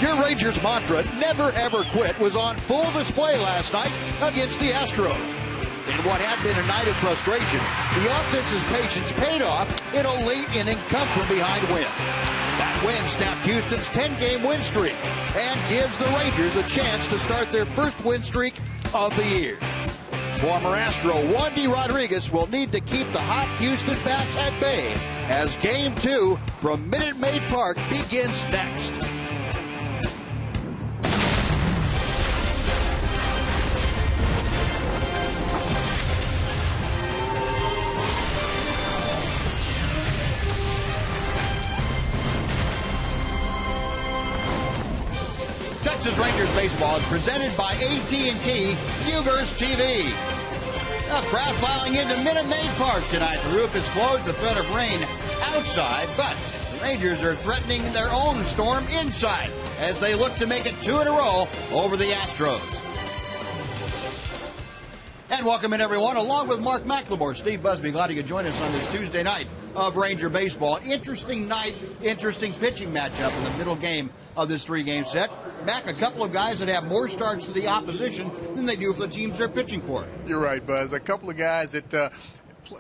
Your Rangers mantra, never ever quit, was on full display last night against the Astros. In what had been a night of frustration, the offense's patience paid off in a late inning come-from-behind win. That win snapped Houston's 10-game win streak and gives the Rangers a chance to start their first win streak of the year. Former Astro Wandy Rodriguez will need to keep the hot Houston bats at bay as Game 2 from Minute Maid Park begins next. Texas Rangers baseball is presented by AT&T UVerse TV. A crowd filing into Minute Maid Park tonight. The roof is closed, the threat of rain outside, but the Rangers are threatening their own storm inside as they look to make it 2 in a row over the Astros. And welcome in, everyone. Along with Mark McLemore, Steve Busby, glad you could join us on this Tuesday night of Ranger baseball. Interesting night, interesting pitching matchup in the middle game of this 3-game set. Mac, a couple of guys that have more starts for the opposition than they do for the teams they're pitching for. You're right, Buzz. A couple of guys that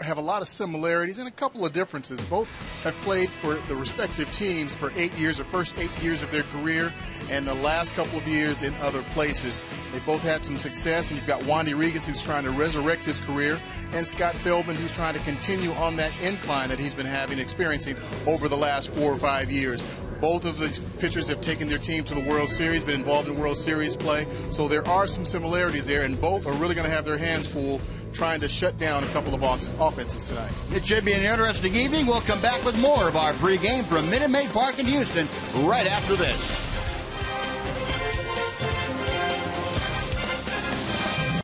have a lot of similarities and a couple of differences. Both have played for the respective teams for 8 years, the first 8 years of their career, and the last couple of years in other places. They both had some success, and you've got Wandy Rodriguez, who's trying to resurrect his career, and Scott Feldman, who's trying to continue on that incline that he's been experiencing over the last 4 or 5 years. Both of these pitchers have taken their team to the World Series, been involved in World Series play, so there are some similarities there, and both are really going to have their hands full trying to shut down a couple of offenses tonight. It should be an interesting evening. We'll come back with more of our pregame from Minute Maid Park in Houston right after this.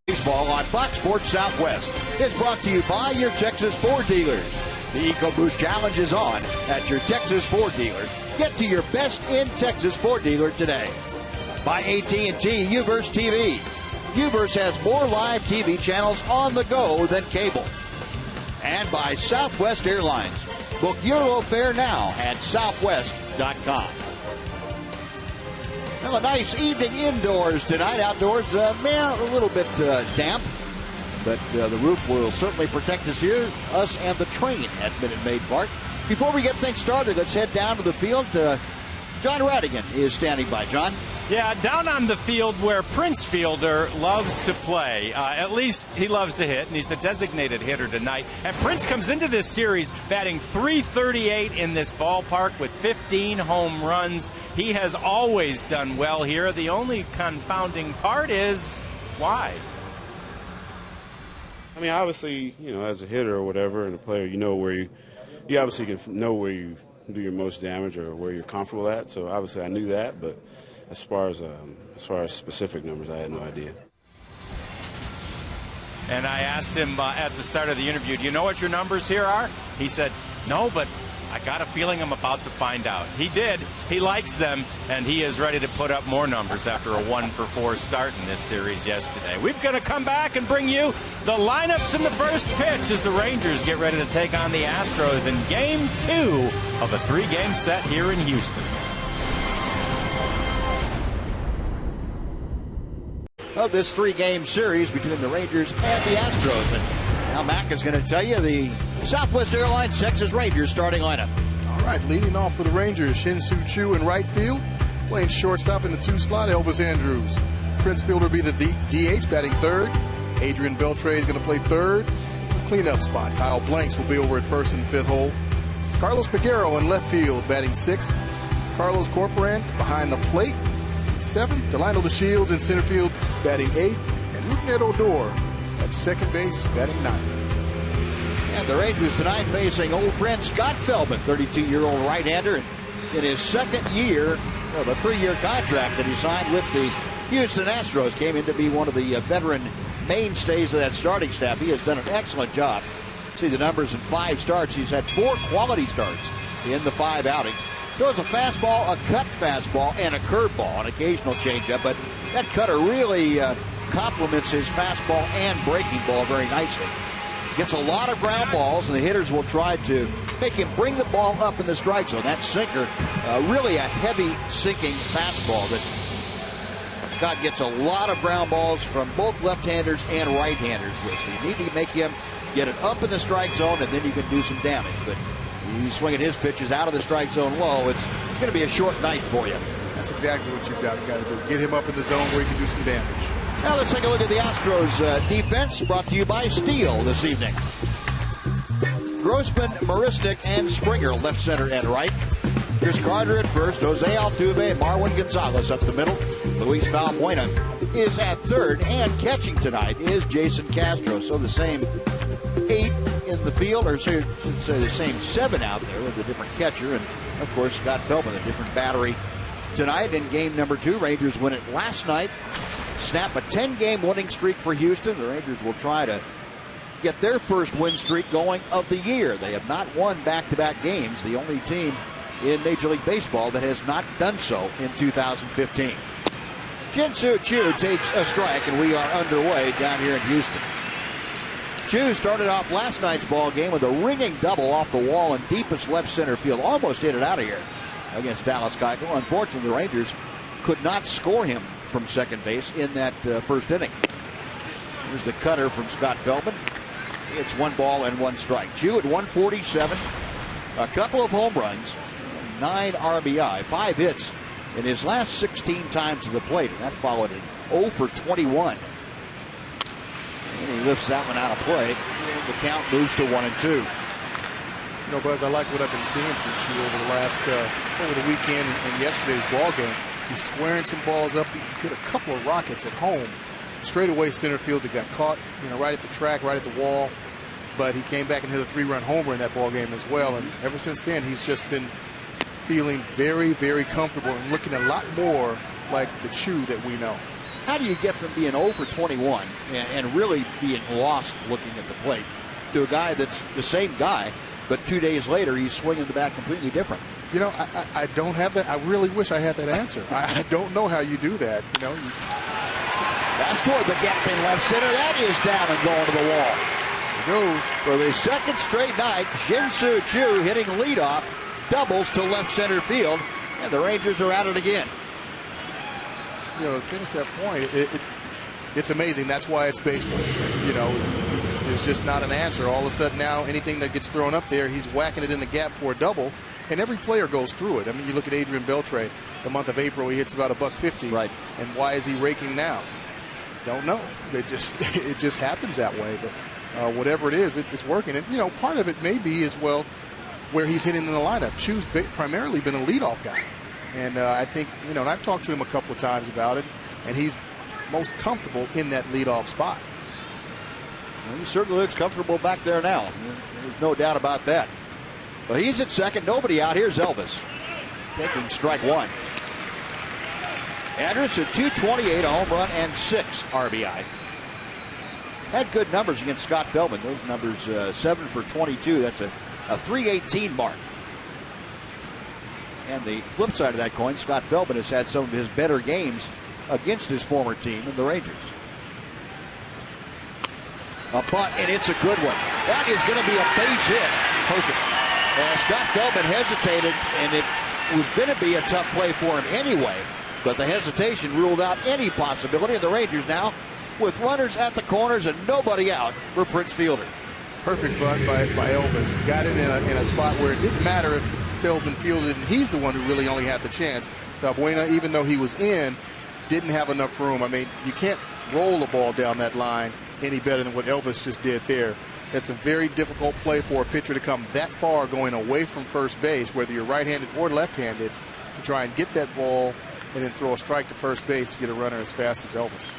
Baseball on Fox Sports Southwest is brought to you by your Texas Ford dealers. The EcoBoost Challenge is on at your Texas Ford dealer. Get to your best in Texas Ford dealer today. By AT&T UVerse TV. UVerse has more live TV channels on the go than cable. And by Southwest Airlines. Book Euro fare now at southwest.com. Well, a nice evening indoors tonight. Outdoors, a little bit damp. But the roof will certainly protect us here, us and the train at Minute Maid Park. Before we get things started, let's head down to the field. John Radigan is standing by. John? Yeah, down on the field where Prince Fielder loves to play. At least he loves to hit, and he's the designated hitter tonight. And Prince comes into this series batting .338 in this ballpark with 15 home runs. He has always done well here. The only confounding part is why? I mean, obviously, as a hitter or whatever, and a player, where you obviously can know where you do your most damage or where you're comfortable at. So obviously I knew that, but as far as specific numbers, I had no idea. And I asked him at the start of the interview, do you know what your numbers here are? He said, no, but I got a feeling I'm about to find out. He did. He likes them, and he is ready to put up more numbers after a 1-for-4 start in this series yesterday. We're going to come back and bring you the lineups in the first pitch as the Rangers get ready to take on the Astros in Game 2 of a 3-game set here in Houston. Of this 3-game series between the Rangers and the Astros. And now Mac is going to tell you the Southwest Airlines Texas Rangers starting lineup. All right, leading off for the Rangers, Shin-Soo Choo in right field. Playing shortstop in the 2 slot, Elvis Andrews. Prince Fielder will be the DH, batting third. Adrian Beltre is going to play third. Cleanup spot, Kyle Blanks will be over at first and 5th hole. Carlos Peguero in left field, batting 6th. Carlos Corporan behind the plate, 7th. Delino DeShields in center field, batting 8th. And Rougned Odor at second base, batting 9th. And the Rangers tonight facing old friend Scott Feldman, 32-year-old right-hander, in his second year of a 3-year contract that he signed with the Houston Astros. Came in to be one of the veteran mainstays of that starting staff. He has done an excellent job. See the numbers in 5 starts. He's had 4 quality starts in the 5 outings. Throws a fastball, a cut fastball, and a curveball, an occasional changeup, but that cutter really complements his fastball and breaking ball very nicely. Gets a lot of ground balls, and the hitters will try to make him bring the ball up in the strike zone. That sinker, really a heavy sinking fastball that Scott gets a lot of ground balls from both left-handers and right-handers. So you need to make him get it up in the strike zone, and then you can do some damage. But you swinging his pitches out of the strike zone low, it's going to be a short night for you. That's exactly what you've got to do. Get him up in the zone where he can do some damage. Now let's take a look at the Astros defense, brought to you by Steel this evening. Grossman, Marisnik, and Springer left, center, and right. Here's Carter at first, Jose Altuve, Marwin Gonzalez up the middle. Luis Valbuena is at third, and catching tonight is Jason Castro. So the same 8 in the field, or should say the same 7 out there with a different catcher, and of course Scott Feldman, a different battery tonight in game number 2. Rangers win it last night, snap a 10-game winning streak for Houston. The Rangers will try to get their first win streak going of the year. They have not won back-to-back games, the only team in Major League Baseball that has not done so in 2015. Jin-Soo Choo takes a strike, and we are underway down here in Houston. Choo started off last night's ball game with a ringing double off the wall in deepest left center field. Almost hit it out of here against Dallas Keuchel. Unfortunately, the Rangers could not score him from second base in that first inning. Here's the cutter from Scott Feldman. It's 1 ball and 1 strike. Choo at 147, a couple of home runs, 9 RBI, 5 hits in his last 16 times to the plate, and that followed it 0 for 21. And he lifts that one out of play, and the count moves to 1-2. You know, Buzz, I like what I've been seeing from Choo over the weekend and yesterday's ball game. He's squaring some balls up. He hit a couple of rockets at home, straightaway center field that got caught, right at the track, right at the wall. But he came back and hit a 3-run homer in that ball game as well. And ever since then, he's just been feeling very, very comfortable and looking a lot more like the Choo that we know. How do you get from being 0 for 21 and really being lost looking at the plate to a guy that's the same guy, but 2 days later he's swinging the bat completely different? I don't have that. I really wish I had that answer. I don't know how you do that. That's toward the gap in left center. That is down and going to the wall. Goes for the second straight night. Jin-Soo Choo hitting leadoff doubles to left center field, and the Rangers are at it again. To finish that point, it's amazing. That's why it's baseball. There's just not an answer. All of a sudden now, anything that gets thrown up there, he's whacking it in the gap for a double, and every player goes through it. I mean, you look at Adrian Beltre, the month of April, he hits about $150. Right. And why is he raking now? Don't know. It just happens that way. But whatever it is, it's working. And part of it may be as well where he's hitting in the lineup. Choo's primarily been a leadoff guy, and I think and I've talked to him a couple of times about it, and he's most comfortable in that leadoff spot. Well, he certainly looks comfortable back there now. There's no doubt about that. But he's at second. Nobody out. Here's Elvis taking strike 1. Andrus at 228, a home run and 6 RBI. Had good numbers against Scott Feldman. Those numbers 7 for 22. That's a 318 mark. And the flip side of that coin, Scott Feldman has had some of his better games against his former team in the Rangers. A bunt, and it's a good one. That is going to be a base hit. Perfect. Scott Feldman hesitated, and it was going to be a tough play for him anyway, but the hesitation ruled out any possibility of the Rangers now with runners at the corners and nobody out for Prince Fielder. Perfect bunt by Elvis. Got it in a spot where it didn't matter if Feldman fielded, and he's the one who really only had the chance. Valbuena, even though he was in, didn't have enough room. I mean, you can't roll the ball down that line any better than what Elvis just did there. It's a very difficult play for a pitcher to come that far going away from first base, whether you're right-handed or left-handed, to try and get that ball and then throw a strike to first base to get a runner as fast as Elvis.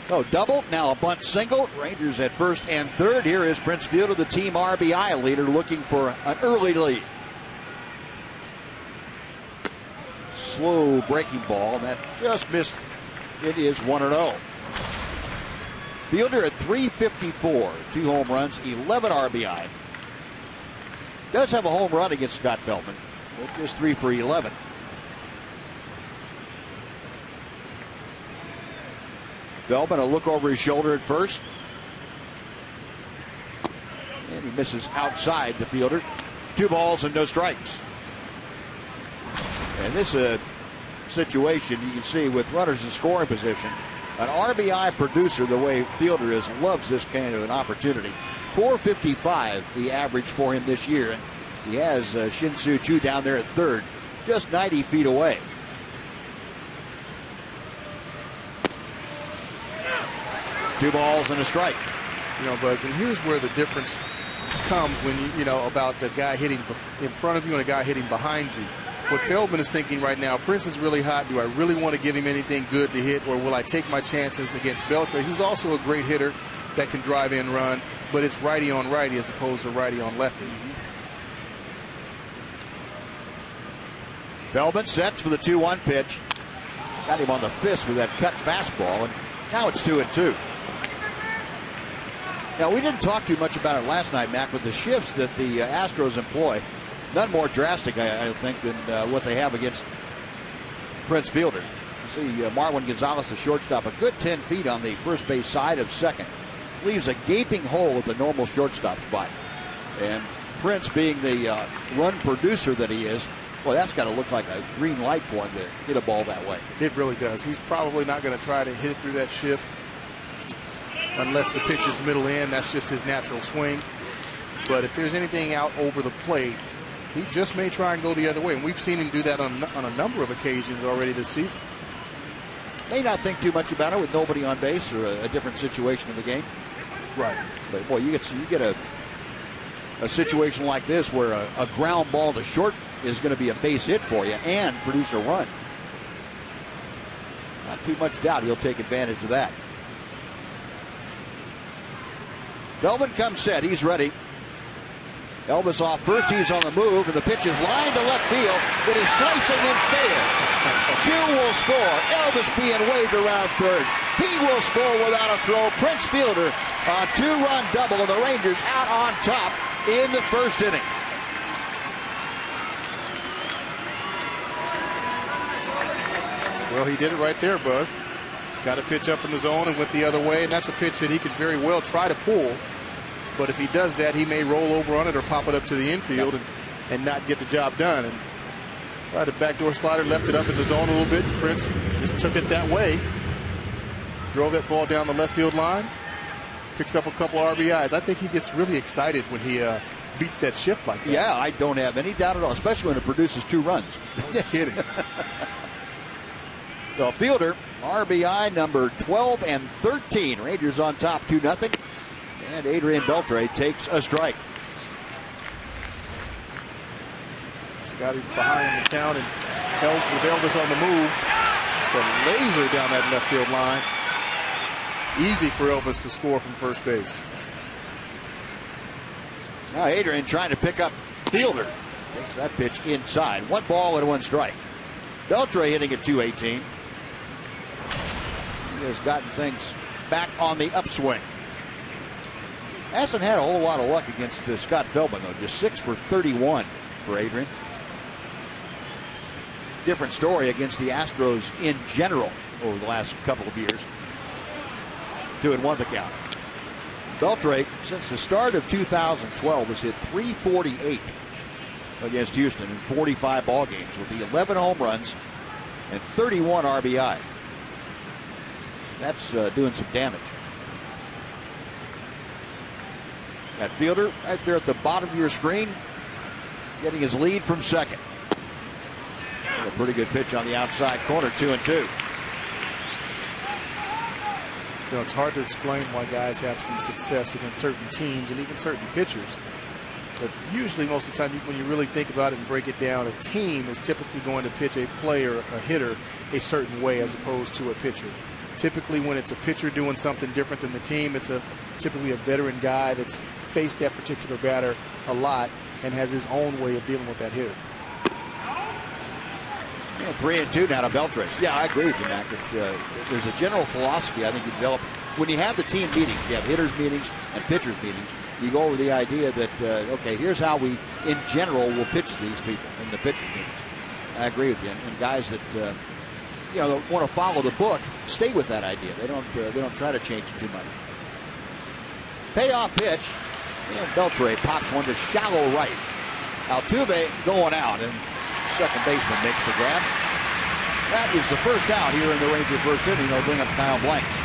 Oh, double, now a bunt single. Rangers at first and third. Here is Prince Fielder, the team RBI leader, looking for an early lead. Slow breaking ball, that just missed. It is 1-0. Fielder at 354, 2 home runs, 11 RBI. Does have a home run against Scott Feldman, but just 3 for 11. Feldman, a look over his shoulder at first. He misses outside the fielder. 2 balls and no strikes. And this is a situation you can see with runners in scoring position. An RBI producer, the way Fielder is, loves this kind of an opportunity. 455 the average for him this year, and he has Shin-Soo Choo down there at third, just 90 feet away. Two balls and a strike. You know, Buzz, and here's where the difference comes when you know about the guy hitting in front of you and a guy hitting behind you. What Feldman is thinking right now, Prince is really hot. Do I really want to give him anything good to hit, or will I take my chances against Beltre, who's also a great hitter that can drive in run, but it's righty on righty as opposed to righty on lefty. Feldman sets for the 2-1 pitch. Got him on the fist with that cut fastball, and now it's 2-2. Now, we didn't talk too much about it last night, Mac, but the shifts that the Astros employ, none more drastic, I think, than what they have against Prince Fielder. You see Marwin Gonzalez, the shortstop, a good 10 feet on the first base side of second. Leaves a gaping hole at the normal shortstop spot. And Prince, being the run producer that he is, well, that's got to look like a green light for him to hit a ball that way. It really does. He's probably not going to try to hit it through that shift unless the pitch is middle in. That's just his natural swing. But if there's anything out over the plate, he just may try and go the other way. And we've seen him do that on a number of occasions already this season. May not think too much about it with nobody on base or a different situation in the game. Right. But, boy, you get a situation like this where a ground ball to short is going to be a base hit for you and produce a run. Not too much doubt he'll take advantage of that. Feldman comes set. He's ready. Elvis off first. He's on the move, and the pitch is lined to left field. It is slicing and fair. Choo will score. Elvis being waved around third. He will score without a throw. Prince Fielder, a 2-run double, and the Rangers out on top in the first inning. Well, he did it right there, Buzz. Got a pitch up in the zone and went the other way, and that's a pitch that he could very well try to pull. But if he does that, he may roll over on it or pop it up to the infield and not get the job done. And tried a backdoor slider, left it up in the zone a little bit. Prince just took it that way. Drove that ball down the left field line. Picks up a couple RBIs. I think he gets really excited when he beats that shift like that. Yeah, I don't have any doubt at all, especially when it produces 2 runs. No kidding. So Fielder, RBI number 12 and 13. Rangers on top 2-0. And Adrian Beltre takes a strike. Scotty's behind the count and with Elvis on the move. Just a laser down that left field line. Easy for Elvis to score from first base. Now Adrian trying to pick up Fielder. Takes that pitch inside. 1 ball and 1 strike. Beltre hitting at .218. He has gotten things back on the upswing. Hasn't had a whole lot of luck against Scott Feldman, though. Just 6 for 31 for Adrian. Different story against the Astros in general over the last couple of years. 2-1 the count. Beltre, since the start of 2012, has hit .348 against Houston in 45 ball games with the 11 home runs and 31 RBI. That's doing some damage. That Fielder right there at the bottom of your screen, getting his lead from second. A pretty good pitch on the outside corner, 2-2. You know, it's hard to explain why guys have some success against certain teams and even certain pitchers. But usually, most of the time, when you really think about it and break it down, a team is typically going to pitch a player, a hitter, a certain way as opposed to a pitcher. Typically, when it's a pitcher doing something different than the team, it's typically a veteran guy that's faced that particular batter a lot and has his own way of dealing with that hitter. Yeah, 3-2 now to Beltre. Yeah, I agree with you, Mac. There's a general philosophy I think you develop when you have the team meetings. You have hitters meetings and pitchers meetings. You go over the idea that okay, here's how we, in general, will pitch these people in the pitchers meetings. I agree with you. And guys that want to follow the book stay with that idea. They don't try to change it too much. Payoff pitch, And Beltre pops one to shallow right. Altuve going out, and second baseman makes the grab. That is the first out here in the Ranger first inning. They'll bring up Kyle Blanks.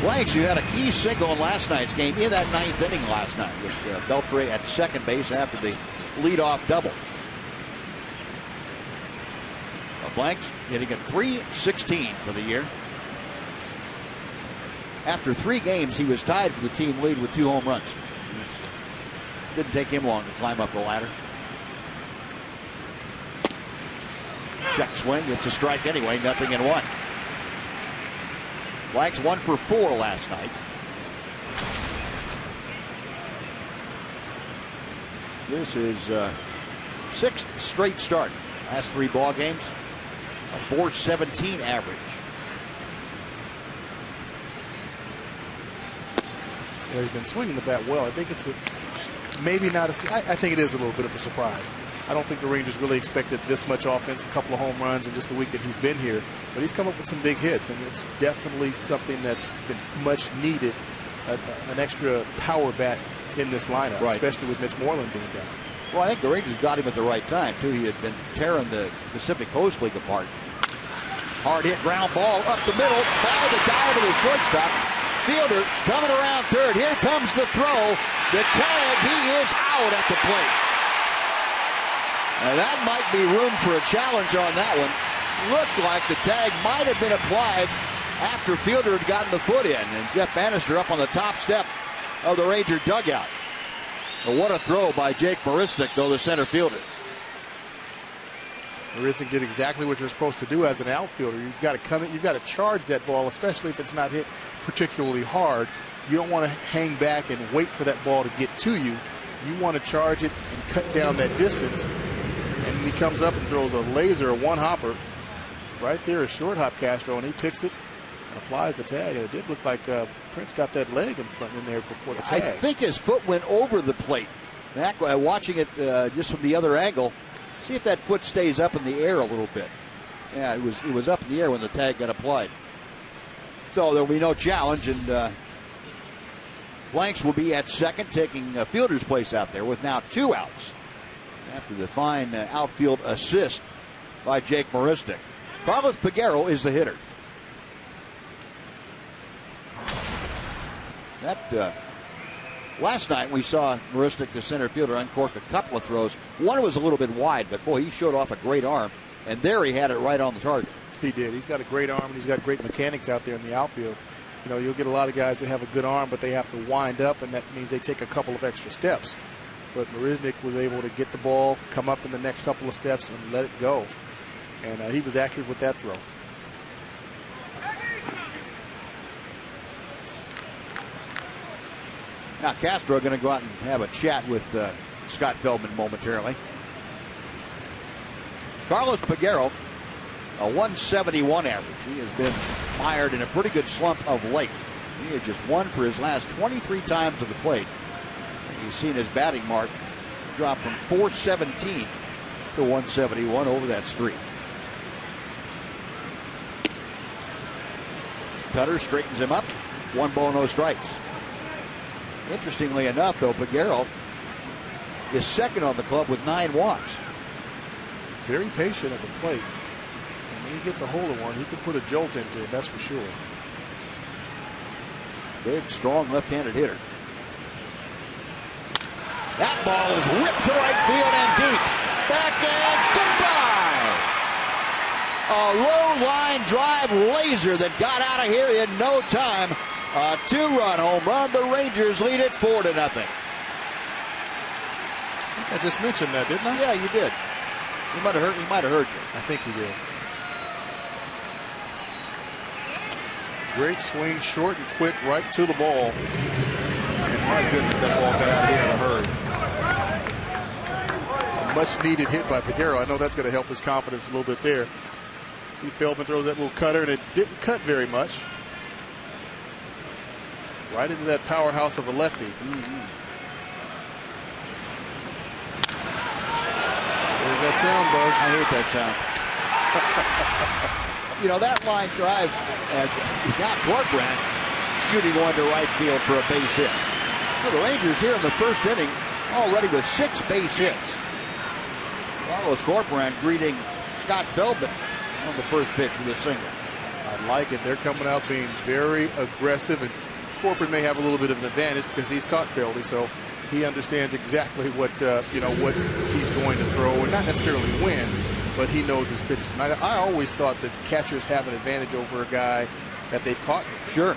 Blanks, who had a key single in last night's game in that ninth inning last night with Beltre at second base after the leadoff double. Blanks hitting at .316 for the year. After 3 games, he was tied for the team lead with 2 home runs. Didn't take him long to climb up the ladder. Check swing, it's a strike anyway, 0-1. Blanks 1 for 4 last night. This is 6th straight start. Last 3 ball games, a .417 average. Yeah, he's been swinging the bat well. I think it's maybe not I think it is a little bit of a surprise. I don't think the Rangers really expected this much offense, a couple of home runs in just the week that he's been here. But he's come up with some big hits, and it's definitely something that's been much needed, an extra power bat in this lineup, right, especially with Mitch Moreland being down. Well, I think the Rangers got him at the right time, too. He had been tearing the Pacific Coast League apart. Hard hit ground ball up the middle by the dive of the shortstop. Fielder coming around third. Here comes the throw. The tag, he is out at the plate. Now that might be room for a challenge on that one. Looked like the tag might have been applied after Fielder had gotten the foot in. And Jeff Bannister up on the top step of the Ranger dugout. But what a throw by Jake Marisnik, though, the center fielder. Marisnik did exactly what you're supposed to do as an outfielder. You've got to come in, you've got to charge that ball, especially if it's not hit particularly hard. You don't want to hang back and wait for that ball to get to you. You want to charge it and cut down that distance. And he comes up and throws a laser, a one-hopper. Right there, a short hop Castro, and he picks it and applies the tag. And it did look like Prince got that leg in front in there before the tag. I think his foot went over the plate. Mac, watching it just from the other angle, see if that foot stays up in the air a little bit. Yeah, it was up in the air when the tag got applied. So there will be no challenge, and Blanks will be at second, taking Fielder's place out there with now 2 outs after the fine outfield assist by Jake Marisnik. Carlos Peguero is the hitter. That last night we saw Marisnik, the center fielder, uncork a couple of throws. One was a little bit wide, but boy, he showed off a great arm, and there he had it right on the target. He did. He's got a great arm, and he's got great mechanics out there in the outfield. You know, you'll get a lot of guys that have a good arm, but they have to wind up, and that means they take a couple of extra steps. But Marisnik was able to get the ball, come up in the next couple of steps, and let it go. And he was accurate with that throw. Now Castro going to go out and have a chat with Scott Feldman momentarily. Carlos Peguero, a 171 average. He has been mired in a pretty good slump of late. He had just 1 for his last 23 times to the plate. You've seen his batting mark drop from 417 to 171 over that streak. Cutter straightens him up. 1 ball, no strikes. Interestingly enough, though, Peguero is second on the club with 9 walks. Very patient at the plate. And when he gets a hold of one, he can put a jolt into it, that's for sure. Big, strong left-handed hitter. That ball is ripped to right field and deep. Back and goodbye. A low line drive laser that got out of here in no time. A 2-run home run. The Rangers lead it 4-0. I just mentioned that, didn't I? Yeah, you did. He might have heard you. I think he did. Great swing, short and quick, right to the ball. And my goodness, that ball got out of here in a hurry. A much needed hit by Peguero. I know that's going to help his confidence a little bit there. See, Feldman throws that little cutter, and it didn't cut very much. Right into that powerhouse of a lefty. There's that sound, Buzz. I hate that sound. You know, that line drive, you got Corcoran shooting one to right field for a base hit. Well, the Rangers here in the first inning already with 6 base hits. Carlos Corcoran greeting Scott Feldman on the first pitch with a single. I like it. They're coming out being very aggressive, and Corcoran may have a little bit of an advantage because he's caught Feldy, so he understands exactly what what he's going to throw, and not necessarily win, but he knows his pitches. And I always thought that catchers have an advantage over a guy that they've caught before.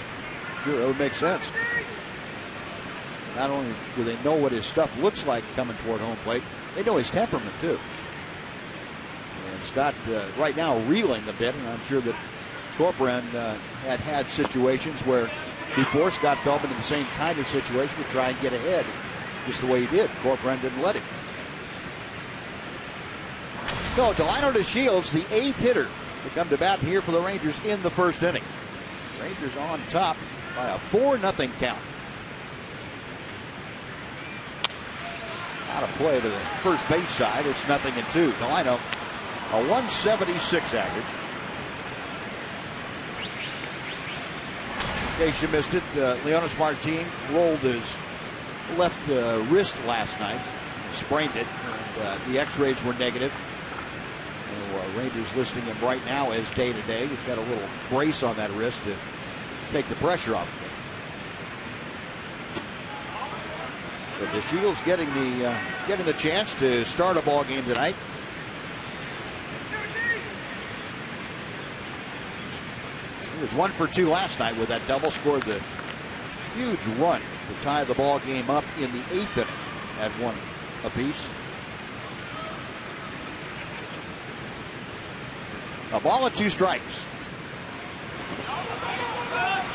Sure, that would make sense. Not only do they know what his stuff looks like coming toward home plate, they know his temperament too. And Scott right now reeling a bit, and I'm sure that Corcoran had situations where he forced Scott Feldman in the same kind of situation to try and get ahead, just the way he did. Corcoran didn't let him. No, Delino DeShields, the 8th hitter to come to bat here for the Rangers in the first inning. Rangers on top by a 4-0 count. Out of play to the first base side. It's 0-2. Delino, a 176 average. In case you missed it, Leonys Martin rolled his left wrist last night, sprained it, and the x-rays were negative. Rangers listing him right now as day-to-day. He's got a little brace on that wrist to take the pressure off of it. But DeShields getting the chance to start a ball game tonight. He was 1 for 2 last night with that double, scored the huge run to tie the ball game up in the 8th inning at 1 apiece. A ball and 2 strikes.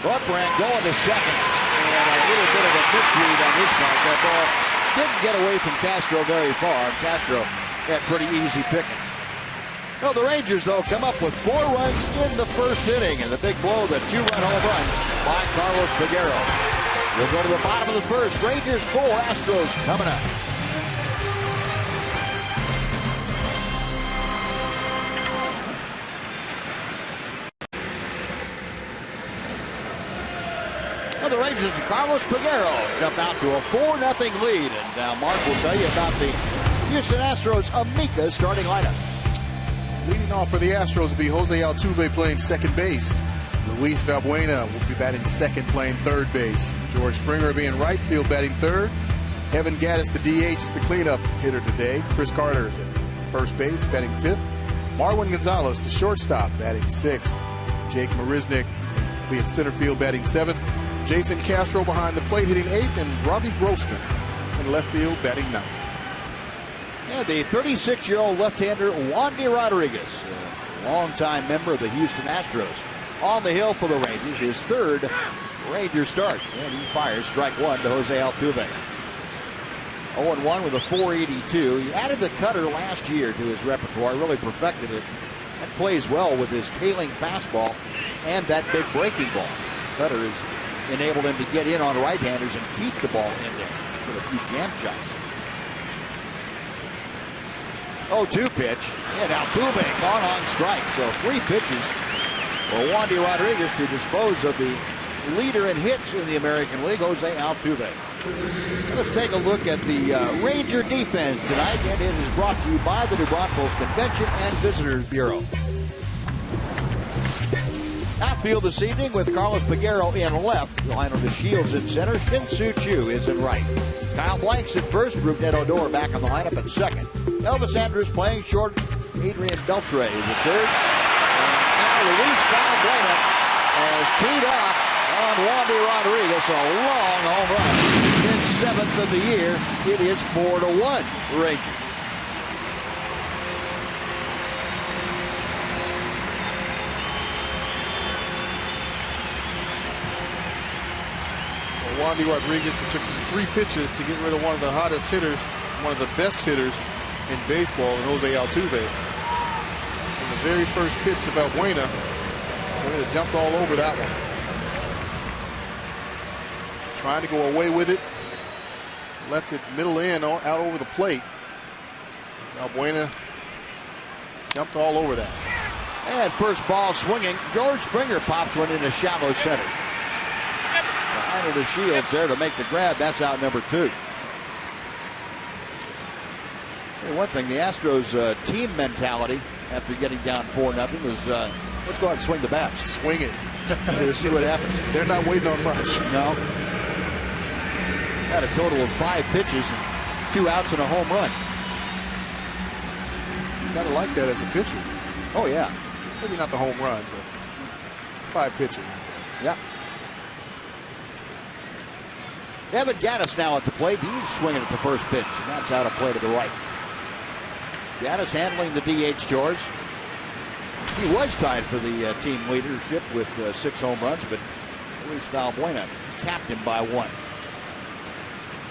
Corcoran going to second, and a little bit of a misread on his part. That ball didn't get away from Castro very far. Castro had pretty easy pickings. No, the Rangers, though, come up with 4 runs in the first inning, and the big blow, the 2-run home run by Carlos Peguero. We'll go to the bottom of the first. Rangers 4, Astros coming up. The Rangers and Carlos Peguero jump out to a 4-0 lead. And now Mark will tell you about the Houston Astros Amica starting lineup. Leading off for the Astros will be Jose Altuve playing second base. Luis Valbuena will be batting second, playing third base. George Springer being right field, batting third. Evan Gattis, the DH, is the cleanup hitter today. Chris Carter is at first base, batting fifth. Marwin Gonzalez, the shortstop, batting sixth. Jake Marisnick will be at center field, batting seventh. Jason Castro behind the plate, hitting eighth, and Robbie Grossman in left field, batting ninth. And the 36-year-old left-hander Wandy Rodriguez, a longtime member of the Houston Astros, on the hill for the Rangers, his third Ranger start. And he fires strike one to Jose Altuve. 0-1 with a 482. He added the cutter last year to his repertoire, really perfected it, and plays well with his tailing fastball and that big breaking ball. Cutter has enabled him to get in on right-handers and keep the ball in there with a few jam shots. 0-2 pitch, and Altuve gone on strike. So 3 pitches for Wandy Rodriguez to dispose of the leader in hits in the American League, Jose Altuve. Let's take a look at the Ranger defense tonight, and it is brought to you by the New Braunfels Convention and Visitors Bureau. Outfield this evening with Carlos Peguero in left, Delino DeShields in center, Shin-Soo Choo is in right. Kyle Blanks at first, Rougned Odor back on the lineup at second. Elvis Andrus playing short, Adrian Beltre is at third. And now Luis Valbuena has teed off on Wandy Rodriguez, a long home run. His 7th of the year. It is 4-1 Rangers. Wandy Rodriguez, it took 3 pitches to get rid of one of the hottest hitters, one of the best hitters in baseball, and Jose Altuve. And the very first pitch to Valbuena, he jumped all over that one. Trying to go away with it. Left it middle in, out over the plate. Valbuena jumped all over that. And first ball swinging. George Springer pops one into shallow center. Behind the Shields there to make the grab. That's out number 2. And one thing, the Astros team mentality after getting down 4-0 is let's go out and swing the bats. Swing it. See what happens. They're not waiting on much. No. Had a total of 5 pitches, 2 outs and a home run. You gotta like that as a pitcher. Oh yeah. Maybe not the home run, but 5 pitches. Yeah. Evan Gaddis now at the plate. He's swinging at the first pitch, and that's out of play to the right. Gaddis handling the DH chores. He was tied for the team leadership with 6 home runs, but Luis Valbuena capped him by 1.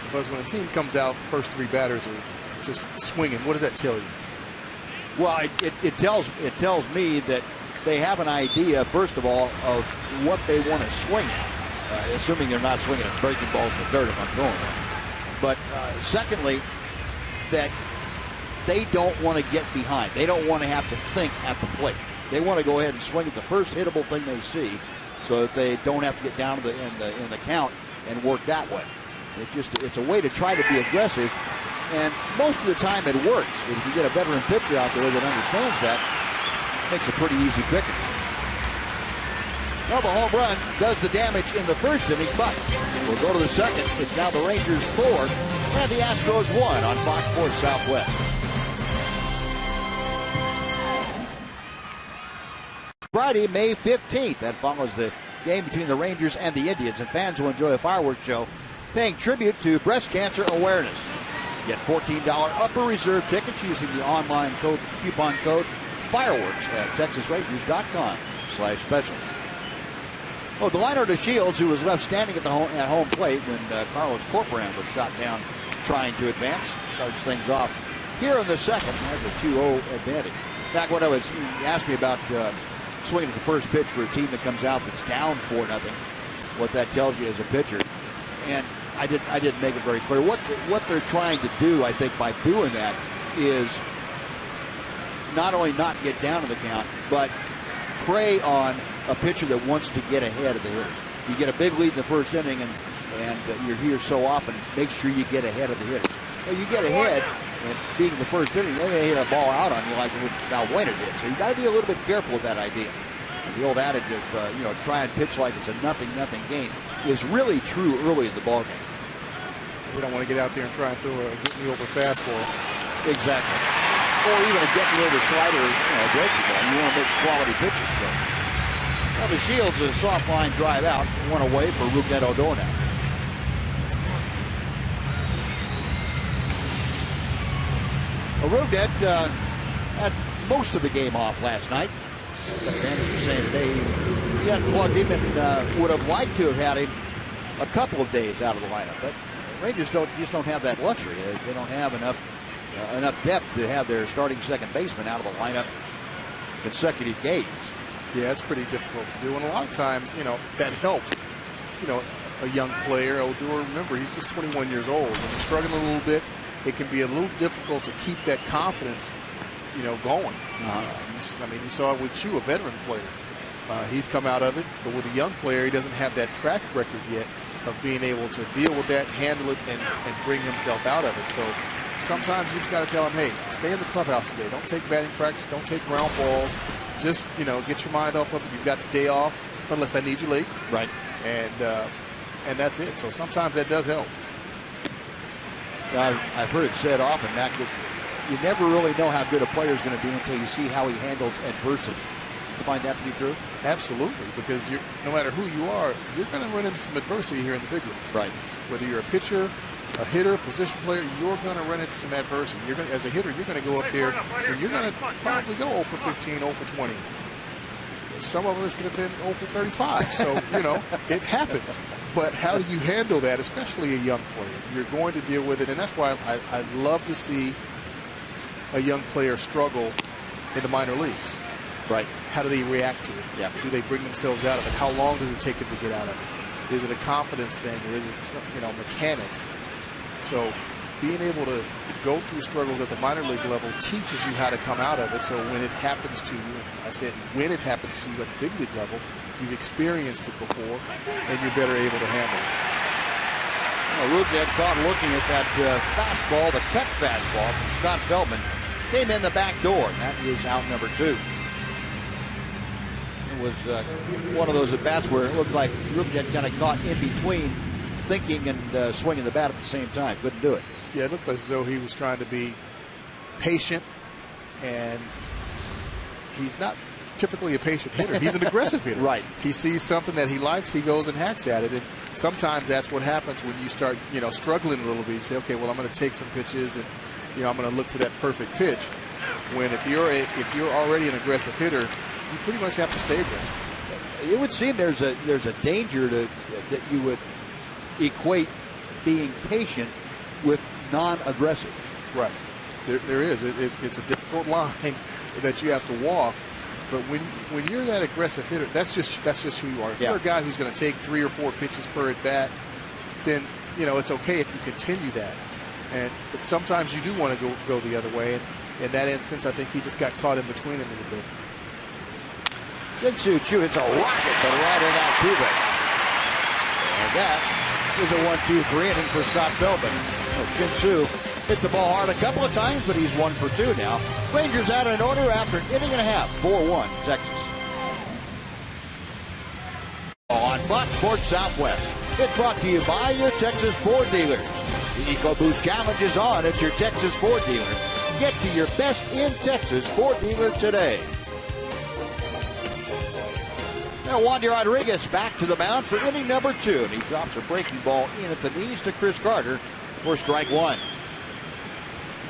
Because when a team comes out, first 3 batters are just swinging. What does that tell you? Well, it tells me that they have an idea, first of all, of what they want to swing at, assuming they're not swinging at breaking balls in the dirt if I'm throwing them. But secondly, that they don't want to get behind. They don't want to have to think at the plate. They want to go ahead and swing at the first hittable thing they see, so that they don't have to get down to in the count and work that way. It's a way to try to be aggressive, and most of the time it works. If you get a veteran pitcher out there that understands that, it makes a pretty easy picking. Well, the home run does the damage in the first inning, but we'll go to the second. It's now the Rangers 4 and the Astros 1 on Fox Sports Southwest. Friday, May 15th. That follows the game between the Rangers and the Indians, and fans will enjoy a fireworks show paying tribute to breast cancer awareness. Get $14 upper reserve tickets using the online coupon code FIREWORKS at TexasRangers.com/specials. Well, Delino DeShields, who was left standing at home plate when Carlos Corporan was shot down trying to advance, starts things off here in the second, has a 2-0 advantage. Back when you asked me about swinging at the first pitch for a team that comes out that's down 4-0, what that tells you as a pitcher. And I didn't make it very clear. What they're trying to do, I think, by doing that is not only not get down to the count, but prey on a pitcher that wants to get ahead of the hitters. You get a big lead in the first inning, and you're here so often, make sure you get ahead of the hitters. Well, you get ahead, and being the first inning, they may hit a ball out on you like Valbuena did. So you got to be a little bit careful with that idea. The old adage of try and pitch like it's a nothing game is really true early in the ball game. You don't want to get out there and try and throw a get-me-over fastball. Exactly. Or even a get-me-over slider, a breaking ball. You want to make quality pitches still. Now the Shields, a soft line drive out, one away for Rougned Odor now. Rougned had most of the game off last night. The fans are saying today he unplugged him and would have liked to have had him a couple of days out of the lineup. But Rangers don't have that luxury. They don't have enough depth to have their starting second baseman out of the lineup consecutive games. Yeah, it's pretty difficult to do, and a lot of times, that helps. A young player, Odor, remember, he's just 21 years old. When he's struggling a little bit, it can be a little difficult to keep that confidence, going. You saw it with Chu, a veteran player. He's come out of it, but with a young player, he doesn't have that track record yet of being able to deal with that, handle it, and bring himself out of it. So sometimes you've got to tell him, hey, stay in the clubhouse today. Don't take batting practice. Don't take ground balls. Just, get your mind off of it. You've got the day off, unless I need you late. Right. And that's it. So sometimes that does help. I've heard it said often, Mac, that you never really know how good a player is going to be until you see how he handles adversity. You find that to be true? Absolutely, because no matter who you are, you're going to run into some adversity here in the big leagues. Right. Whether you're a pitcher, a hitter, position player, you're going to run into some adversity. As a hitter, you're going to go up there and you're going to probably go 0 for 15, 0 for 20. Some of us that have been 0 for 35. So, it happens. But how do you handle that, especially a young player? You're going to deal with it, and that's why I love to see a young player struggle in the minor leagues. Right. How do they react to it? Yeah. Do they bring themselves out of it? How long does it take them to get out of it? Is it a confidence thing, or is it mechanics? So being able to go through struggles at the minor league level teaches you how to come out of it. So when it happens to you, I said when it happens to you at the big league level, you've experienced it before, and you're better able to handle it. Well, Rudnick caught looking at that fastball, the cut fastball from Scott Feldman. Came in the back door, and that is out number 2. It was one of those at-bats where it looked like Rudnick kind of caught in between thinking and swinging the bat at the same time. Couldn't do it. Yeah, it looked as though he was trying to be patient, and he's not typically a patient hitter. He's an aggressive hitter. Right. He sees something that he likes, he goes and hacks at it. And sometimes that's what happens when you start, struggling a little bit. You say, okay, well, I'm going to take some pitches, and I'm going to look for that perfect pitch. When if you're already an aggressive hitter, you pretty much have to stay aggressive. It would seem there's a danger that you would equate being patient with non-aggressive. Right. There is. It's a difficult line that you have to walk. But when you're that aggressive hitter, that's just who you are. If you're a guy who's going to take 3 or 4 pitches per at bat, then it's okay if you continue that. But sometimes you do want to go the other way. And in that instance, I think he just got caught in between a little bit. Shin-Soo Choo hits a rocket, but right in Altuve. And that is a 1-2-3 inning for Scott Feldman. Shin-Soo hit the ball hard a couple of times, but he's 1 for 2 now. Rangers out in order after an inning and a half. 4-1 Texas. On Fox Sports Southwest, it's brought to you by your Texas Ford dealers. The EcoBoost Challenge is on at your Texas Ford dealer. Get to your best in Texas Ford dealer today. Now Wandy Rodriguez back to the mound for inning number 2, and he drops a breaking ball in at the knees to Chris Carter for strike 1.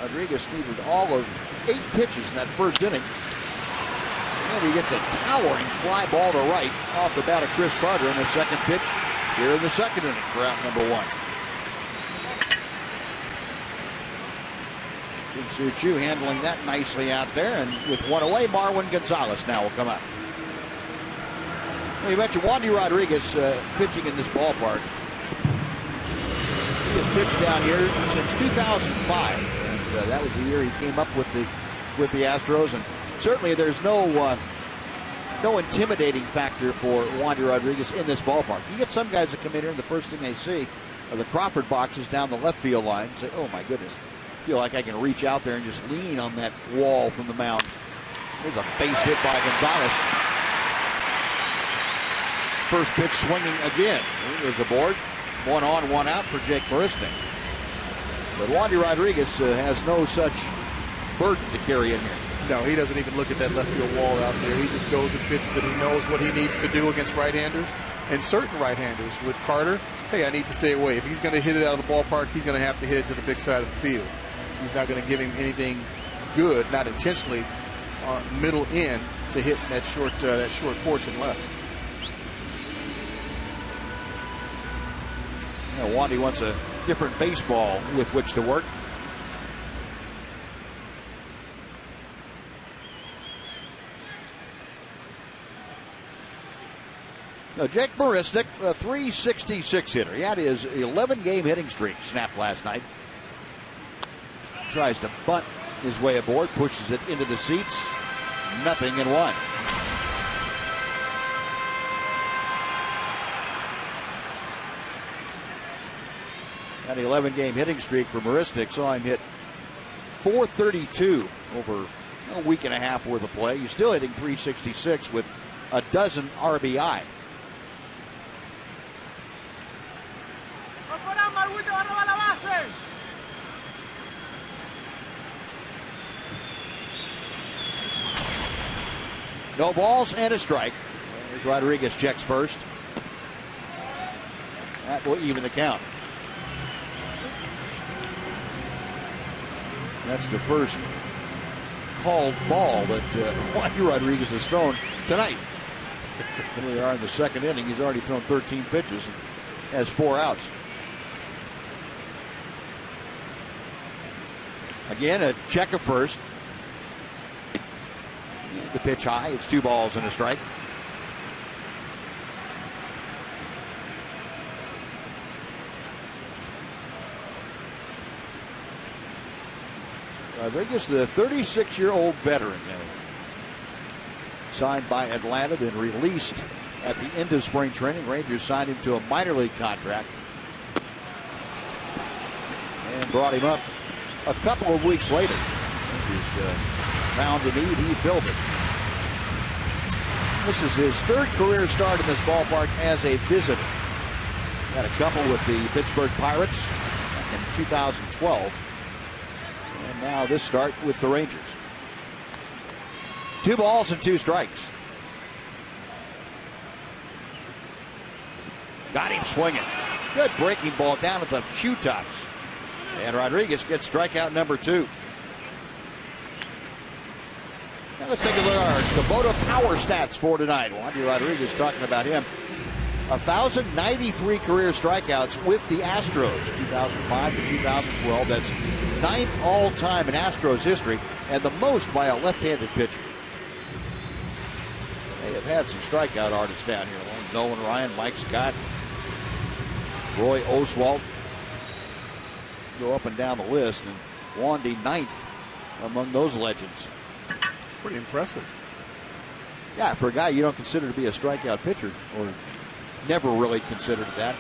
Rodriguez needed all of 8 pitches in that first inning. And he gets a towering fly ball to right off the bat of Chris Carter in the second pitch here in the second inning for out number 1. Shin-Soo Choo handling that nicely out there, and with 1 away, Marwin Gonzalez now will come up. Well, you mentioned Wandy Rodriguez pitching in this ballpark. He has pitched down here since 2005. And, that was the year he came up with the Astros, and certainly there's no intimidating factor for Wandy Rodriguez in this ballpark. You get some guys that come in here and the first thing they see are the Crawford boxes down the left field line and say, oh my goodness, I feel like I can reach out there and just lean on that wall from the mound. There's a base hit by Gonzalez. First pitch swinging again. There's a board. 1 on, 1 out for Jake Marisnik. But Wandy Rodriguez has no such burden to carry in here. No, he doesn't even look at that left field wall out there. He just goes and pitches it. He knows what he needs to do against right-handers. And certain right-handers, with Carter, hey, I need to stay away. If he's going to hit it out of the ballpark, he's going to have to hit it to the big side of the field. He's not going to give him anything good, not intentionally, middle in to hit that short porch and left. Wandy wants a different baseball with which to work. Now, Jake Marisnik, a .366 hitter. He had his 11-game hitting streak snapped last night. Tries to bunt his way aboard, pushes it into the seats. Nothing in 1. That 11-game hitting streak for Marisnik saw him hit .432 over a week and a half worth of play. He's still hitting .366 with a dozen RBI. No balls and a strike. As Rodriguez checks first. That will even the count. That's the first called ball that Wandy Rodriguez has thrown tonight. Here we are in the second inning. He's already thrown 13 pitches and has 4 outs. Again, a check of first. The pitch high. It's 2 balls and a strike. Rodriguez, the 36-year-old veteran, signed by Atlanta, then released at the end of spring training. Rangers signed him to a minor league contract and brought him up a couple of weeks later. Rangers found a need, he filled it. This is his third career start in this ballpark as a visitor. Had a couple with the Pittsburgh Pirates in 2012. And now this start with the Rangers. 2 balls and 2 strikes. Got him swinging. Good breaking ball down at the shoe tops. And Rodriguez gets strikeout number 2. Now let's take a look at our Kubota power stats for tonight. Wandy Rodriguez talking about him. 1,093 career strikeouts with the Astros, 2005 to 2012. That's 9th all-time in Astros history, and the most by a left-handed pitcher. They have had some strikeout artists down here. Nolan Ryan, Mike Scott, Roy Oswalt. Go up and down the list, and Wandy 9th among those legends. It's pretty impressive. Yeah, for a guy you don't consider to be a strikeout pitcher, or never really considered that.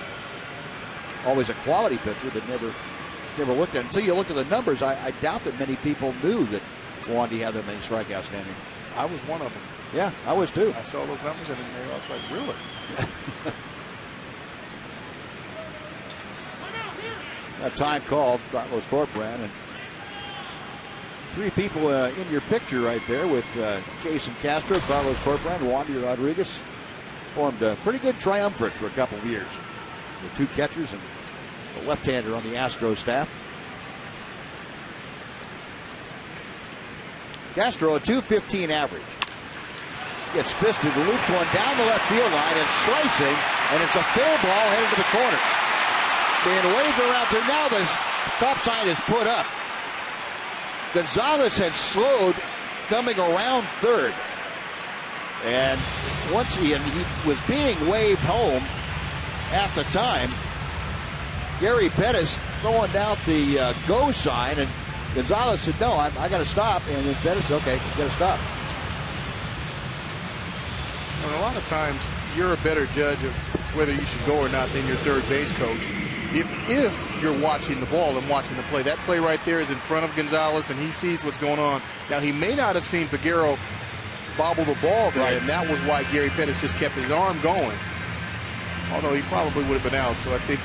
Always a quality pitcher, but never looked at it. Until you look at the numbers, I doubt that many people knew that Wandy had that many strikeouts down here. I was one of them. Yeah, I was too. I saw those numbers and I was like, really? That time called, Carlos Corcoran, and 3 people in your picture right there with Jason Castro, Carlos Corcoran, Wandy Rodriguez. Formed a pretty good triumvirate for a couple of years. The 2 catchers and the left-hander on the Astros staff. Castro, a .215 average. Gets fisted, loops one down the left field line and slicing, and it's a fair ball headed to the corner. Being waved around there. Now the stop sign is put up. Gonzalez had slowed coming around third. And once he was being waved home at the time, Gary Pettis throwing out the go sign, and Gonzalez said, no, I got to stop. And then Pettis, okay, you got to stop. And a lot of times, you're a better judge of whether you should go or not than your third base coach. If you're watching the ball and watching the play, that play right there is in front of Gonzalez, and he sees what's going on. Now, he may not have seen Peguero bobble the ball there, right, and that was why Gary Pettis just kept his arm going. Although he probably would have been out, so I think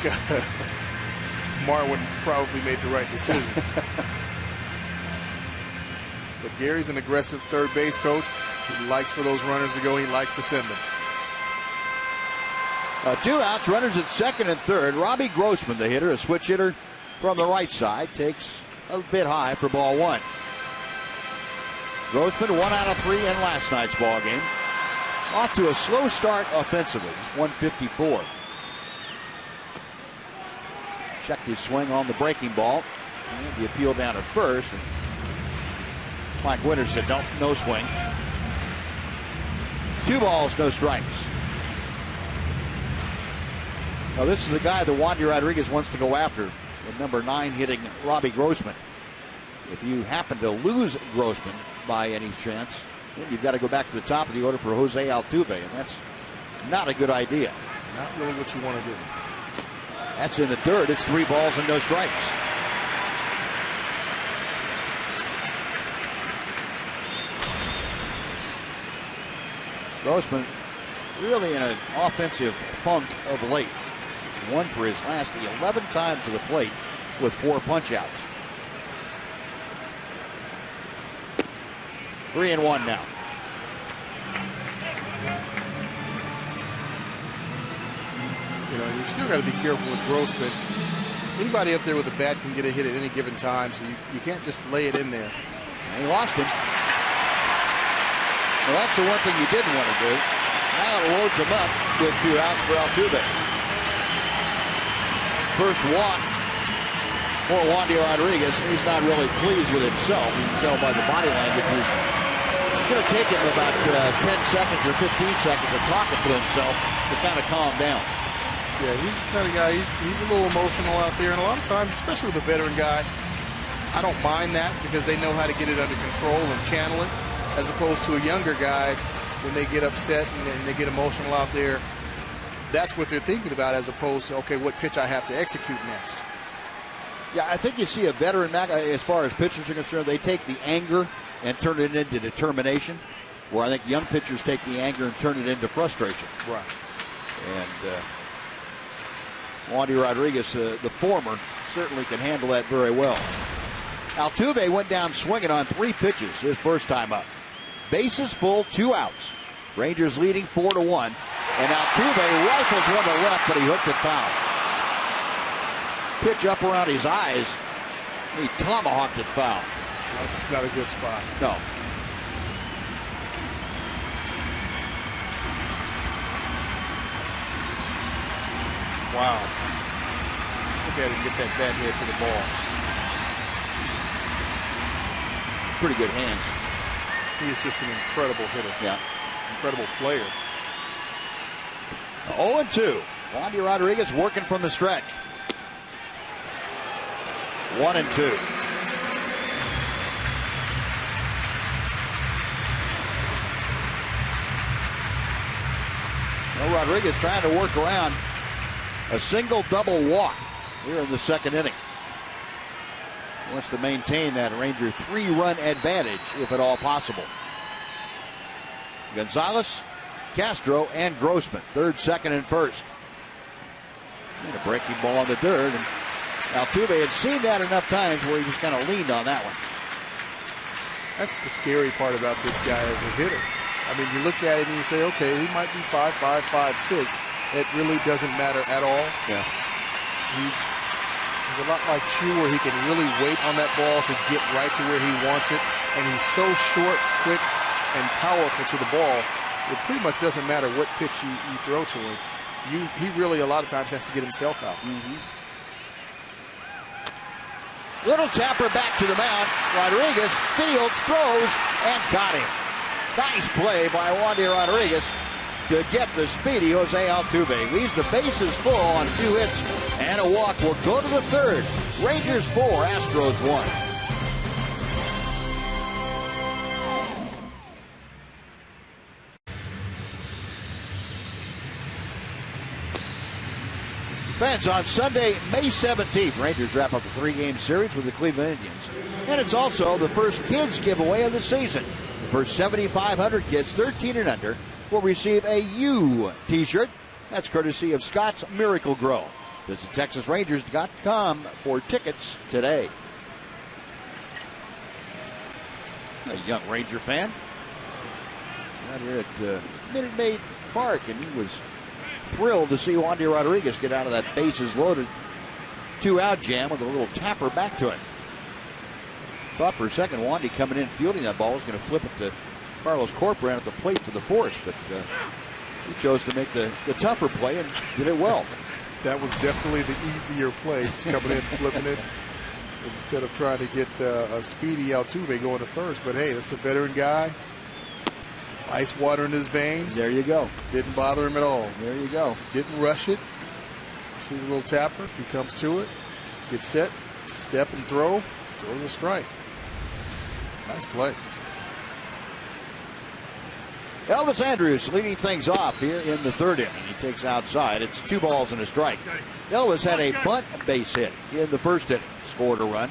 Marwin probably made the right decision. But Gary's an aggressive third base coach. He likes for those runners to go. He likes to send them. 2 outs, runners at second and third. Robbie Grossman, the hitter, a switch hitter from the right side, takes a bit high for ball 1. Grossman 1 out of 3 in last night's ball game. Off to a slow start offensively, just 154. Checked his swing on the breaking ball. And the appeal down at first. And Mike Winters said, no swing. 2 balls, no strikes. Now this is the guy that Wandy Rodriguez wants to go after. The number 9 hitting Robbie Grossman. If you happen to lose Grossman by any chance, then you've got to go back to the top of the order for Jose Altuve, and that's not a good idea. Not really what you want to do. That's in the dirt. It's 3 balls and no strikes. Grossman really in an offensive funk of late. He's 1 for his last 11 times to the plate with 4 punch-outs. 3-1 now. You know, you still got to be careful with Grossman. Anybody up there with a bat can get a hit at any given time, so you can't just lay it in there. And he lost him. Well, that's the one thing you didn't want to do. Now it loads him up with 2 outs for Altuve. First walk for Wandy Rodriguez. He's not really pleased with himself. You can tell by the body language. He's going to take him about 10 seconds or 15 seconds of talking to himself to kind of calm down. Yeah, he's the kind of guy, he's a little emotional out there. And a lot of times, especially with a veteran guy, I don't mind that because they know how to get it under control and channel it, as opposed to a younger guy when they get upset and they get emotional out there. That's what they're thinking about, as opposed to, okay, what pitch I have to execute next. Yeah, I think you see a veteran, as far as pitchers are concerned, they take the anger and turn it into determination, where I think young pitchers take the anger and turn it into frustration. Right. And Wandy Rodriguez, the former, certainly can handle that very well. Altuve went down swinging on 3 pitches his first time up. Bases full, 2 outs. Rangers leading 4-1. And Altuve rifles one to left, but he hooked it foul. Pitch up around his eyes. He tomahawked it foul. That's not a good spot. No. Wow. Look at him get that bat head to the ball. Pretty good hands. He is just an incredible hitter. Yeah. Incredible player. 0-2. Wandy Rodriguez working from the stretch. 1-2. Well, Rodriguez trying to work around a single double walk here in the second inning. Wants to maintain that Ranger 3-run advantage if at all possible. Gonzalez, Castro, and Grossman, third, second, and first. And a breaking ball on the dirt, and Altuve had seen that enough times where he just kind of leaned on that one. That's the scary part about this guy as a hitter. I mean, you look at him and you say, okay, he might be 5'5", 5'6". It really doesn't matter at all. Yeah. He's a lot like Chu, where he can really wait on that ball to get right to where he wants it. And he's so short, quick, and powerful to the ball, it pretty much doesn't matter what pitch you throw to him. He really, a lot of times, has to get himself out. Mm-hmm. Little tapper back to the mound. Rodriguez fields, throws, and caught him. Nice play by Wandy Rodriguez to get the speedy Jose Altuve. Leaves the bases full on 2 hits and a walk. Will go to the third. Rangers 4, Astros 1. Fans, on Sunday, May 17th, Rangers wrap up a 3-game series with the Cleveland Indians. And it's also the first kids giveaway of the season. The first 7,500 kids 13 and under will receive a U t-shirt. That's courtesy of Scott's Miracle Grow. Visit TexasRangers.com for tickets today. A young Ranger fan out here at Minute Maid Park, and he was thrilled to see Wandy Rodriguez get out of that bases loaded 2-out jam with a little tapper back to it. Thought for a second Wandy coming in fielding that ball was going to flip it to Carlos Corcoran at the plate for the force, but he chose to make the tougher play and did it well. That was definitely the easier play, just coming in and flipping it instead of trying to get a speedy Altuve going to first. But hey, that's a veteran guy. Ice water in his veins. There you go. Didn't bother him at all. There you go. Didn't rush it. See the little tapper. He comes to it. Gets set. Step and throw. Throws a strike. Nice play. Elvis Andrus leading things off here in the third inning. He takes outside. It's 2 balls and a strike. Elvis had a bunt base hit in the first inning. Scored a run.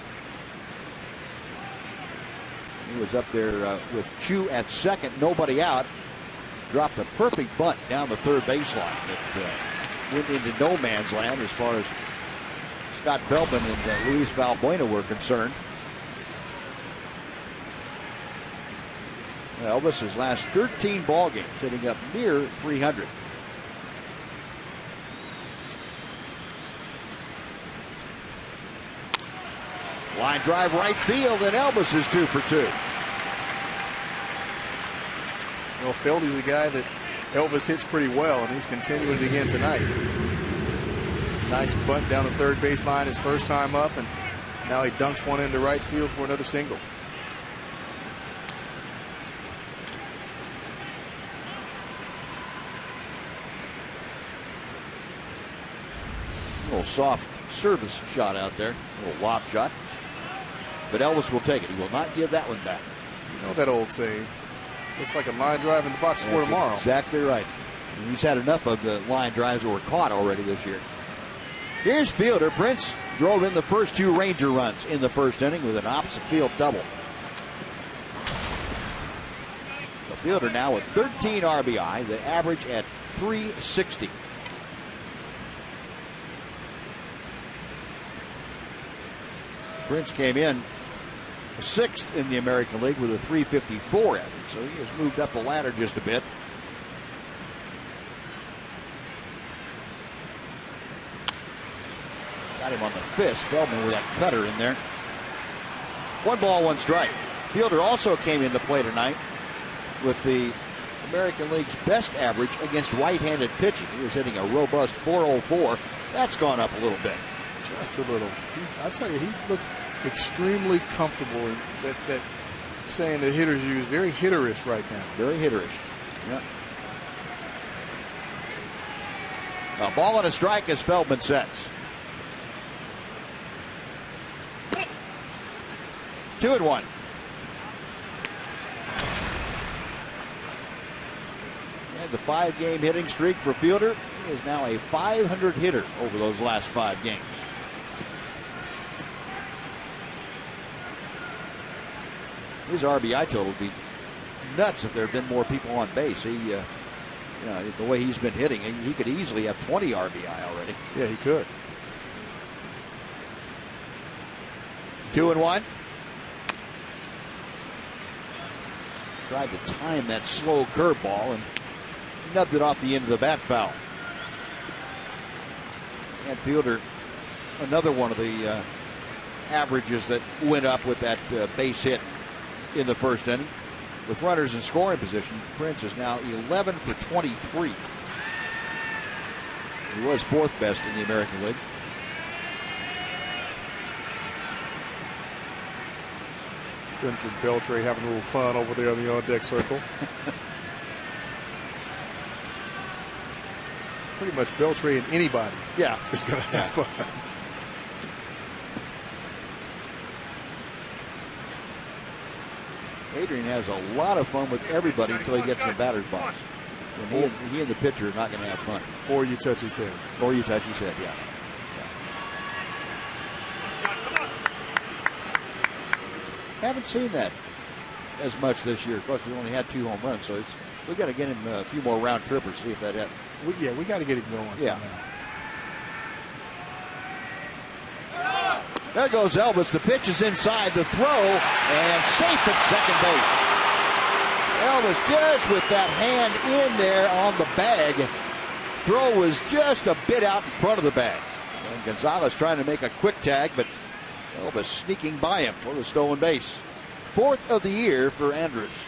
He was up there with Chu at second, nobody out. Dropped a perfect bunt down the third baseline that went into no man's land as far as Scott Feldman and Luis Valbuena were concerned. Elvis, his last 13 ball games, hitting up near 300. Line drive right field, and Elvis is 2 for 2. Well, Feldy's a guy that Elvis hits pretty well, and he's continuing it again tonight. Nice bunt down the third baseline his first time up, and now he dunks one into right field for another single. A little soft service shot out there, a little lob shot. but Elvis will take it. He will not give that one back. You know that old saying, looks like a line drive in the box score tomorrow. Exactly right. He's had enough of the line drives that were caught already this year. Here's fielder Prince. Drove in the first 2 Ranger runs in the first inning with an opposite field double. The fielder now with 13 RBI, the average at 360. Prince came in 6th in the American League with a 354 average, so he has moved up the ladder just a bit. Got him on the fist. Feldman with that cutter in there. 1 ball, 1 strike. Fielder also came into play tonight with the American League's best average against right-handed pitching. He was hitting a robust 404. That's gone up a little bit. Just a little. I'll tell you, he looks extremely comfortable in that saying that hitters use. Very hitterish right now. Very hitterish. Yeah. A ball and a strike as Feldman sets. 2-1. And the 5-game hitting streak for Fielder. He is now a 500 hitter over those last 5 games. His RBI total would be nuts if there had been more people on base. He, the way he's been hitting, he could easily have 20 RBI already. Yeah, he could. 2-1. Tried to time that slow curveball and nubbed it off the end of the bat foul. And Fielder, another one of the averages that went up with that base hit in the first inning. With runners in scoring position, Prince is now 11 for 23. He was 4th best in the American League. Prince and Beltre having a little fun over there on the on-deck circle. Pretty much Beltre and anybody is going to have fun. Adrian has a lot of fun with everybody until he gets in the batter's box. And he and the pitcher are not going to have fun. Or you touch his head. Or you touch his head, yeah. Haven't seen that as much this year. Of course, we only had 2 home runs, so we got to get him a few more round trippers, see if that happens. We got to get him going somehow. There goes Elvis. The pitch is inside the throw and safe at second base. Elvis just with that hand in there on the bag. Throw was just a bit out in front of the bag. And Gonzalez trying to make a quick tag, but Elvis sneaking by him for the stolen base. 4th of the year for Andrus.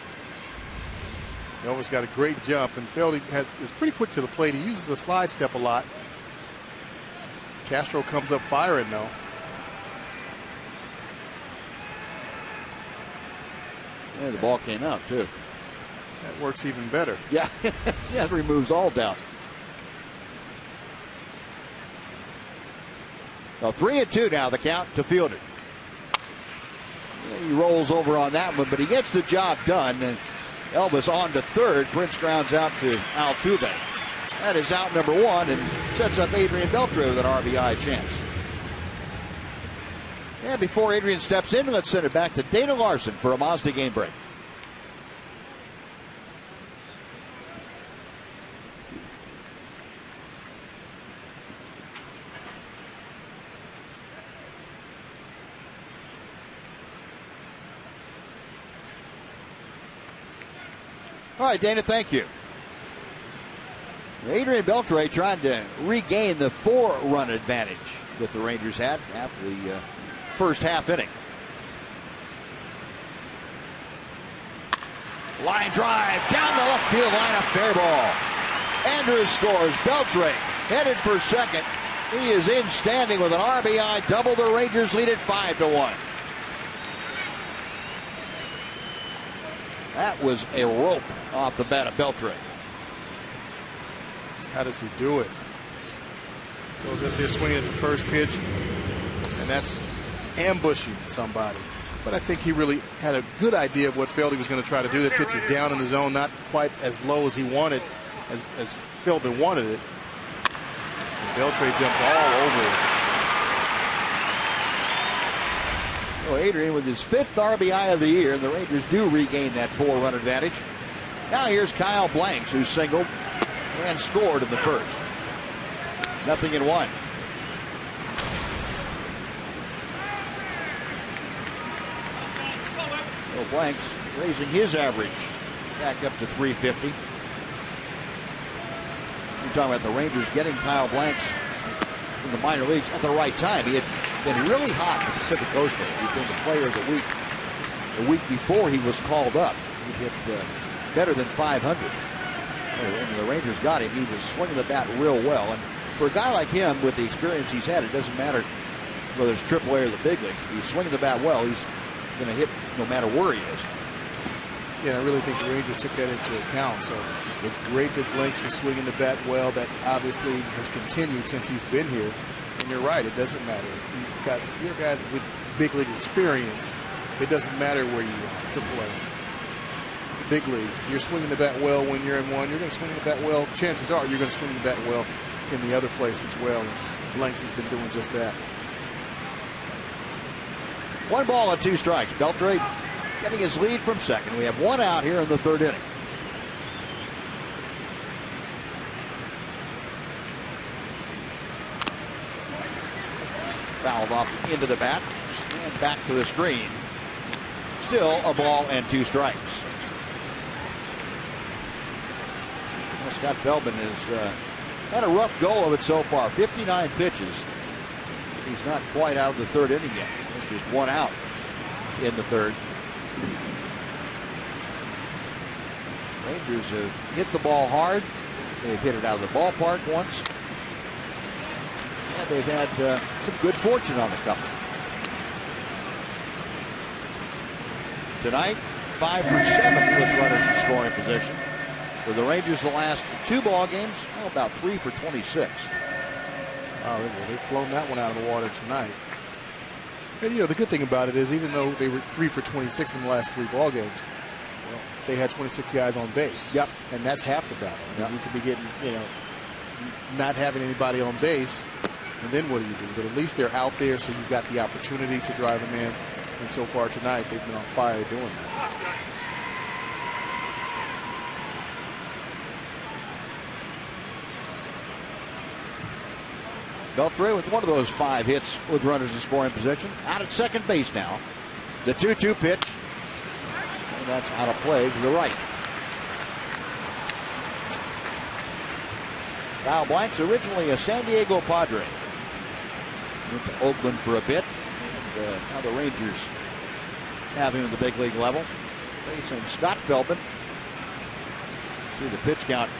Elvis got a great jump, and Feldy is pretty quick to the plate. He uses the slide step a lot. Castro comes up firing though. Yeah, the ball came out too. That works even better. Yeah, that removes all doubt. Now 3-2 now, the count to Fielder. And he rolls over on that one, but he gets the job done. And Elvis on to third. Prince grounds out to Altuve. That is out number 1 and sets up Adrian Beltre with an RBI chance. And before Adrian steps in, let's send it back to Dana Larson for a Mazda game break. All right, Dana, thank you. Adrian Beltre trying to regain the 4-run advantage that the Rangers had after the first half inning. Line drive down the left field line, a fair ball. Andrus scores. Beltre headed for second. He is in standing with an RBI double. The Rangers lead at 5-1. That was a rope off the bat of Beltre. How does he do it? Goes in there swinging at the first pitch, and that's ambushing somebody. But I think he really had a good idea of what Feldy was going to try to do. The pitch is down in the zone, not quite as low as he wanted, as Feldman wanted it. And Beltre jumps all over it. So Adrian with his 5th RBI of the year, and the Rangers do regain that 4-run advantage. Now here's Kyle Blanks, who singled and scored in the first. 0-1. So Blanks raising his average back up to 350. You're talking about the Rangers getting Kyle Blanks in the minor leagues at the right time. He had been really hot in the Pacific Coast League. He'd been the player of the week the week before he was called up. He hit better than 500. And the Rangers got him. He was swinging the bat real well. And for a guy like him, with the experience he's had, it doesn't matter whether it's AAA or the big leagues. If he's swinging the bat well, he's going to hit no matter where he is. Yeah, I really think the Rangers took that into account. So it's great that Blanks was swinging the bat well. That obviously has continued since he's been here. And you're right, it doesn't matter. If you're a guy with big league experience, it doesn't matter where you are, AAA. The big leagues, if you're swinging the bat well when you're in one, you're going to swing the bat well. Chances are you're going to swing the bat well in the other place as well. And Blanks has been doing just that. 1 ball and 2 strikes. Beltre getting his lead from second. We have 1 out here in the 3rd inning. Fouled off into the bat and back to the screen. Still a ball and 2 strikes. Well, Scott Feldman has had a rough go of it so far. 59 pitches. He's not quite out of the 3rd inning yet. There's just 1 out in the 3rd. Rangers have hit the ball hard. They've hit it out of the ballpark once. And they've had some good fortune on the couple. Tonight, 5 for 7 with runners in scoring position. For the Rangers, the last 2 ball games, about 3 for 26. Oh, they've blown that one out of the water tonight. And, you know, the good thing about it is even though they were 3 for 26 in the last 3 ball games, well, they had 26 guys on base. Yep. And that's half the battle. I mean, you could be getting, you know, not having anybody on base, and then what do you do? But at least they're out there, so you've got the opportunity to drive them in. And so far tonight, they've been on fire doing that. Beltre with one of those 5 hits with runners in scoring position. Out at second base now. The 2-2 pitch. And that's out of play to the right. Kyle Blanks, originally a San Diego Padre. Went to Oakland for a bit. And now the Rangers have him at the big league level. Facing Scott Feldman. See the pitch count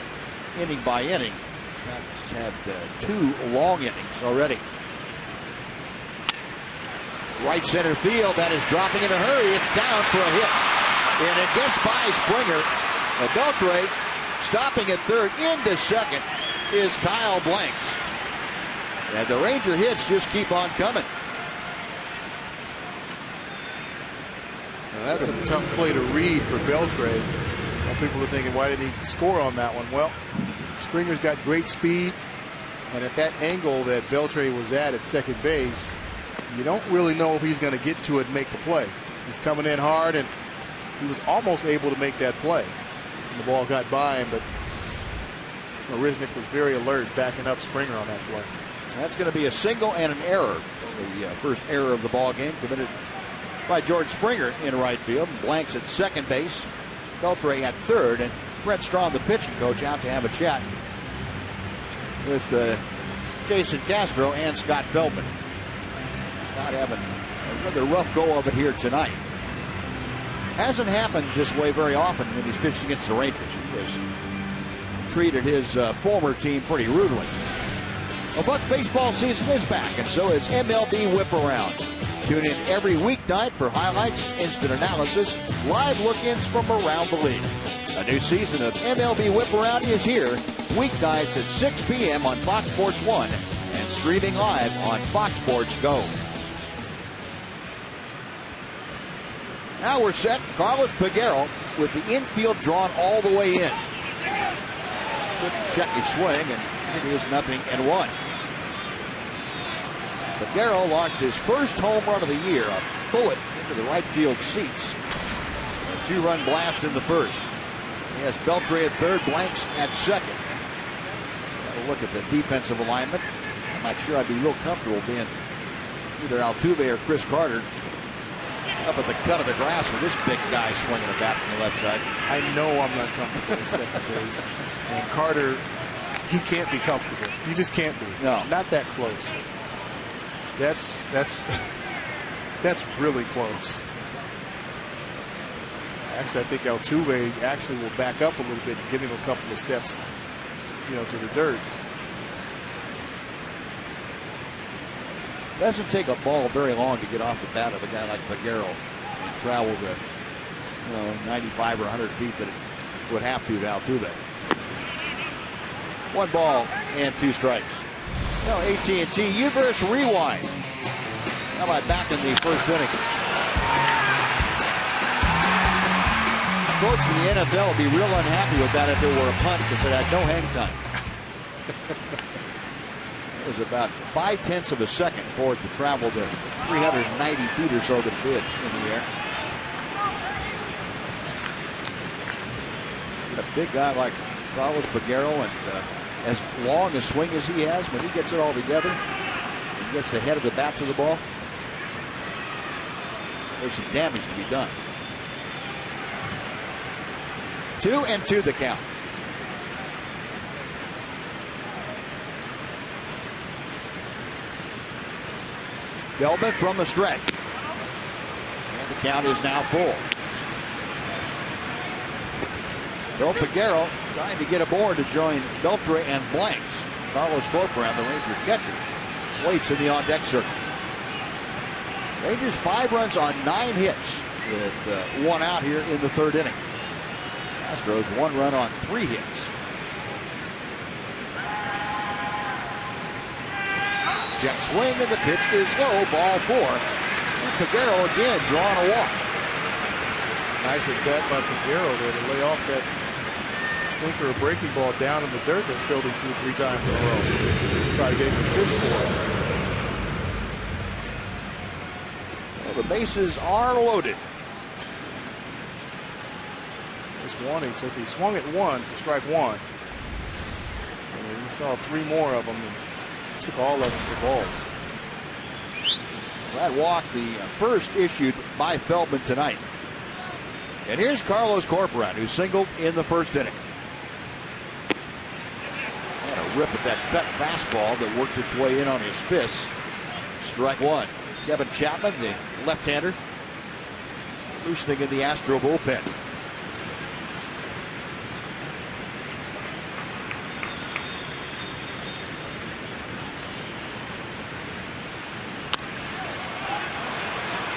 inning by inning. Scott's had 2 long innings already. Right center field. That is dropping in a hurry. It's down for a hit. And it gets by Springer. Beltre stopping at third. Into second is Kyle Blanks. And the Ranger hits just keep on coming. Now that's a tough play to read for Beltre. People are thinking, why didn't he score on that one? Well, Springer's got great speed, and at that angle that Beltre was at second base, you don't really know if he's going to get to it and make the play. He's coming in hard, and he was almost able to make that play. And the ball got by him, but Marisnik was very alert, backing up Springer on that play. That's going to be a single and an error. The first error of the ball game committed by George Springer in right field. Blanks at second base. Beltre at third, and Brett Strahm, the pitching coach, out to have a chat with Jason Castro and Scott Feldman. Scott having a rather rough go of it here tonight. Hasn't happened this way very often when he's pitched against the Rangers. He has treated his former team pretty rudely. Well, Bucs baseball season is back, and so is MLB Whip Around. Tune in every weeknight for highlights, instant analysis, live look-ins from around the league. A new season of MLB Whip Around is here, weeknights at 6 p.m. on Fox Sports 1 and streaming live on Fox Sports Go. Now we're set. Carlos Peguero with the infield drawn all the way in. Couldn't check his swing, and it is 0-1. Peguero launched his first home run of the year, a bullet into the right field seats. A 2-run blast in the first. He has Beltre at third, Blanks at second. Got a look at the defensive alignment. I'm not sure I'd be real comfortable being either Altuve or Chris Carter up at the cut of the grass with this big guy swinging a bat from the left side. I know I'm not comfortable in second base. And Carter, he can't be comfortable. You just can't be. No. Not that close. That's really close. Actually, I think Altuve actually will back up a little bit and give him a couple of steps, to the dirt. Doesn't take a ball very long to get off the bat of a guy like Peguero and travel the 95 or 100 feet that it would have to Altuve. 1 ball and 2 strikes. Now AT&T Universe Rewind. How about back in the first inning? Folks in the NFL would be real unhappy with that if it were a punt because it had no hang time. It was about 0.5 of a second for it to travel the 390 feet or so that it did in the air. A big guy like Carlos Peguero, and as long a swing as he has, when he gets it all together, he gets the head of the bat to the ball, there's some damage to be done. 2-2 the count. Delman from the stretch. And the count is now full. Bill Peguero trying to get aboard to join Beltre and Blanks. Carlos Corcoran, the Ranger catcher, waits in the on-deck circle. Rangers 5 runs on 9 hits with 1 out here in the third inning. Astros 1 run on 3 hits. Check swing, and the pitch is low, ball 4. And Peguero again drawing a walk. Nice at bat by Peguero there to lay off that sinker or breaking ball down in the dirt that filled him through 3 times in a row. Try to get him to fish for it. Well, the bases are loaded. This Wandy he swung at 1 for strike 1. And he saw 3 more of them and took all of them for balls. That walk, the first issued by Feldman tonight. And here's Carlos Corcoran, who singled in the first inning. And a rip at that cut fastball that worked its way in on his fist. Strike 1. Kevin Chapman, the left-hander, loosening in the Astro bullpen.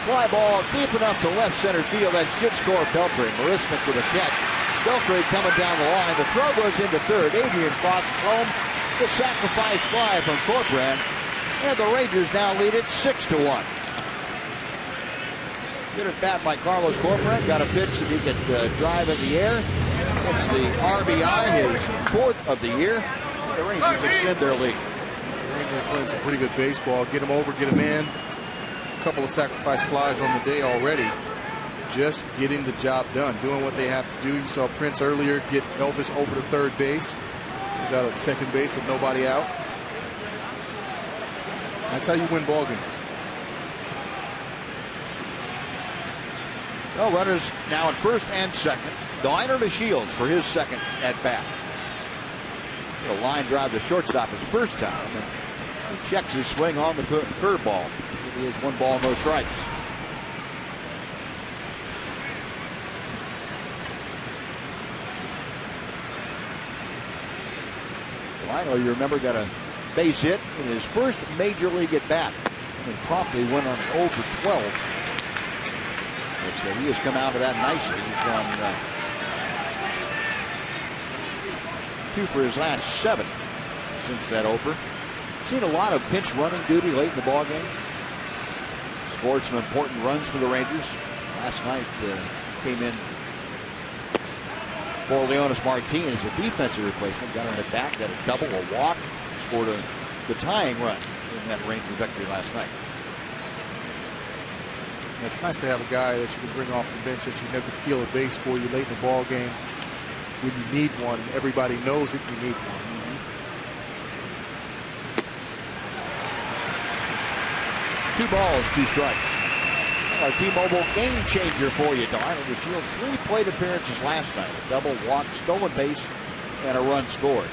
Fly ball deep enough to left center field. That should score Beltre. Marisnik with a catch. Beltre coming down the line. The throw goes into third. Adrian crosses home. The sacrifice fly from Corcoran. And the Rangers now lead it 6-1. Good at bat by Carlos Corcoran. Got a pitch that he could drive in the air. It's the RBI, his 4th of the year. And the Rangers extend their lead. The Rangers are playing some pretty good baseball. Get him over, get him in. Couple of sacrifice flies on the day already. Just getting the job done, doing what they have to do. You saw Prince earlier get Elvis over to third base. He was out at second base with nobody out. That's how you win ball games. Well, runners now at first and second. Diner to Shields for his second at bat. A line drive the shortstop his first time, and he checks his swing on the curveball. It is 1 ball, no strikes. Lionel, you remember, got a base hit in his first major league at bat and promptly went on an 0 for 12. But he has come out of that nicely. He's gone 2 for his last 7 since that 0 for. Seen a lot of pinch running duty late in the ball game. Scored some important runs for the Rangers. Last night came in for Leonis Martinez, a defensive replacement. Got on the bat, got a double, a walk, scored the tying run in that Ranger victory last night. It's nice to have a guy that you can bring off the bench that you know can steal a base for you late in the ball game when you need one, and everybody knows that you need one. 2 balls, 2 strikes. A T-Mobile game changer for you, Don. The Shields 3 plate appearances last night. A double, walk, stolen base, and a run scored.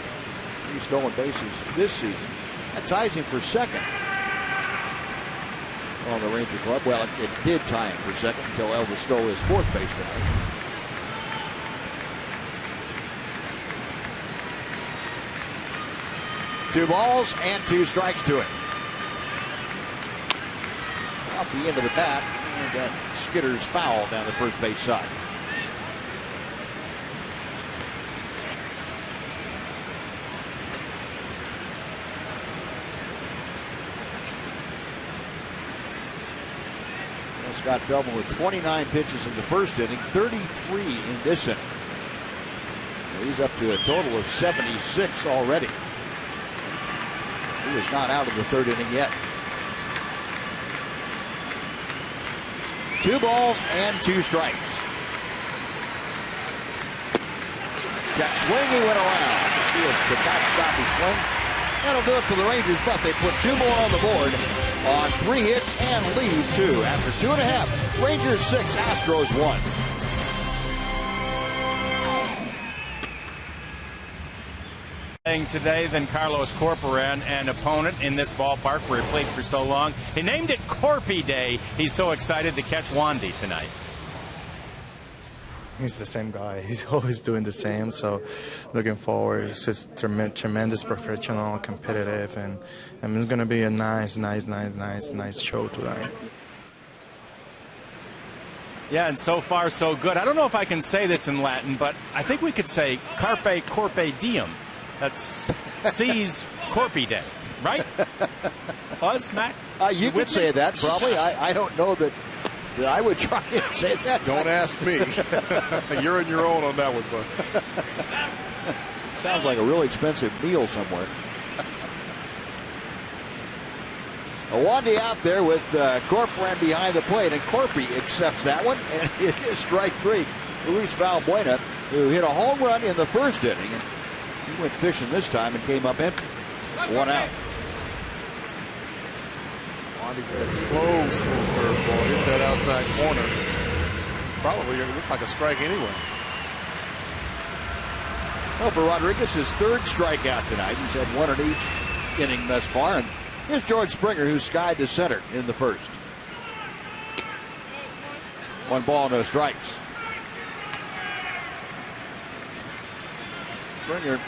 3 stolen bases this season. That ties him for second on the Ranger club. Well, it did tie him for second until Elvis stole his 4th base tonight. Two balls and 2 strikes to it. Out the end of the bat, and that skitters foul down the first base side. Well, Scott Feldman with 29 pitches in the first inning, 33 in this inning. Well, he's up to a total of 76 already. He is not out of the 3rd inning yet. 2 balls and 2 strikes. Check swing, he went around. Fields could not stop his swing. That'll do it for the Rangers, but they put 2 more on the board on 3 hits and lead 2. After 2.5, Rangers 6, Astros 1. Today than Carlos Corporan, an opponent in this ballpark where he played for so long. He named it Corpy Day. He's so excited to catch Wandy tonight. He's the same guy. He's always doing the same. So looking forward. It's just tremendous professional, competitive, and it's going to be a nice show tonight. Yeah, and so far so good. I don't know if I can say this in Latin, but I think we could say Carpe Corpe Diem. That's C's Corpy Day, right? Buzz, Mac? You could say that, probably. I don't know that I would try and say that. Don't ask me. You're on your own on that one, bud. Sounds like a really expensive meal somewhere. Wandy out there with Corporan behind the plate, and Corpy accepts that one, and it is strike 3. Luis Valbuena, who hit a home run in the first inning, and he went fishing this time and came up empty. 1 out. Wandy with that slow curveball hits that outside corner. Probably going to look like a strike anyway. Well, for Rodriguez, his 3rd strikeout tonight. He's had 1 in each inning thus far. And here's George Springer, who skied to center in the first. 1 ball, no strikes. Springer,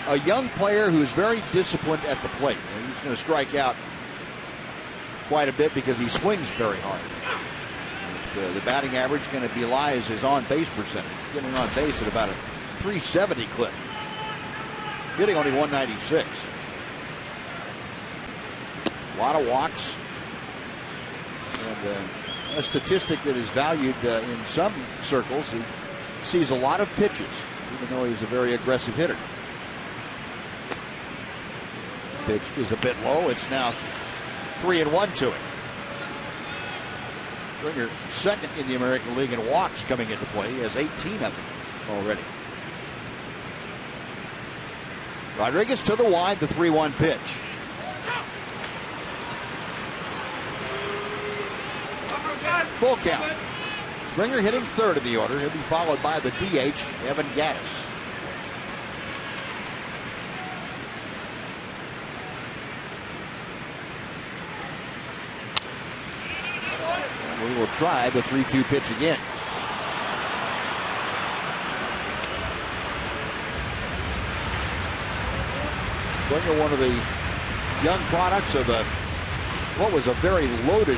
a young player who's very disciplined at the plate. And he's going to strike out quite a bit because he swings very hard. But, the batting average going to belies his on-base percentage. Getting on base at about a 370 clip. Hitting only 196. A lot of walks. And a statistic that is valued in some circles. He sees a lot of pitches, even though he's a very aggressive hitter. Pitch is a bit low. It's now 3-1 to him. Springer second in the American League in walks coming into play. He has 18 of them already. Rodriguez to the wide, the 3-1 pitch. Full count. Springer hitting 3rd in the order. He'll be followed by the DH, Evan Gattis. And we will try the 3-2 pitch again. Springer, one of the young products of what was a very loaded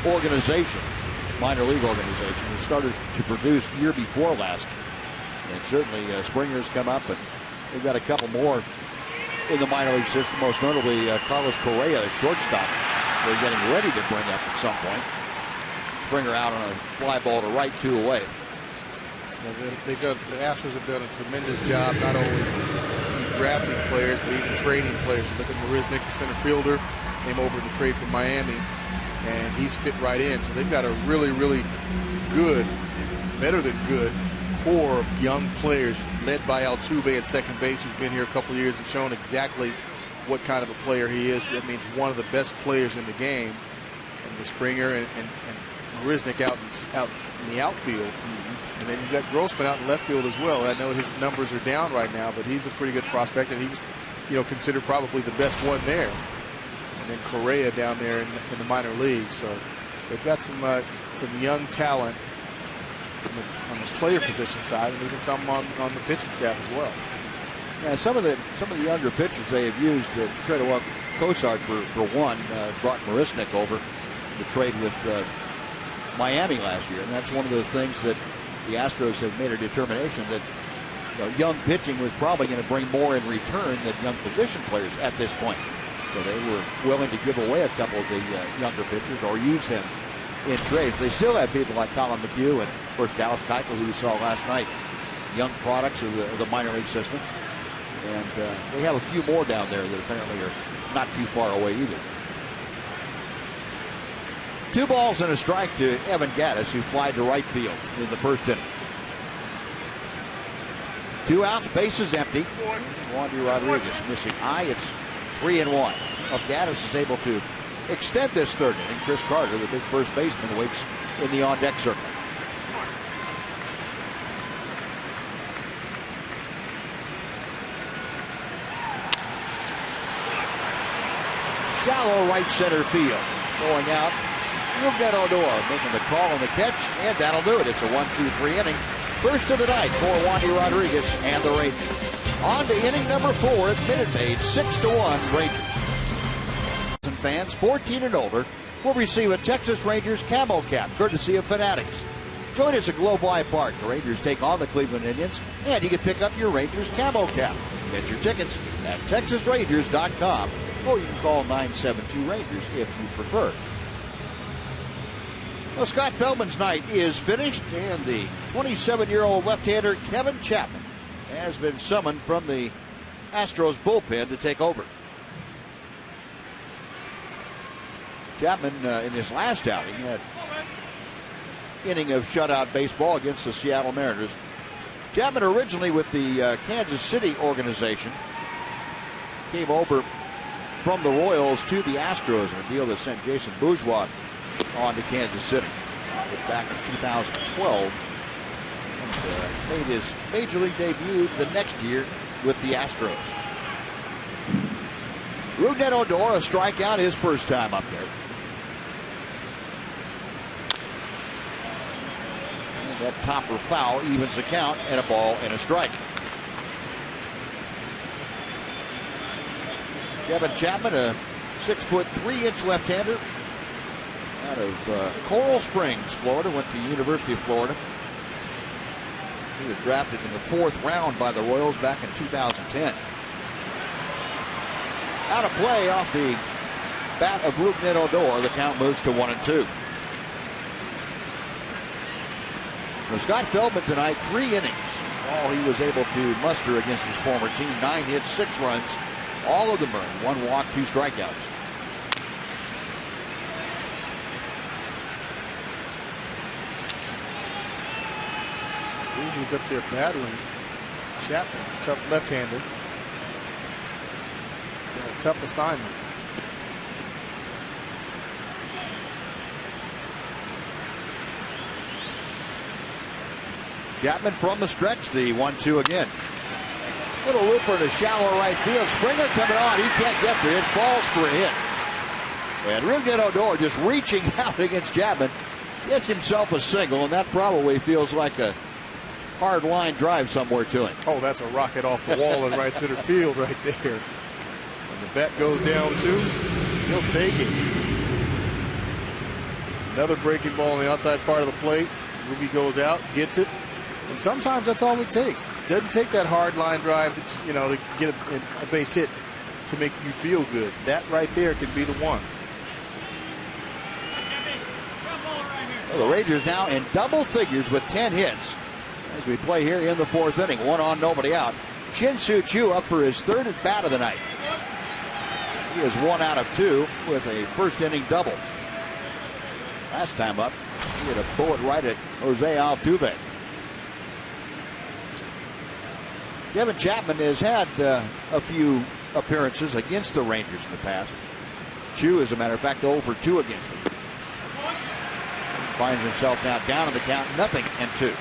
organization, minor league organization. It started to produce year before last. And certainly Springer's come up, and they've got a couple more in the minor league system, most notably Carlos Correa, a shortstop. They're getting ready to bring up at some point. Springer out on a fly ball to right, 2 away. The Astros have done a tremendous job, not only drafting players, but even trading players. Look at Marisnick, the center fielder, came over in the trade from Miami, and he's fit right in. So they've got a really, really good, better than good core of young players, led by Altuve at second base, who's been here a couple of years and shown exactly what kind of a player he is. That means one of the best players in the game. And with Springer and Marisnick out in the outfield. And then you've got Grossman out in left field as well. I know his numbers are down right now, but he's a pretty good prospect, and he was, considered probably the best one there. And then Correa down there in the minor leagues. So they've got some young talent on the player position side, and even some on the pitching staff as well. Yeah, some of the younger pitchers they have used to trade up Cosart for one, brought Marisnick over to trade with Miami last year, and that's one of the things that the Astros have made a determination that young pitching was probably going to bring more in return than young position players at this point. So they were willing to give away a couple of the younger pitchers or use them in trades. They still have people like Colin McHugh and, of course, Dallas Keuchel, who we saw last night, young products of the minor league system. And they have a few more down there that apparently are not too far away either. 2 balls and a strike to Evan Gattis, who flied to right field in the first inning. 2 outs, bases empty. Wandy Rodriguez missing high. It's 3-1. If Gattis is able to extend this third inning, Chris Carter, the big first baseman, waits in the on-deck circle. Shallow right center field. Going out. Rougned Odor making the call on the catch, and that'll do it. It's a 1-2-3 inning. First of the night for Wandy Rodriguez and the Rangers. On to inning number 4 at Minute Maid, 6-1 Rangers. Fans 14 and older will receive a Texas Rangers camo cap, courtesy of Fanatics. Join us at Globe Life Park. The Rangers take on the Cleveland Indians, and you can pick up your Rangers camo cap. Get your tickets at TexasRangers.com, or you can call 972-RANGERS if you prefer. Well, Scott Feldman's night is finished, and the 27-year-old left-hander Kevin Chapman has been summoned from the Astros bullpen to take over. Chapman, in his last outing, had an inning of shutout baseball against the Seattle Mariners. Chapman, originally with the Kansas City organization, came over from the Royals to the Astros in a deal that sent Jason Bourgeois on to Kansas City. That was back in 2012. And made his major league debut the next year with the Astros. Rougned Odor, a strikeout his first time up there. And that topper foul evens the count, and a ball and a strike. Kevin Chapman, a 6'3" left-hander out of Coral Springs, Florida, went to the University of Florida. He was drafted in the 4th round by the Royals back in 2010. Out of play off the bat of Rougned Odor. The count moves to 1-2. Now, Scott Feldman tonight, 3 innings. All he was able to muster against his former team. 9 hits, 6 runs. All of them earned. 1 walk, 2 strikeouts. He's up there battling Chapman, tough left-hander. Tough assignment. Chapman from the stretch, the 1-2 again. Little looper to shallow right field. Springer coming on. He can't get there. It falls for a hit. And Rougned Odor just reaching out against Chapman. Gets himself a single, and that probably feels like a hard line drive somewhere to him. Oh, that's a rocket off the wall in right center field right there. And the bat goes down too. He'll take it. Another breaking ball on the outside part of the plate. Ruby goes out, gets it. And sometimes that's all it takes. It doesn't take that hard line drive to get a base hit to make you feel good. That right there could be the one. Well, the Rangers now in double figures with 10 hits as we play here in the fourth inning. One on, nobody out. Shin-Soo Choo up for his third at bat of the night. He is 1 out of 2 with a first inning double. Last time up, he hit a bullet right at Jose Altuve. Kevin Chapman has had a few appearances against the Rangers in the past. Choo, as a matter of fact, 0 for 2 against them. Finds himself now down in the count, 0-2.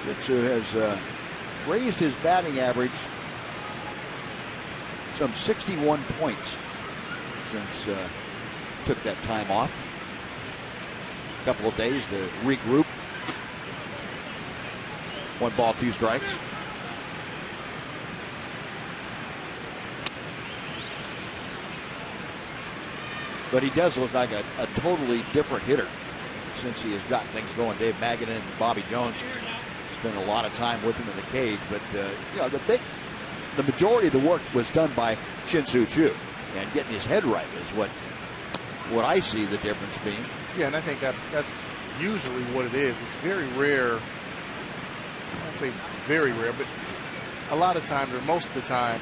Shin-Soo has raised his batting average some 61 points since took that time off. A couple of days to regroup. 1 ball, 2 strikes. But he does look like a totally different hitter since he has gotten things going. Dave Magadan and Bobby Jones spent a lot of time with him in the cage. But you know, the majority of the work was done by Shin-Soo Choo, and getting his head right is what I see the difference being. Yeah, and I think that's usually what it is. It's very rare. I'd say very rare, but a lot of times, or most of the time,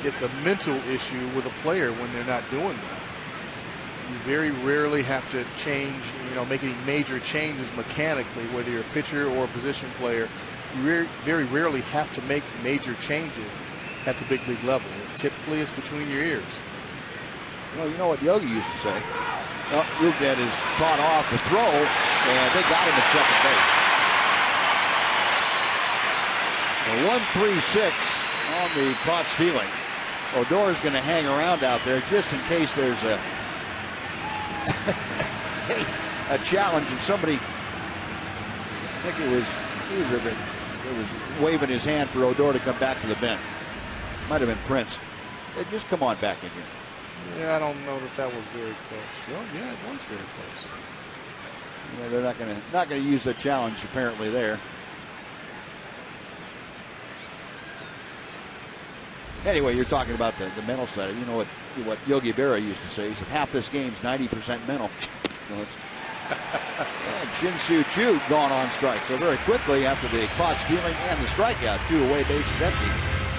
it's a mental issue with a player when they're not doing well. You very rarely have to change, make any major changes mechanically, whether you're a pitcher or a position player. You very rarely have to make major changes at the big league level. Typically, it's between your ears. Well, you know what Yogi used to say? Oh, Rugnet is caught off the throw, and they got him at second base. The 1-3-6 on the caught stealing. Odor's going to hang around out there just in case there's a challenge, and somebody, I think it was Hooser that was waving his hand for Odor to come back to the bench. Might have been Prince. Hey, just come on back in here. Yeah, I don't know that was very close. Well, yeah, it was very close. Yeah, they're not gonna use the challenge apparently there. Anyway, you're talking about the mental side. You know what Yogi Berra used to say. He said half this game's 90% mental. And Shin-Soo Choo gone on strike. So very quickly after the caught stealing and the strikeout, 2 away bases empty.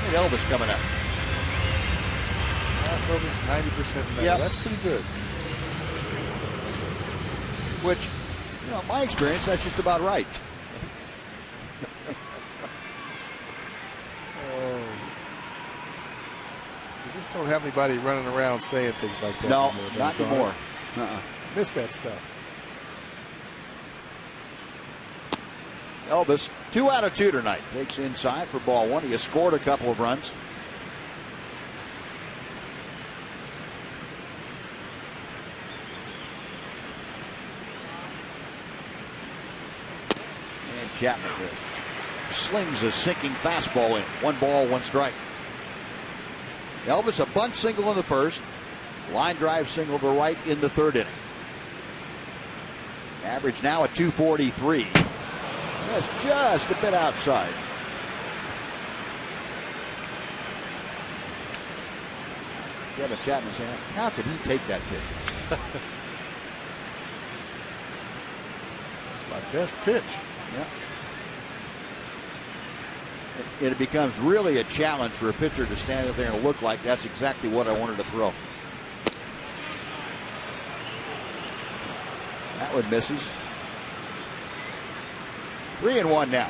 And Elvis coming up. Elvis 90% mental. Yep. That's pretty good. Which, in my experience, that's just about right. You just don't have anybody running around saying things like that. No, anymore, not anymore. Miss that stuff. Elvis, 2 out of 2 tonight. Takes inside for ball 1. He has scored a couple of runs. And Chapman slings a sinking fastball in. 1 ball, 1 strike. Elvis, a bunt single in the first. Line drive single to right in the third inning. Average now at 243. That's just a bit outside. Kevin Chapman saying, how could he take that pitch? It's my best pitch. Yeah. It becomes really a challenge for a pitcher to stand up there and look like that's exactly what I wanted to throw. That one misses. 3-1 now.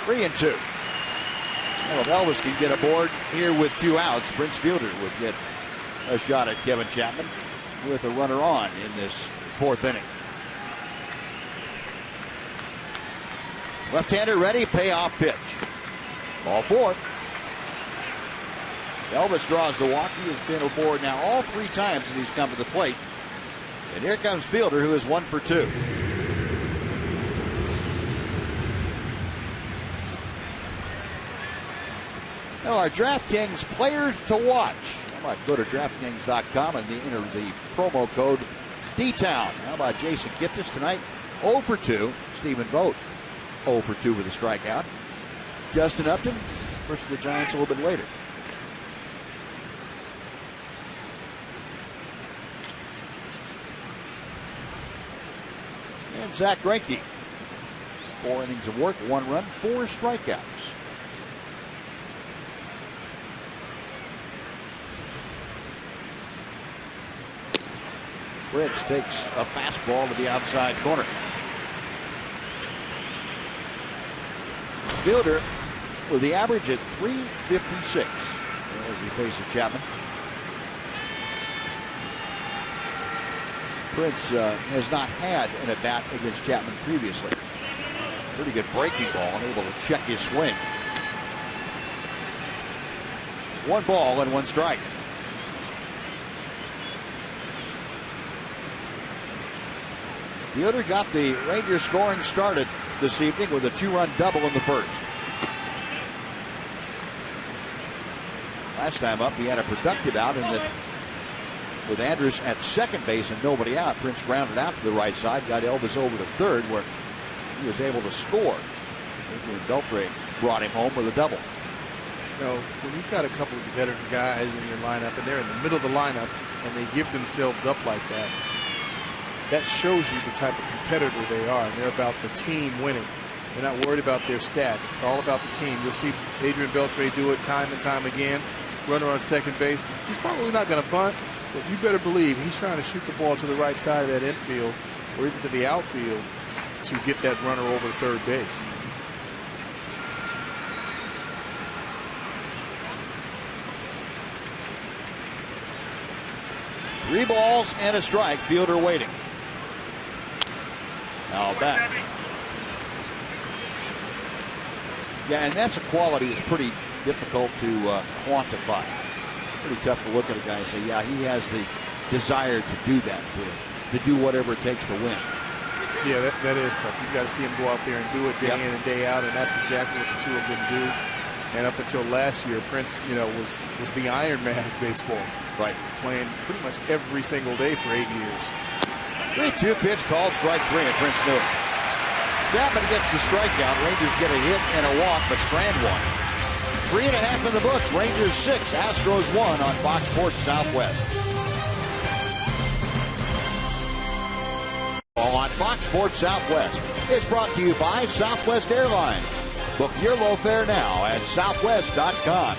Three and 2. Well, if Elvis can get aboard here with 2 outs, Prince Fielder would get a shot at Kevin Chapman with a runner on in this 4th inning. Left-hander ready, payoff pitch. Ball 4. Elvis draws the walk. He has been aboard now all 3 times that he's come to the plate. And here comes Fielder, who is 1 for 2. Now our DraftKings player to watch. How about go to DraftKings.com and enter the promo code D-Town. How about Jason Kipnis tonight? 0 for 2. Stephen Vogt 0 for 2 with a strikeout. Justin Upton versus the Giants a little bit later. And Zach Greinke. 4 innings of work, 1 run, 4 strikeouts. Bridge takes a fastball to the outside corner. Fielder with the average at .356 as he faces Chapman. Prince has not had an at-bat against Chapman previously. Pretty good breaking ball and able to check his swing. 1 ball and 1 strike. Fielder got the Rangers scoring started this evening with a 2-run double in the first. Last time up, he had a productive out, and then with Andrus at second base and nobody out, Prince grounded out to the right side, got Elvis over to third, where he was able to score. Adrian Beltre brought him home with a double. You know, when you've got a couple of veteran guys in your lineup, and they're in the middle of the lineup, and they give themselves up like that, that shows you the type of competitor they are. And they're about the team winning. They're not worried about their stats. It's all about the team. You'll see Adrian Beltre do it time and time again. Runner on second base. He's probably not going to bunt, but you better believe he's trying to shoot the ball to the right side of that infield or even to the outfield to get that runner over to third base. Three balls and a strike. Fielder waiting. Now back. Yeah, and that's a quality that's pretty difficult to quantify. Pretty tough to look at a guy and say, yeah, he has the desire to do that, to do whatever it takes to win. Yeah, that is tough. You've got to see him go out there and do it day in and day out, and that's exactly what the two of them do. And up until last year, Prince, was the Iron Man of baseball. Right. Playing pretty much every single day for 8 years. 3-2 pitch called, strike 3, and Prince knew it. Chapman gets the strikeout. Rangers get a hit and a walk, but Strand won. 3.5 in the books. Rangers 6, Astros 1 on Fox Sports Southwest. On Fox Sports Southwest, it's brought to you by Southwest Airlines. Book your low fare now at southwest.com.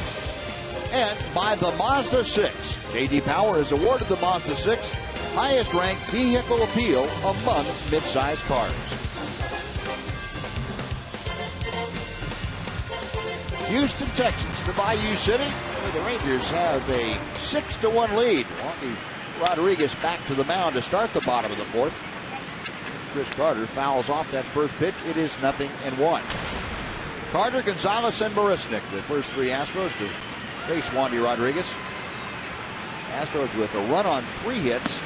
And by the Mazda 6. J.D. Power has awarded the Mazda 6 highest ranked vehicle appeal among mid-size cars. Houston, Texas, the Bayou City, where the Rangers have a 6-1 lead. Wandy Rodriguez back to the mound to start the bottom of the fourth. Chris Carter fouls off that first pitch. It is 0-1. Carter, Gonzalez, and Marisnik, the first 3 Astros to face Wandy Rodriguez. Astros with a run on 3 hits.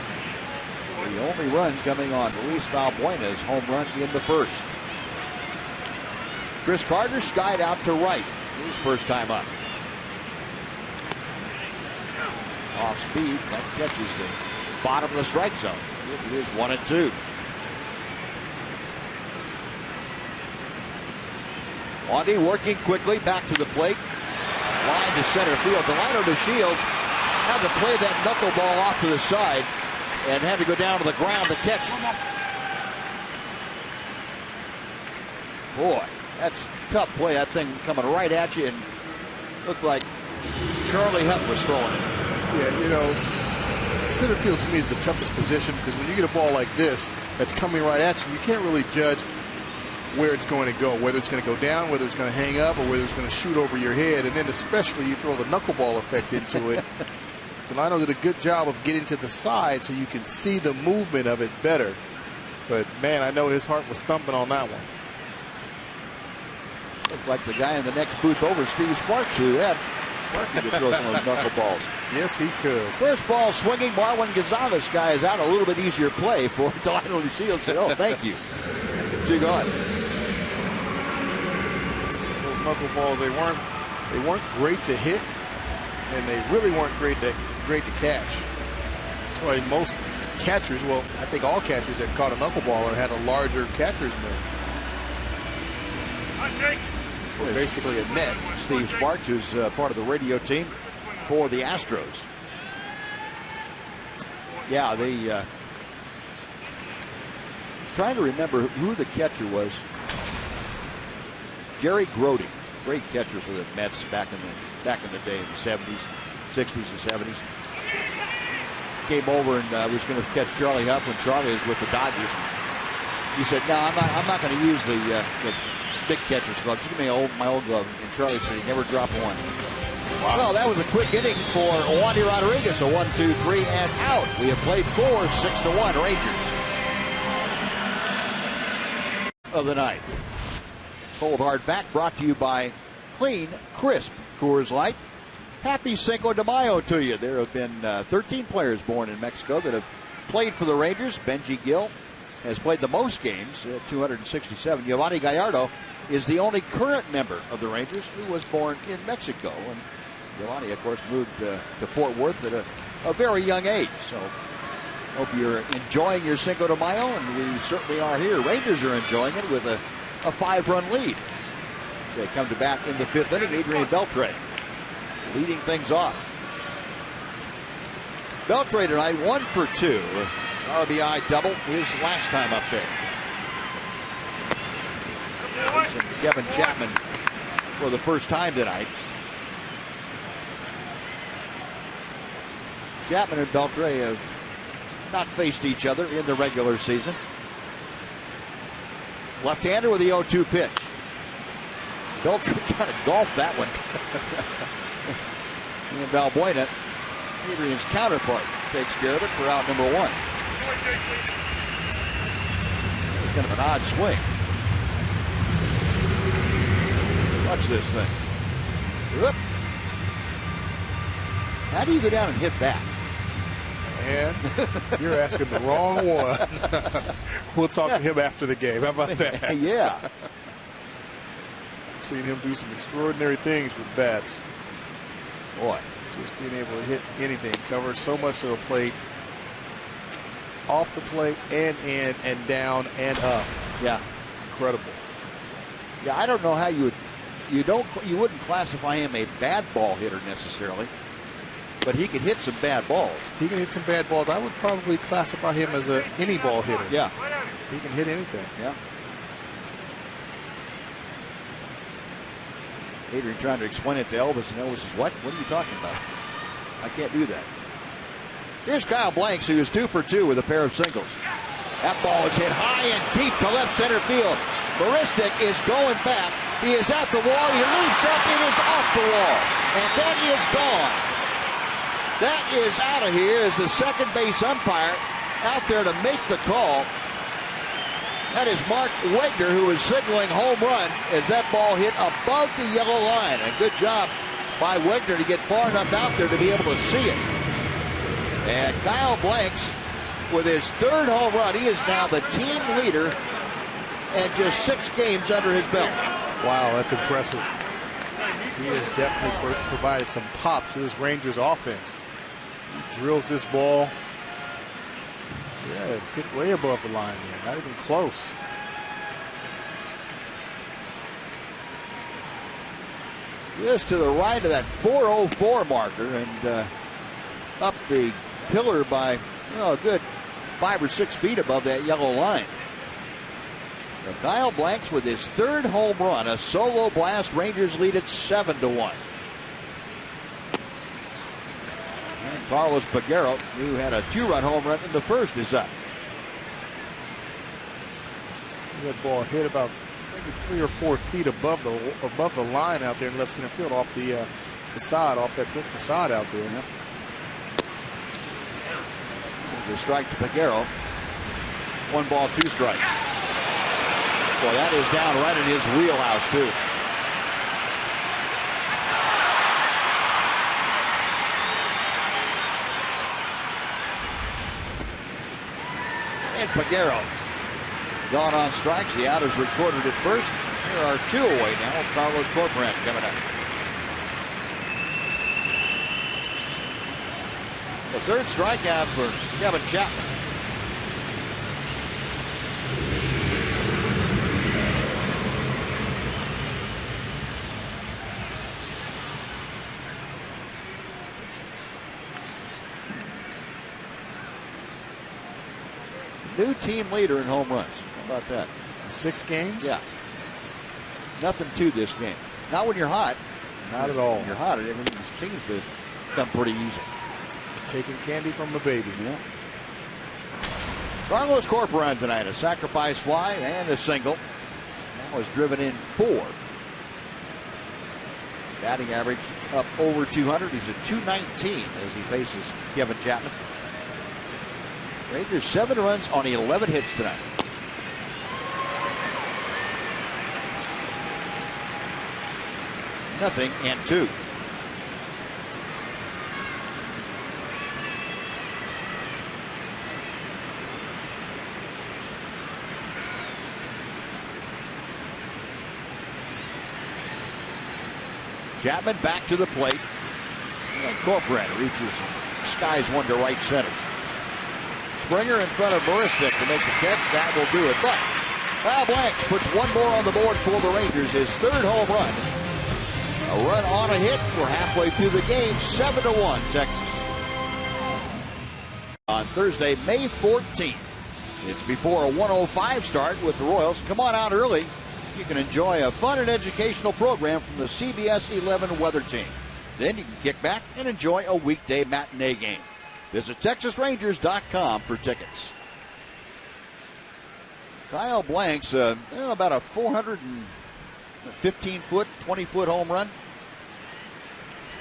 The only run coming on Luis Valbuena's home run in the first. Chris Carter skied out to right. His first time up. Off speed, that catches the bottom of the strike zone. It is 1-2. Wandy working quickly back to the plate. Line to center field. Delino DeShields had to play that knuckleball off to the side and had to go down to the ground to catch it. Boy, that's a tough play. That thing coming right at you and looked like Charlie Huff was throwing it. Yeah, center field to me is the toughest position because when you get a ball like this that's coming right at you, you can't really judge where it's going to go, whether it's going to go down, whether it's going to hang up, or whether it's going to shoot over your head. And then especially you throw the knuckleball effect into it. Delino did a good job of getting to the side so you can see the movement of it better. But, man, I know his heart was thumping on that one. Looked like the guy in the next booth over, Steve Sparks, who had Sparky to throw some of those knuckleballs. Yes, he could. First ball swinging. Marwin Gonzalez guy is out. A little bit easier play for Delino DeShields. Said, oh, thank you. Jig on. Those knuckleballs, they weren't They weren't great to hit, and they really weren't great to catch. That's why most catchers, well, I think all catchers that caught a knuckleballer had a larger catcher's mitt. Or basically a net. Steve Sparks, who's part of the radio team for the Astros. Yeah, they was trying to remember who the catcher was. Jerry Grody, great catcher for the Mets back in the day in the 70s, 60s and 70s. Came over and was going to catch Charlie Huff when Charlie was with the Dodgers. He said, "No, I'm not going to use the big catcher's glove. Just give me my old glove." And Charlie said he never dropped one. Wow. Well, that was a quick inning for Wandy Rodriguez. A 1-2-3 and out. We have played 4, 6-1 Rangers of the night. Cold hard fact brought to you by Clean, Crisp Coors Light. Happy Cinco de Mayo to you. There have been 13 players born in Mexico that have played for the Rangers. Benji Gill has played the most games, 267. Giovanni Gallardo is the only current member of the Rangers who was born in Mexico. And Giovanni, of course, moved to Fort Worth at a very young age. So hope you're enjoying your Cinco de Mayo, and we certainly are here. Rangers are enjoying it with a 5-run lead. So they come to bat in the 5th inning. Adrian Beltre leading things off. Beltre tonight 1 for 2. RBI double his last time up there. And Kevin Chapman for the first time tonight. Chapman and Beltre have not faced each other in the regular season. Left-hander with the 0-2 pitch. Beltre kind of golfed that one. And Valbuena, Adrian's counterpart, takes care of it for out number 1. It's kind of an odd swing. Watch this thing. Whoop. How do you go down and hit that? And you're asking the wrong one. We'll talk to him after the game. How about that? Yeah. I've seen him do some extraordinary things with bats. Boy. Just being able to hit anything, cover so much of the plate, off the plate and in and down and up. Yeah. Incredible. Yeah, I don't know how you wouldn't classify him a bad ball hitter necessarily, but he can hit some bad balls. He can hit some bad balls. I would probably classify him as any ball hitter. Yeah. He can hit anything. Yeah. Adrian trying to explain it to Elvis, and Elvis says, "What? What are you talking about? I can't do that." Here's Kyle Blanks, who is 2 for 2 with a pair of singles. That ball is hit high and deep to left center field. Maristic is going back. He is at the wall. He leaps up. It is off the wall. And that is gone. That is out of here as the second base umpire out there to make the call. That is Mark Wegner, who is signaling home run as that ball hit above the yellow line. A good job by Wegner to get far enough out there to be able to see it. And Kyle Blanks with his 3rd home run. He is now the team leader and just 6 games under his belt. Wow, that's impressive. He has definitely provided some pop to this Rangers offense. He drills this ball. Yeah, hit way above the line there. Not even close. Just to the right of that 404 marker and up the pillar by a good 5 or 6 feet above that yellow line. So Kyle Blanks with his 3rd home run, a solo blast. Rangers lead at 7-1. And Carlos Peguero, who had a 2-run home run in the 1st, is up. See that ball hit about maybe 3 or 4 feet above the line out there in left center field, off the facade, off that brick facade out there. Yep. There's a strike to Peguero. 1 ball, 2 strikes. Boy, that is down right in his wheelhouse, too. And Peguero gone on strikes. The out is recorded at first. There are 2 away now with Carlos Corcoran coming up. The third strikeout for Kevin Chapman. New team leader in home runs. How about that? 6 games? Yeah. Nothing to this game. Not when you're hot. Not at all. When you're hot, everything seems to come pretty easy. Taking candy from the baby. Yeah. Carlos Corcoran tonight, a sacrifice fly and a single. Now has driven in 4. Batting average up over 200. He's at 219 as he faces Kevin Chapman. Rangers 7 runs on 11 hits tonight. Nothing and 2. Chapman back to the plate. And Corcoran reaches, skies one to right center. Springer in front of Buristic to make the catch. That will do it. But Kyle Blanks puts one more on the board for the Rangers. His 3rd home run. A run on a hit. We're halfway through the game. 7-1 Texas. On Thursday, May 14th. It's before a 1:05 start with the Royals. Come on out early. You can enjoy a fun and educational program from the CBS 11 weather team. Then you can kick back and enjoy a weekday matinee game. Visit TexasRangers.com for tickets. Kyle Blanks, about a 415-foot, 20-foot home run.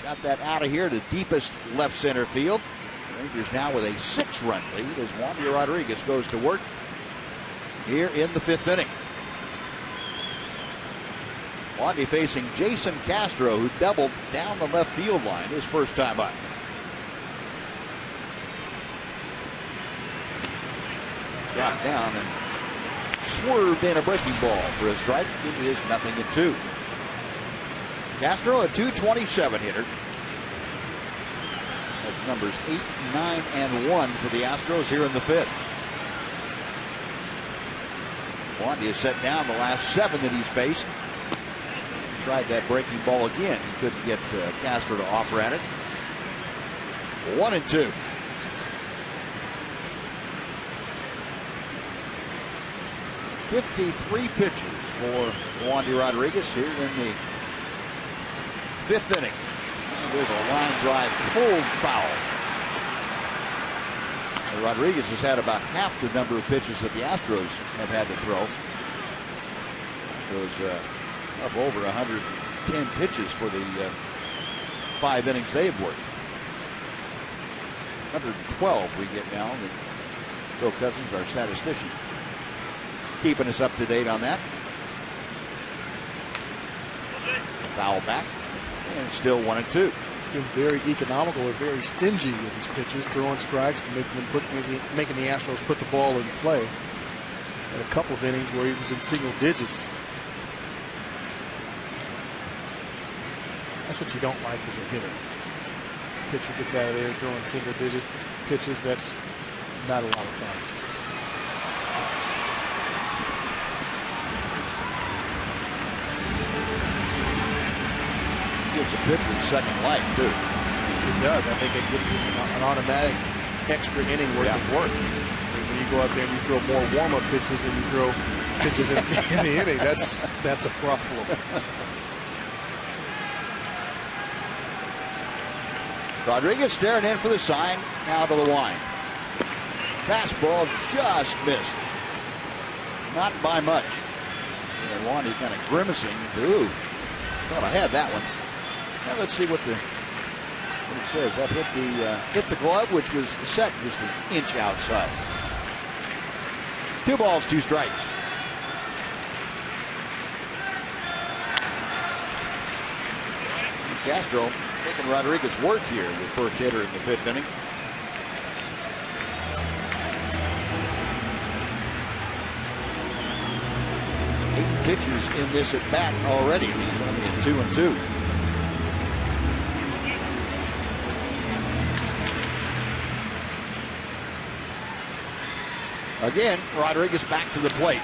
Got that out of here to deepest left center field. The Rangers now with a 6-run lead as Wandy Rodriguez goes to work here in the 5th inning. Wandy facing Jason Castro, who doubled down the left field line his first time up. Dropped down and swerved in a breaking ball for a strike. It is 0-2. Castro, a .227 hitter. That's numbers 8, 9, and 1 for the Astros here in the 5th. Wandy has set down the last 7 that he's faced. Tried that breaking ball again. He couldn't get Castro to offer at it. 1-2. .53 pitches for Wandy Rodriguez here in the 5th inning. And there's a line drive pulled foul. And Rodriguez has had about half the number of pitches that the Astros have had to throw. Astros up over 110 pitches for the 5 innings they've worked. 112 we get now. Bill Cousins, our statistician, keeping us up to date on that. Foul back, and still 1-2. He's been very economical or very stingy with his pitches, throwing strikes, making the Astros put the ball in play. Had a couple of innings where he was in single digits. That's what you don't like as a hitter. Pitcher gets out of there throwing single digit pitches. That's not a lot of fun. Gives a pitcher a second life, too. It does. I think it gives you an automatic extra inning worth of work. When you go out there and you throw more warm-up pitches than you throw pitches in the inning, that's a problem. Rodriguez staring in for the sign. Now to the line. Fastball just missed. Not by much. And Wandy kind of grimacing. Ooh, thought I had that one. Now let's see what it says. That hit the glove, which was set just an inch outside. 2 balls, 2 strikes. Castro making Rodriguez work here, the first hitter in the 5th inning. Eight pitches in this at bat already, and he's only at 2-2. Again, Rodriguez back to the plate.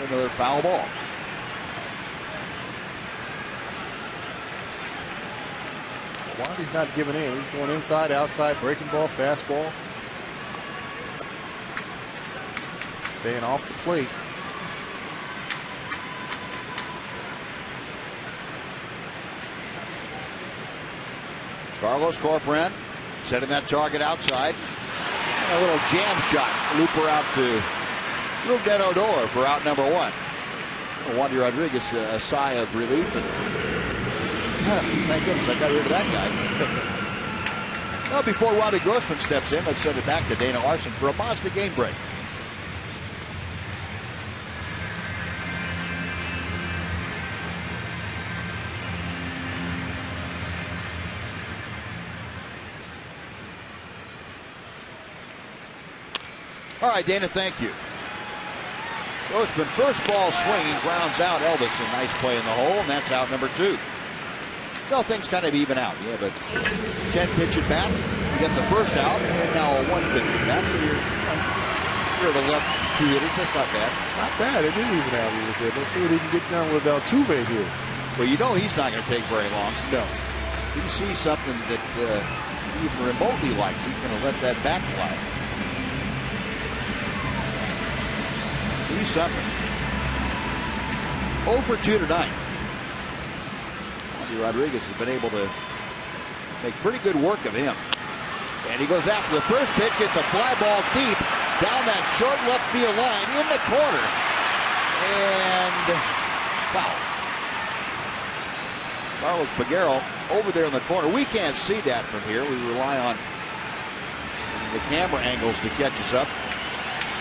Another foul ball. Wandy's not giving in. He's going inside, outside, breaking ball, fastball. Staying off the plate. Carlos Corcoran setting that target outside. A little jam shot. Looper out to Rougned Odor for out number one. Wandy Rodriguez, a sigh of relief. And, thank goodness I got rid of that guy. Well, before Robbie Grossman steps in, let's send it back to Dana Larson for a Mazda game break. All right, Dana, thank you. Grossman, first ball swinging, grounds out Elvis. A nice play in the hole, and that's out number two. So things kind of even out. You have a 10-pitch at bat. You get the first out, and now a 1-pitch at bat. So you're at 11, 2 hitters. That's not bad. Not bad. It did even out a little bit. Let's see what he can get done with Altuve here. Well, you know he's not going to take very long. No. If he sees something that he even remotely likes, he's going to let that bat fly. He's something. 0 for 2 tonight. Wandy Rodriguez has been able to make pretty good work of him. And he goes after the first pitch. It's a fly ball deep down that short left field line in the corner. And foul. Carlos Peguero over there in the corner. We can't see that from here. We rely on the camera angles to catch us up.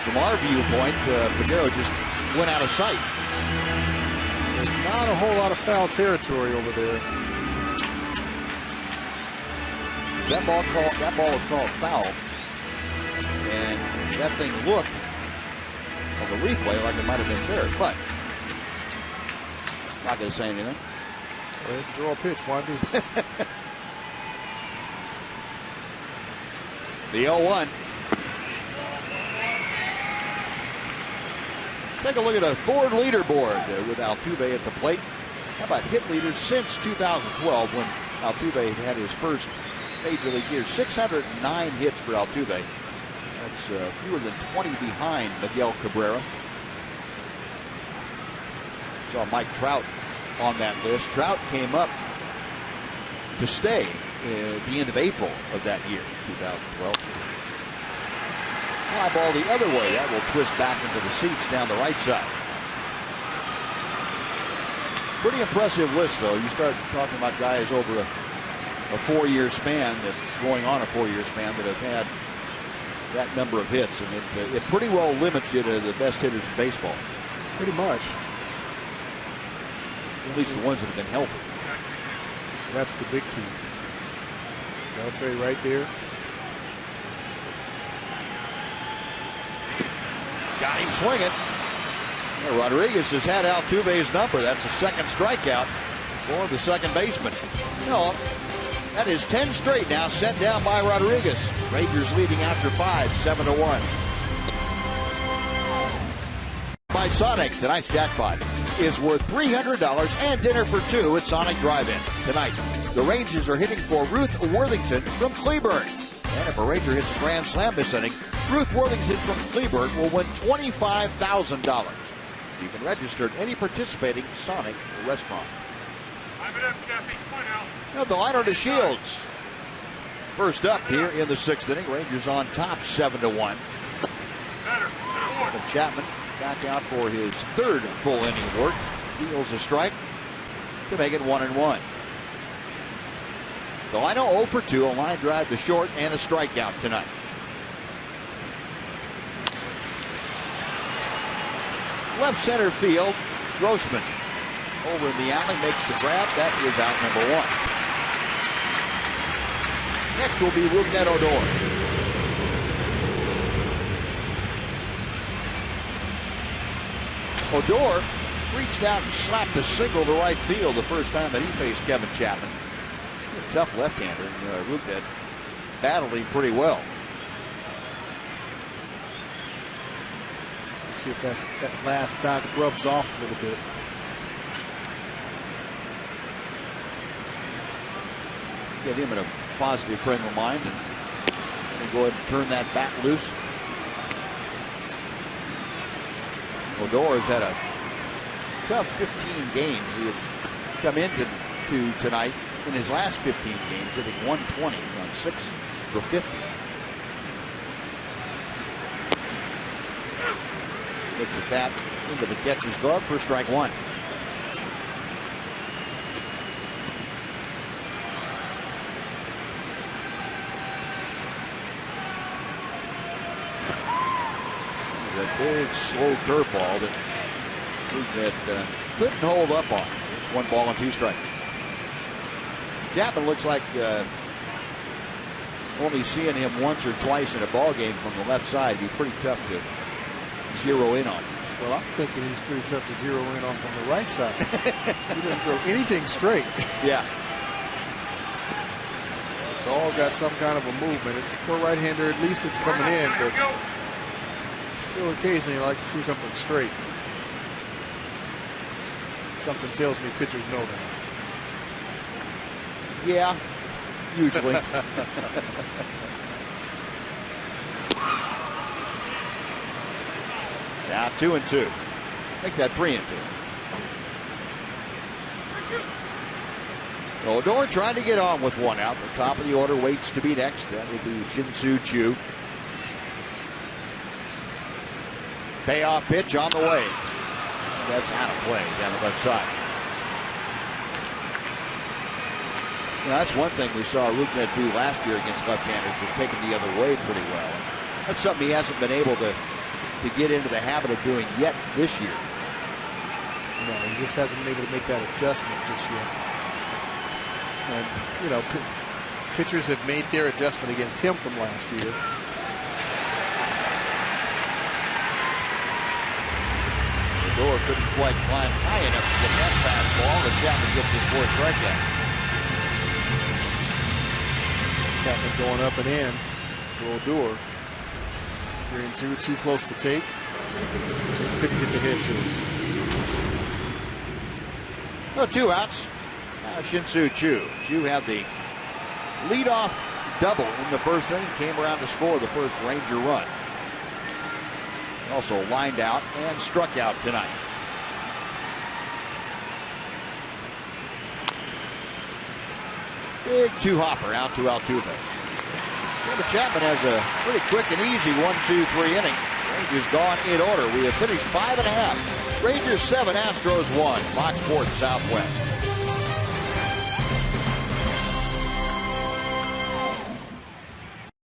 From our viewpoint, Peguero just went out of sight. There's not a whole lot of foul territory over there. That ball is called foul. And that thing looked on the replay like it might have been fair, but not going to say anything. Go ahead and throw a pitch, Wandy. The 0-1. Take a look at a Ford leaderboard with Altuve at the plate. How about hit leaders since 2012 when Altuve had his first major league year? 609 hits for Altuve. That's fewer than 20 behind Miguel Cabrera. Saw Mike Trout on that list. Trout came up to stay at the end of April of that year, 2012. Fly ball the other way. That will twist back into the seats down the right side. Pretty impressive list, though. You start talking about guys over a 4-year span, going on a 4-year span, that have had that number of hits, and it pretty well limits you to the best hitters in baseball. Pretty much. At least the ones that have been healthy. That's the big key. Beltre right there. Got him swinging. Yeah, Rodriguez has had Altuve's number. That's a second strikeout for the second baseman. No, that is 10 straight now set down by Rodriguez. Rangers leading after 5, 7-1. By Sonic, tonight's jackpot is worth $300 and dinner for 2 at Sonic Drive-In. Tonight, the Rangers are hitting for Ruth Worthington from Cleburne. And if a Ranger hits a grand slam this inning, Ruth Worthington from Cleburne will win $25,000. You can register at any participating Sonic restaurant. Now the liner to Shields. First up here in the 6th inning, Rangers on top 7-1. And Chapman back out for his 3rd full inning work. Deals a strike to make it 1-1. Delino 0 for 2, a line drive to short and a strikeout tonight. Left center field, Grossman over in the alley makes the grab. That is out number 1. Next will be Rougned Odor. Odor reached out and slapped a single to right field the first time that he faced Kevin Chapman. A tough left-hander. Rougned battled him pretty well. see if that last bat rubs off a little bit. Get him in a positive frame of mind and go ahead and turn that bat loose. Odor has had a tough 15 games. He had come into tonight in his last 15 games, hitting 120 on 6 for 50. Looks at that into the catcher's glove for strike one. A big, slow curveball that couldn't hold up on. It's 1 ball and 2 strikes. Chapman looks like only seeing him once or twice in a ball game from the left side would be pretty tough to zero in on. Well, I'm thinking he's pretty tough to zero in on from the right side. He didn't throw anything straight. Yeah. It's all got some kind of a movement. For a right-hander, at least it's coming in, but still occasionally I like to see something straight. Something tells me pitchers know that. Yeah, usually. Now 2-2. Make that 3-2. Odor trying to get on with one out. The top of the order waits to be next. That would be Shin-Soo Choo. Payoff pitch on the way. That's out of play down the left side. You know, that's one thing we saw Rougned do last year against left-handers, was taking the other way pretty well. That's something he hasn't been able to get into the habit of doing yet this year. No, he just hasn't been able to make that adjustment just yet. And, you know, pitchers have made their adjustment against him from last year. Odor couldn't quite climb high enough to get that fastball, but Chapman gets his 4th strikeout. Chapman going up and in for Odor. 3-2, too close to take. Just couldn't get the hit to him. No, 2 outs. Shin-Soo Choo. Choo had the leadoff double in the first inning, came around to score the first Ranger run. Also lined out and struck out tonight. Big 2-hopper out to Altuve. Yeah, but Chapman has a pretty quick and easy 1-2-3 inning. Rangers gone in order. We have finished 5.5. Rangers 7, Astros 1. Fox Sports Southwest.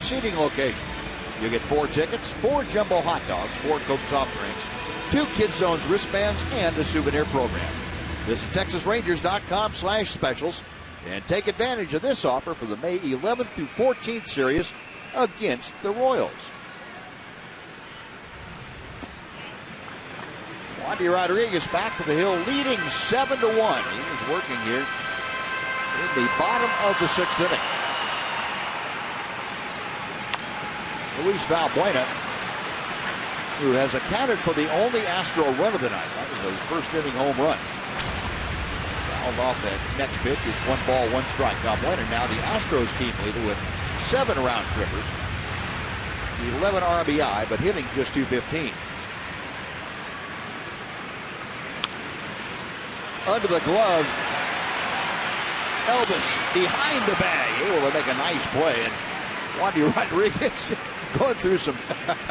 Seating locations. You get 4 tickets, 4 jumbo hot dogs, 4 Coke soft drinks, 2 Kids Zones wristbands, and a souvenir program. Visit TexasRangers.com/specials and take advantage of this offer for the May 11th through 14th series against the Royals. Wandy Rodriguez back to the hill, leading 7-1. He is working here in the bottom of the 6th inning. Luis Valbuena, who has accounted for the only Astro run of the night. That was a first inning home run. Fouled off that next pitch. It's 1 ball, 1 strike. Valbuena now the Astros team leader with 7 round trippers. 11 RBI, but hitting just .215. Under the glove, Elvis behind the bag, able to make a nice play. And Wandy Rodriguez going through some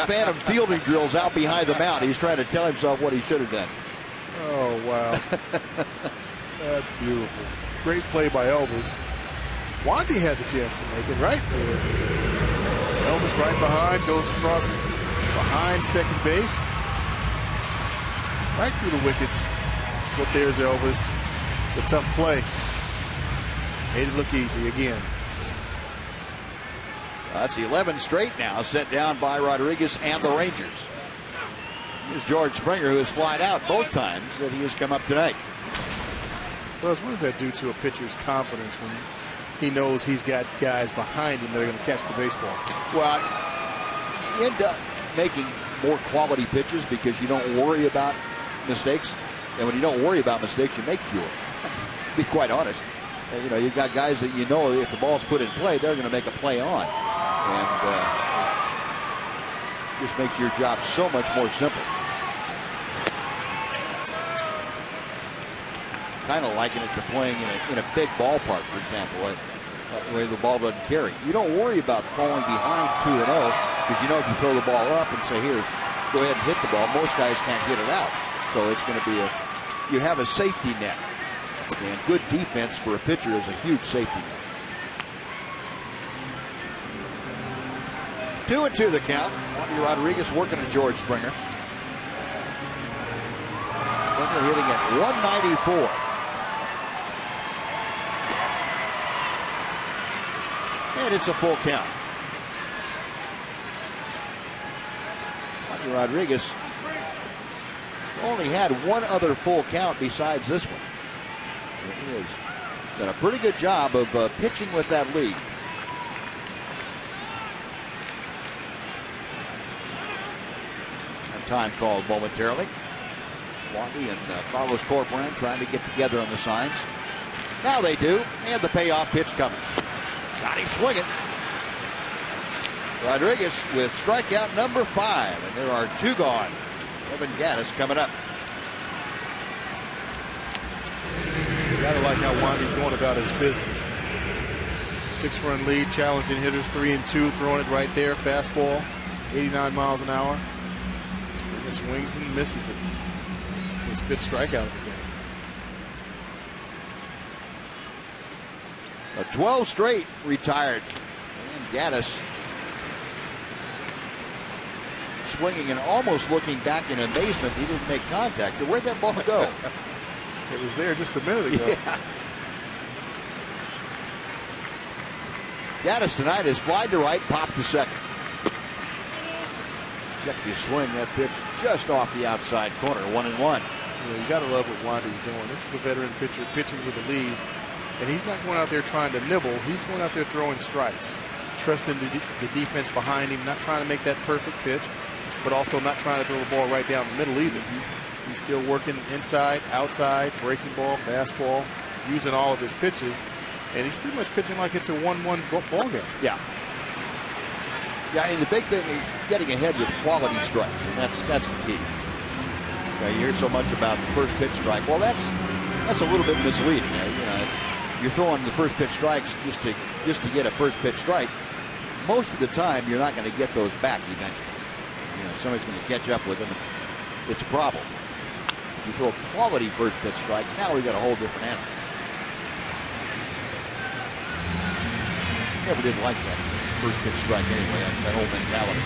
phantom fielding drills out behind the mound. He's trying to tell himself what he should have done. Oh, wow. That's beautiful. Great play by Elvis. Wandy had the chance to make it right there. Elvis right behind, goes across behind second base. Right through the wickets. But there's Elvis. It's a tough play. Made it look easy again. That's 11 straight now, sent down by Rodriguez and the Rangers. Here's George Springer, who has flied out both times that he has come up tonight. Buzz, what does that do to a pitcher's confidence when he knows he's got guys behind him that are going to catch the baseball? Well, you end up making more quality pitches because you don't worry about mistakes. And when you don't worry about mistakes, you make fewer. To be quite honest. And, you know, you've got guys that you know if the ball's put in play, they're going to make a play on. And just makes your job so much more simple. Kind of liken it to playing in a big ballpark, for example, where the ball doesn't carry. You don't worry about falling behind 2-0 because you know if you throw the ball up and say, here, go ahead and hit the ball, most guys can't get it out. So it's going to be you have a safety net. And good defense for a pitcher is a huge safety net. 2-2 the count. Wandy Rodriguez working to George Springer. Springer hitting at 194. And it's a full count. Wandy Rodriguez only had one other full count besides this one. He has done a pretty good job of pitching with that lead. And time called momentarily. Wandy and Carlos Corcoran trying to get together on the signs. Now they do, and the payoff pitch coming. Got him swinging. Rodriguez with strikeout number 5, and there are 2 gone. Evan Gattis coming up. You gotta like how Wandy's going about his business. 6-run lead, challenging hitters 3-2, throwing it right there. Fastball, 89 miles an hour. Springer swings and misses it. His 5th strikeout of the game. A 12 straight retired. And Gattis swinging and almost looking back in amazement. He didn't make contact. So where'd that ball go? It was there just a minute ago. Yeah. Gattis tonight has flied to right, popped to second. Check the swing. That pitch just off the outside corner. 1-1. You got to love what Wandy's doing. This is a veteran pitcher pitching with a lead. And he's not going out there trying to nibble. He's going out there throwing strikes. Trusting the defense behind him. Not trying to make that perfect pitch, but also not trying to throw the ball right down the middle either. He's still working inside, outside, breaking ball, fastball, using all of his pitches. And he's pretty much pitching like it's a 1-1 ball game. Yeah. Yeah, and the big thing is getting ahead with quality strikes, and that's the key. You hear so much about the first pitch strike. Well, that's a little bit misleading. You're throwing the first pitch strikes just to get a first pitch strike. Most of the time, you're not going to get those back eventually. Somebody's going to catch up with them. It's a problem. You throw quality first pitch strikes, now we've got a whole different animal. Never did like that first pitch strike anyway, that whole mentality.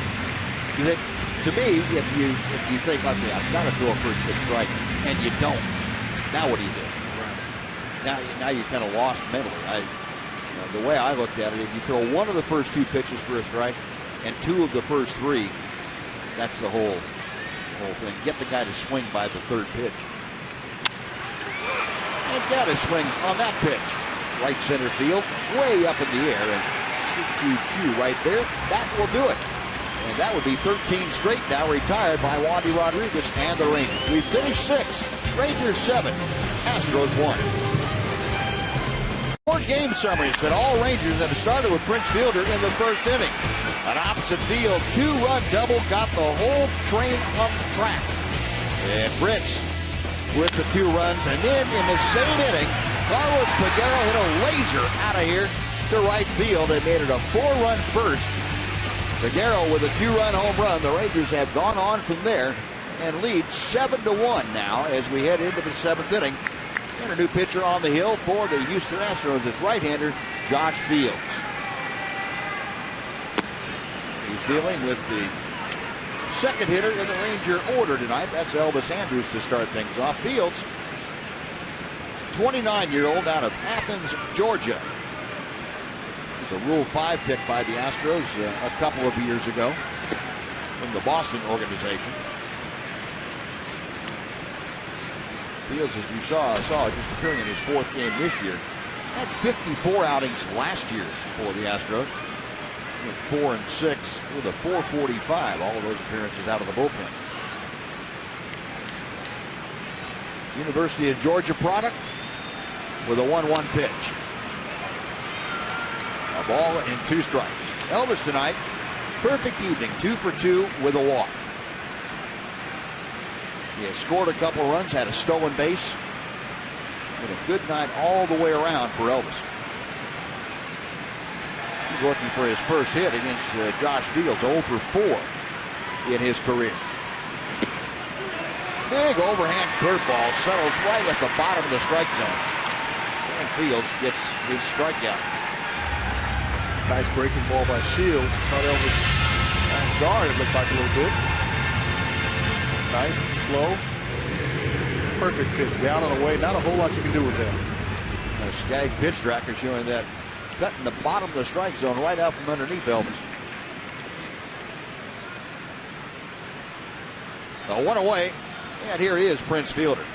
To me, if you think, okay, I've got to throw a first pitch strike, and you don't, now what do you do? Right. Now you're kind of lost mentally. The way I looked at it, if you throw one of the first 2 pitches for a strike and 2 of the first 3, that's the whole thing. Get the guy to swing by the 3rd pitch. And Gattis swings on that pitch. Right center field, way up in the air, and choo-choo right there. That will do it. And that would be 13 straight now retired by Wandy Rodriguez and the Rangers. We finished 6, Rangers 7, Astros 1. 4 game summaries, but all Rangers have started with Prince Fielder in the 1st inning. An opposite field 2-run double got the whole train on track. And Prince with the 2 runs, and then in the same inning, Carlos Peguero hit a laser out of here to right field and made it a 4-run first. Peguero with a 2-run home run. The Rangers have gone on from there and lead 7-1 now as we head into the 7th inning. And a new pitcher on the hill for the Houston Astros. It's right-hander Josh Fields. He's dealing with the second hitter in the Ranger order tonight. That's Elvis Andrus to start things off. Fields, 29-year-old out of Athens, Georgia. He's a Rule 5 pick by the Astros a couple of years ago from the Boston organization. Fields, as you saw just appearing in his 4th game this year, had 54 outings last year for the Astros. Went 4 and 6 with a 4.45. All of those appearances out of the bullpen. University of Georgia product with a 1-1 pitch. A ball and 2 strikes. Elvis tonight, perfect evening, 2 for 2 with a walk. He has scored a couple runs, had a stolen base. And a good night all the way around for Elvis. He's looking for his first hit against Josh Fields, 0 for 4 in his career. Big overhand curveball settles right at the bottom of the strike zone. And Fields gets his strikeout. Nice breaking ball by Shields. Caught Elvis off guard, it looked like a little bit. Nice and slow. Perfect pitch, down and away. Not a whole lot you can do with that. A Skag pitch tracker showing that cutting the bottom of the strike zone right out from underneath Elvis. One away, and here is Prince Fielder.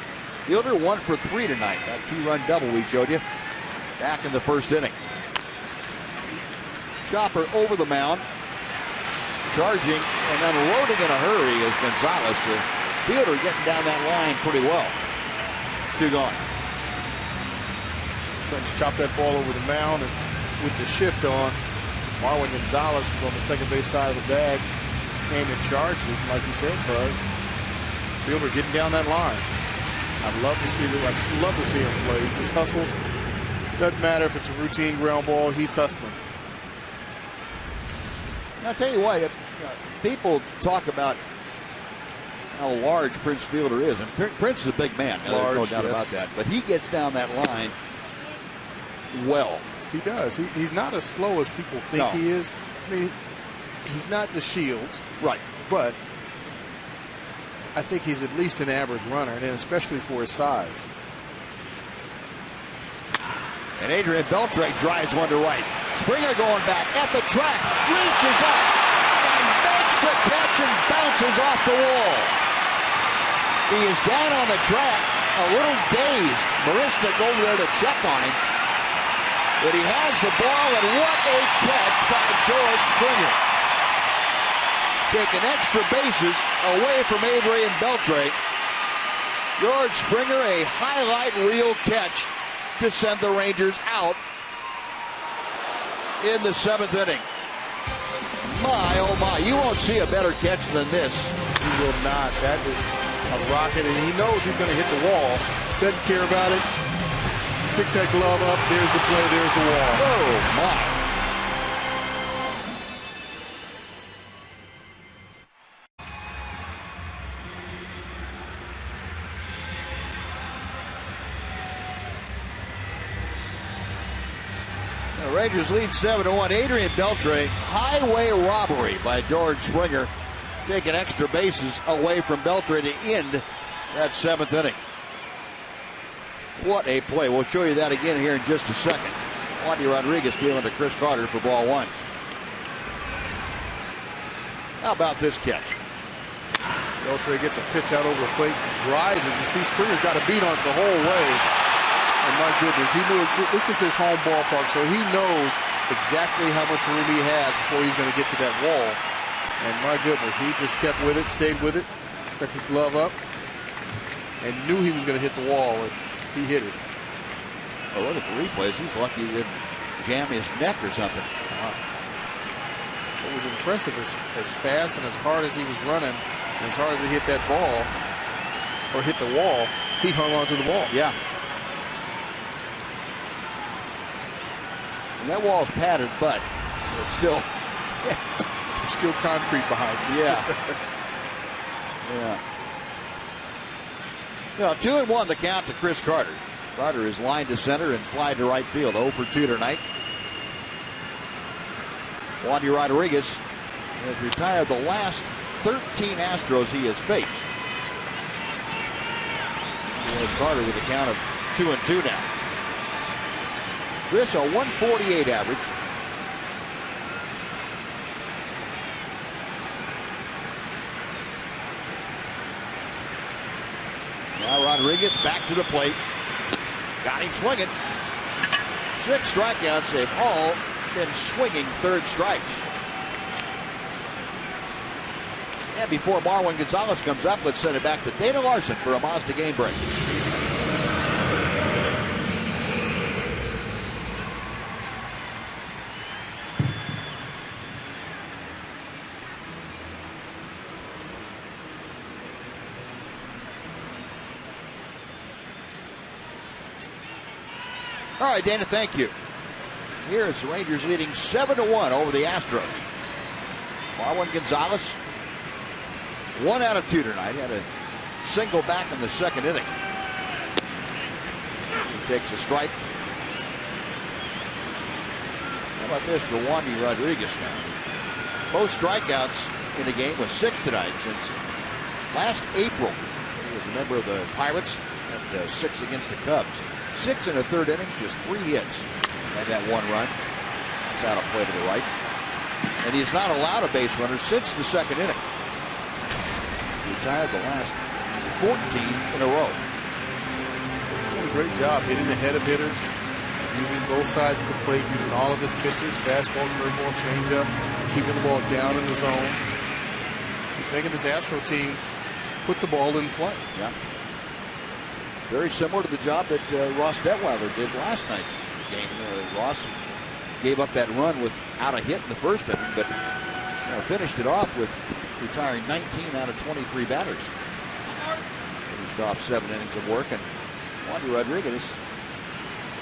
Fielder 1 for 3 tonight. That 2-run double we showed you back in the first inning. Chopper over the mound, charging and unloading in a hurry is Gonzalez. Fielder getting down that line pretty well. 2 gone. Prince chopped that ball over the mound, and with the shift on, Marwin Gonzalez was on the second base side of the bag, came and charged it, like you said, Buzz. Fielder getting down that line. I'd love to see him play. He just hustles. Doesn't matter if it's a routine ground ball, he's hustling. I'll tell you what, people talk about how large Prince Fielder is, and Prince is a big man. There's no doubt about that. But he gets down that line well. He does. He's not as slow as people think he is. I mean, he's not the Shields. Right. But I think he's at least an average runner, and especially for his size. And Adrian Beltre drives one to right. Springer going back at the track, reaches up and makes the catch and bounces off the wall. He is down on the track, a little dazed. Marisnik over there to check on him. But he has the ball, and what a catch by George Springer. Taking extra bases away from Adrian Beltre. George Springer, a highlight reel catch to send the Rangers out in the 7th inning. My, oh my, you won't see a better catch than this. He will not. That is a rocket, and he knows he's going to hit the wall. Doesn't care about it. Sticks that glove up. There's the play. There's the wall. Oh my. The Rangers lead 7-1. Adrian Beltre, highway robbery by George Springer, taking extra bases away from Beltre to end that 7th inning. What a play. We'll show you that again here in just a second. Wandy Rodriguez dealing to Chris Carter for ball 1. How about this catch? Beltre gets a pitch out over the plate, drives it. You see Springer's got a beat on it the whole way. And my goodness, he knew this is his home ballpark, so he knows exactly how much room he has before he's going to get to that wall. And my goodness, he just kept with it, stayed with it, stuck his glove up, and knew he was going to hit the wall, and he hit it. Oh, look at the replays. He's lucky he didn't jam his neck or something. Wow. It was impressive as fast and as hard as he was running, and as hard as he hit that ball, or hit the wall, he hung on to the ball. Yeah. And that wall's padded, but it's still still concrete behind it. Yeah. Yeah. Now, 2-1 the count to Chris Carter. Carter is lined to center and fly to right field. 0 for 2 tonight. Wandy Rodriguez has retired the last 13 Astros he has faced. There's Carter with a count of 2-2 now. Chris, a 148 average. Now Rodriguez back to the plate. Got him swinging. 6 strikeouts. They've all been swinging third strikes. And before Marwin Gonzalez comes up, let's send it back to Dana Larson for a Mazda game break. All right, Dana, thank you. Here's the Rangers leading 7-1 over the Astros. Marwin Gonzalez, 1 out of 2 tonight. Had a single back in the second inning. He takes a strike. How about this for Wandy Rodriguez now? Most strikeouts in a game with 6 tonight since last April. He was a member of the Pirates, had 6 against the Cubs. 6 in the third innings, just 3 hits. Had that 1 run. It's out of play to the right. And he's not allowed a base runner since the second inning. He's retired the last 14 in a row. He's doing a great job hitting ahead of hitters, using both sides of the plate, using all of his pitches, fastball, curveball, changeup, keeping the ball down in the zone. He's making this Astro team put the ball in play. Yeah. Very similar to the job that Ross Detweiler did last night's game. Ross gave up that run without a hit in the first inning, but finished it off with retiring 19 out of 23 batters. Finished off 7 innings of work, and Wandy Rodriguez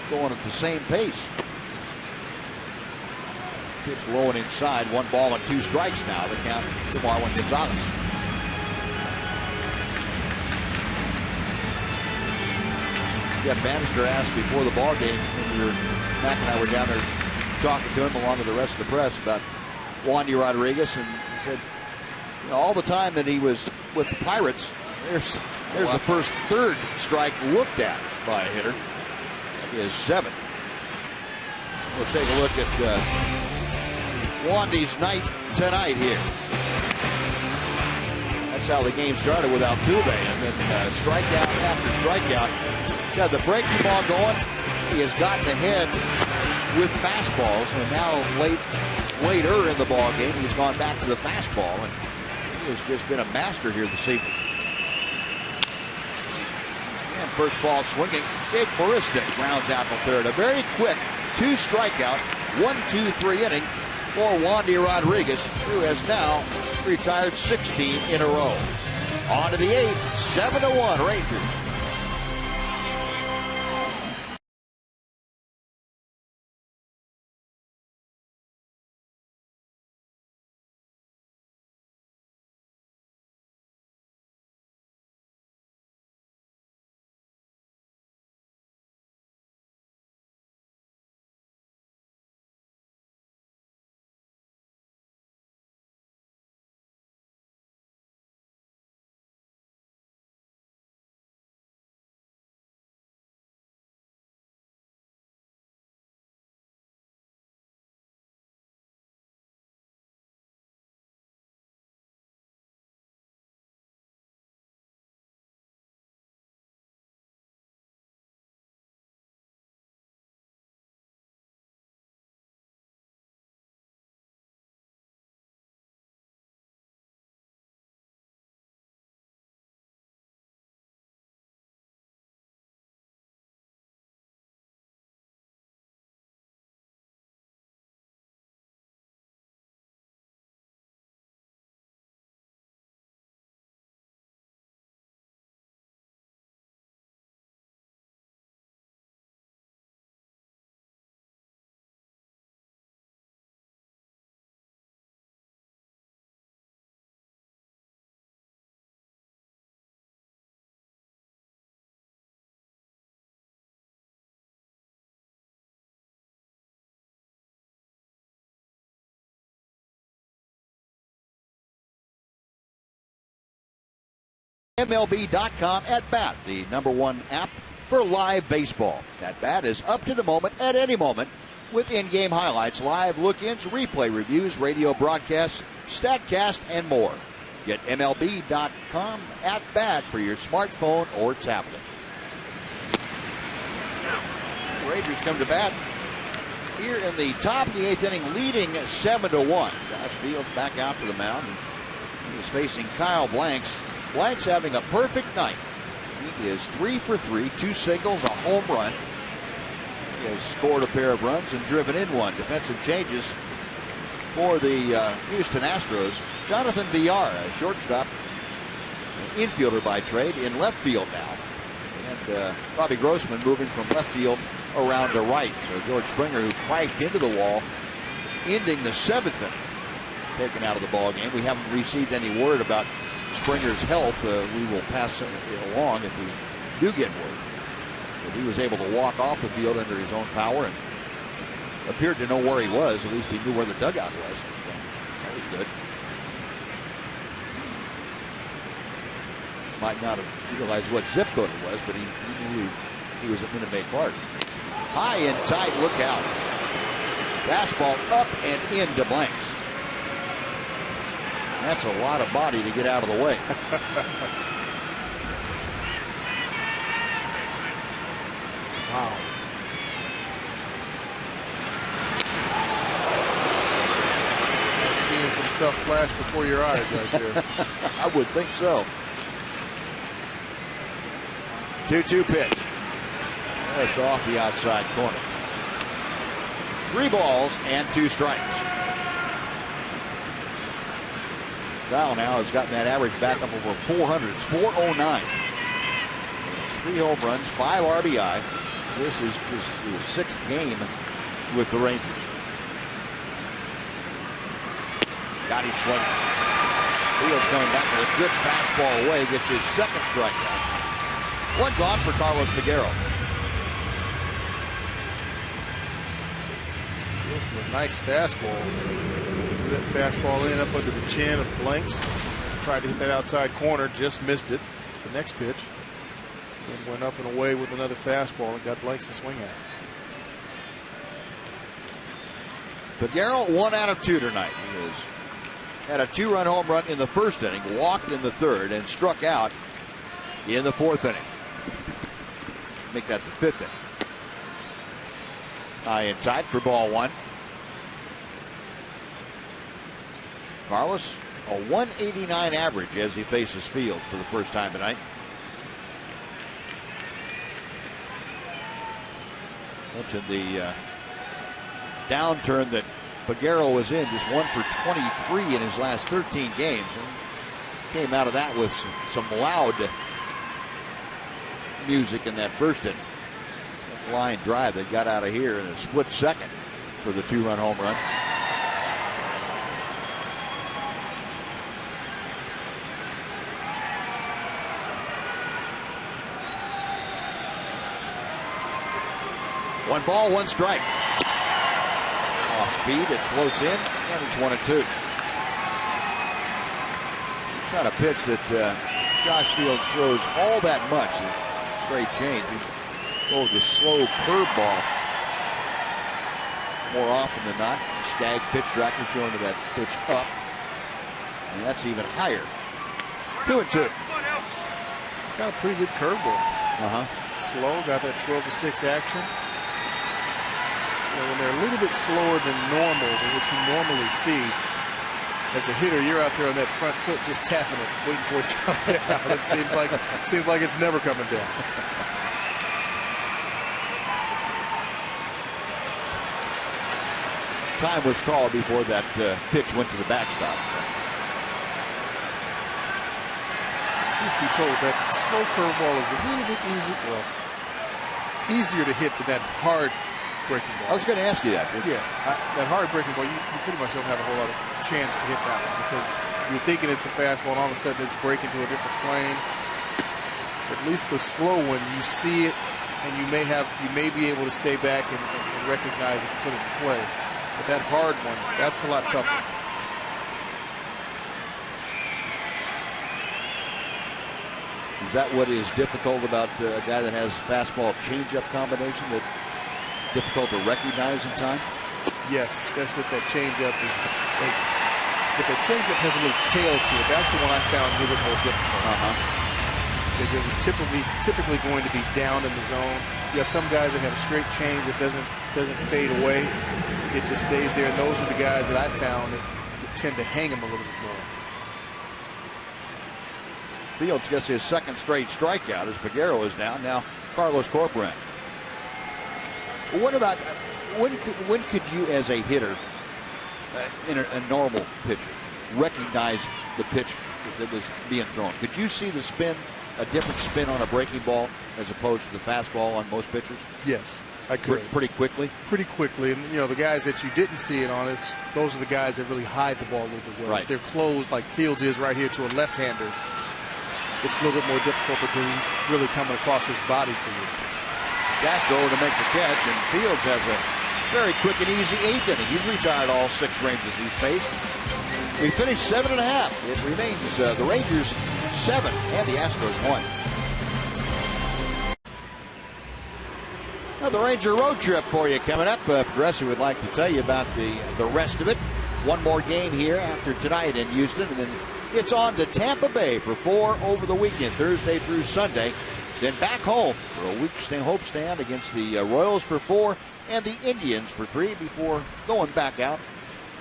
going at the same pace. Pitch low and inside, 1 ball and 2 strikes now. The count to Marwin Gonzalez. Yeah, Bannister asked before the ball game when Mac and I were down there talking to him along with the rest of the press about Wandy Rodriguez, and he said, all the time that he was with the Pirates, there's the first third strike looked at by a hitter. That is 7. We'll take a look at Wandy's night tonight here. That's how the game started with Altuve, and then strikeout after strikeout. He's had the breaking ball going. He has gotten ahead with fastballs, and now later in the ball game, he's gone back to the fastball, and he has just been a master here this evening. And first ball swinging, Jake Maristic rounds out the third. A very quick 2 strikeout, 1-2-3 inning for Wandy Rodriguez, who has now retired 16 in a row. On to the 8th, 7-1 Rangers. MLB.com at Bat, the #1 app for live baseball. At Bat is up to the moment at any moment with in-game highlights, live look-ins, replay reviews, radio broadcasts, StatCast, and more. Get MLB.com at Bat for your smartphone or tablet. The Rangers come to bat here in the top of the 8th inning, leading 7-1. Josh Fields back out to the mound. He's facing Kyle Blanks. Blanks having a perfect night. He is 3 for 3, 2 singles, a home run. He has scored a pair of runs and driven in one. Defensive changes for the Houston Astros. Jonathan Villar, a shortstop, an infielder by trade, in left field now. And Robbie Grossman moving from left field around to right. So George Springer, who crashed into the wall, ending the 7th inning, taken out of the ball game. We haven't received any word about Springer's health. We will pass it along if we do get word. But he was able to walk off the field under his own power and appeared to know where he was. At least he knew where the dugout was. So that was good. Might not have realized what zip code it was, but he knew he was at Minute Maid Park. High and tight, look out. Fastball up and into Blanks. That's a lot of body to get out of the way. Wow. Seeing some stuff flash before your eyes right there. I would think so. 2-2 pitch. Just off the outside corner. 3 balls and 2 strikes. Kyle now has gotten that average back up over 400. It's 409. It's 3 home runs, 5 RBI. This is just his 6th game with the Rangers. Got him swinging. Fields coming back with a good fastball away. Gets his 2nd strikeout. 1 gone for Carlos Peguero. A nice fastball. Threw that fastball in up under the chin of Blanks. Tried to hit that outside corner, just missed it. The next pitch. Then went up and away with another fastball and got Blanks to swing at it. Peguero 1 out of 2 tonight. He has had a 2-run home run in the 1st inning, walked in the 3rd, and struck out in the 4th inning. Make that the 5th inning. High and tight for ball 1. Carlos, a 189 average as he faces Fields for the first time tonight. Mentioned the downturn that Peguero was in, just 1 for 23 in his last 13 games. And came out of that with some loud music in that 1st inning. That line drive that got out of here in a split second for the 2-run home run. One ball, 1 strike. Off speed, it floats in, and it's 1-2. It's not a pitch that Josh Fields throws all that much. Straight change. He throws the slow curveball more often than not. Skag pitch tracker showing to that pitch up, and that's even higher. 2-2. Got a pretty good curveball. Slow, got that 12-6 action. When they're a little bit slower than normal, than what you normally see, as a hitter, you're out there on that front foot just tapping it, waiting for it to come down. It seems like it's never coming down. Time was called before that pitch went to the backstop. So. Truth be told, that slow curveball is a little bit easier to hit than that hard breaking ball. I was going to ask you that. Yeah, that hard breaking ball, you pretty much don't have a whole lot of chance to hit that one because you're thinking it's a fastball and all of a sudden it's breaking to a different plane. At least the slow one, you see it and you may be able to stay back and recognize it and put it in play. But that hard one, that's a lot tougher. Is that what is difficult about a guy that has fastball changeup combination, that difficult to recognize in time? Yes, especially if that changeup is if that changeup has a little tail to it. That's the one I found a little bit more difficult. Because it was typically going to be down in the zone. You have some guys that have a straight change that doesn't fade away. It just stays there. And those are the guys that I found that tend to hang them a little bit more. Fields gets his second straight strikeout as Peguero is down. Now Carlos Corcoran. What about when could you, as a hitter, in a normal pitcher, recognize the pitch that was being thrown? Could you see the spin, a different spin on a breaking ball as opposed to the fastball on most pitchers? Yes, I could. Pretty quickly? Pretty quickly. And, the guys that you didn't see it on, those are the guys that really hide the ball a little bit well. Right. If they're closed, like Fields is right here, to a left-hander, it's a little bit more difficult because he's really coming across his body for you. Castro to make the catch, and Fields has a very quick and easy 8th inning. He's retired all 6 Rangers he's faced. We finished 7.5. It remains the Rangers 7 and the Astros 1. Now the Ranger road trip for you coming up. Progressive would like to tell you about the rest of it. One more game here after tonight in Houston, and then it's on to Tampa Bay for 4 over the weekend, Thursday through Sunday. Then back home for a week homestand against the Royals for 4 and the Indians for 3 before going back out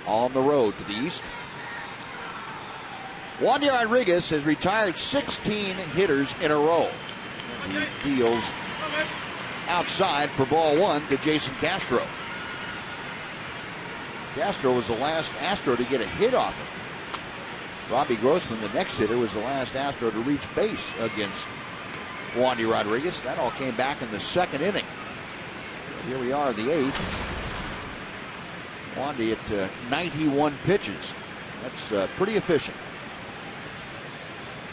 on the road to the east. Wandy Rodriguez has retired 16 hitters in a row. He deals outside for ball 1 to Jason Castro. Castro was the last Astro to get a hit off him. Robbie Grossman, the next hitter, was the last Astro to reach base against Wandy Rodriguez. That all came back in the 2nd inning. Here we are in the 8th. Wandy at 91 pitches. That's pretty efficient.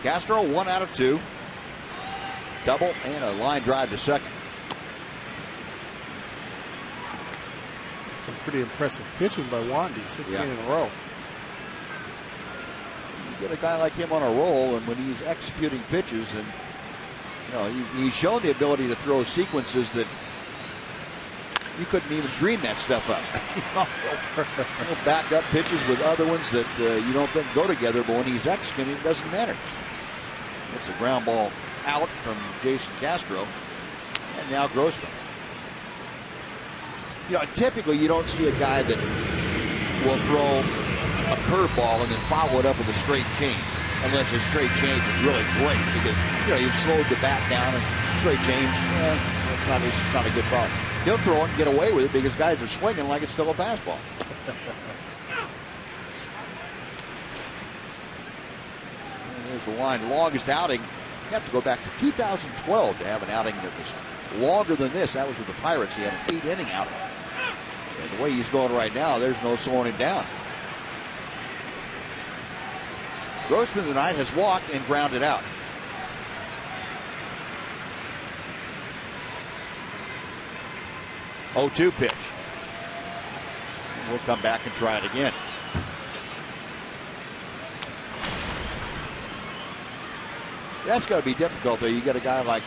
Castro 1 out of 2. Double and a line drive to second. Some pretty impressive pitching by Wandy, 16 in a row. You get a guy like him on a roll, and when he's executing pitches, and he's shown the ability to throw sequences that you couldn't even dream that stuff up. He'll back up pitches with other ones that you don't think go together, but when he's executing, it doesn't matter. It's a ground ball out from Jason Castro, and now Grossman. Typically you don't see a guy that will throw a curveball and then follow it up with a straight change, unless his straight change is really great, because you've slowed the bat down, and straight change, it's just not a good follow. He'll throw it and get away with it because guys are swinging like it's still a fastball. There's the line. Longest outing. You have to go back to 2012 to have an outing that was longer than this. That was with the Pirates. He had an 8-inning outing. And the way he's going right now, there's no slowing him down. Grossman tonight has walked and grounded out. Oh, 2 pitch. And we'll come back and try it again. That's got to be difficult, though. You got a guy like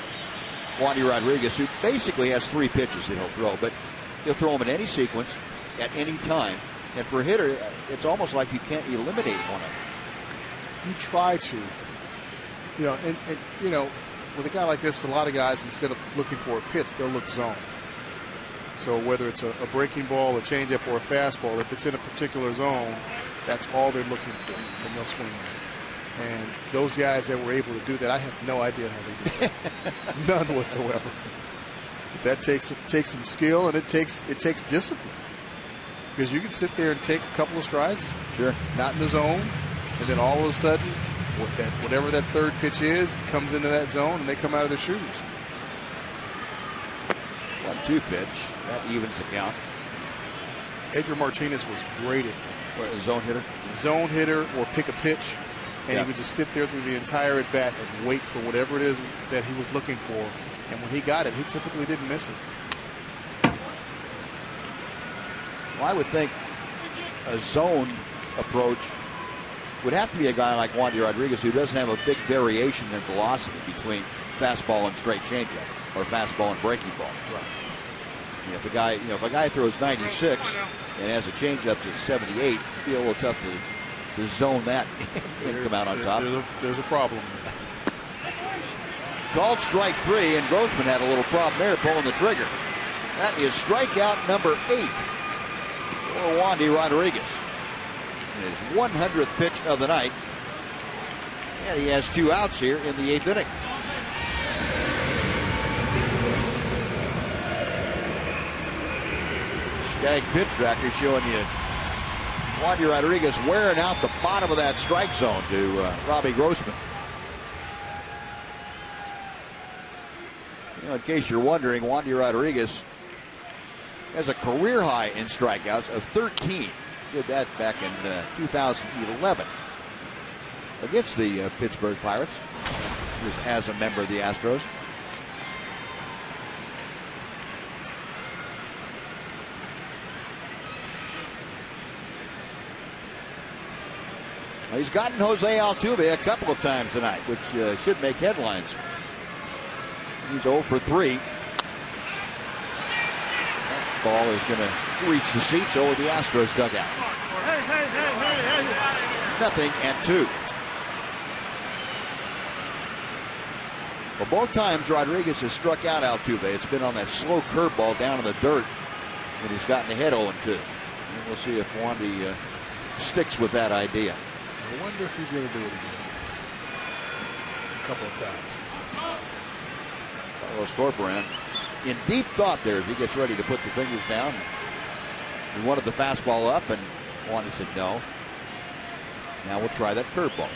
Wandy Rodriguez, who basically has 3 pitches that he'll throw, but he'll throw them in any sequence at any time. And for a hitter, it's almost like you can't eliminate one of them. You try to, with a guy like this, a lot of guys, instead of looking for a pitch, they'll look zone. So whether it's a breaking ball, a changeup, or a fastball, if it's in a particular zone, that's all they're looking for, and they'll swing at it. And those guys that were able to do that, I have no idea how they did that. None whatsoever. But that takes some skill, and it takes discipline. Because you can sit there and take a couple of strikes, sure, not in the zone, and then all of a sudden, whatever that 3rd pitch is, comes into that zone, and they come out of their shoes. 1-2 pitch. That evens the count. Edgar Martinez was great at that. What, a zone hitter? Zone hitter or pick a pitch, and he would just sit there through the entire at-bat and wait for whatever it is that he was looking for. And when he got it, he typically didn't miss it. Well, I would think a zone approach would have to be a guy like Wandy Rodriguez, who doesn't have a big variation in velocity between fastball and straight changeup, or fastball and breaking ball. Right. If a guy throws 96 and has a changeup to 78, it'd be a little tough to zone that and come out on top. There's a problem. Called strike 3, and Grossman had a little problem there pulling the trigger. That is strikeout number 8 for Wandy Rodriguez. His 100th pitch of the night. And he has 2 outs here in the 8th inning. Skag pitch tracker showing you Wandy Rodriguez wearing out the bottom of that strike zone to Robbie Grossman. You know, in case you're wondering, Wandy Rodriguez has a career high in strikeouts of 13. Did that back in 2011 against the Pittsburgh Pirates, just as a member of the Astros. He's gotten Jose Altuve a couple of times tonight, which should make headlines. He's 0 for 3. That ball is going to reach the seats over the Astros dugout. Nothing and 2. Well, both times Rodriguez has struck out Altuve, it's been on that slow curveball down in the dirt when he's gotten ahead 0-2. And we'll see if Wandy sticks with that idea. I wonder if he's going to do it again. A couple of times. Carlos Corporan in deep thought there as he gets ready to put the fingers down. He wanted the fastball up, and Wandy said no. Now we'll try that curveball.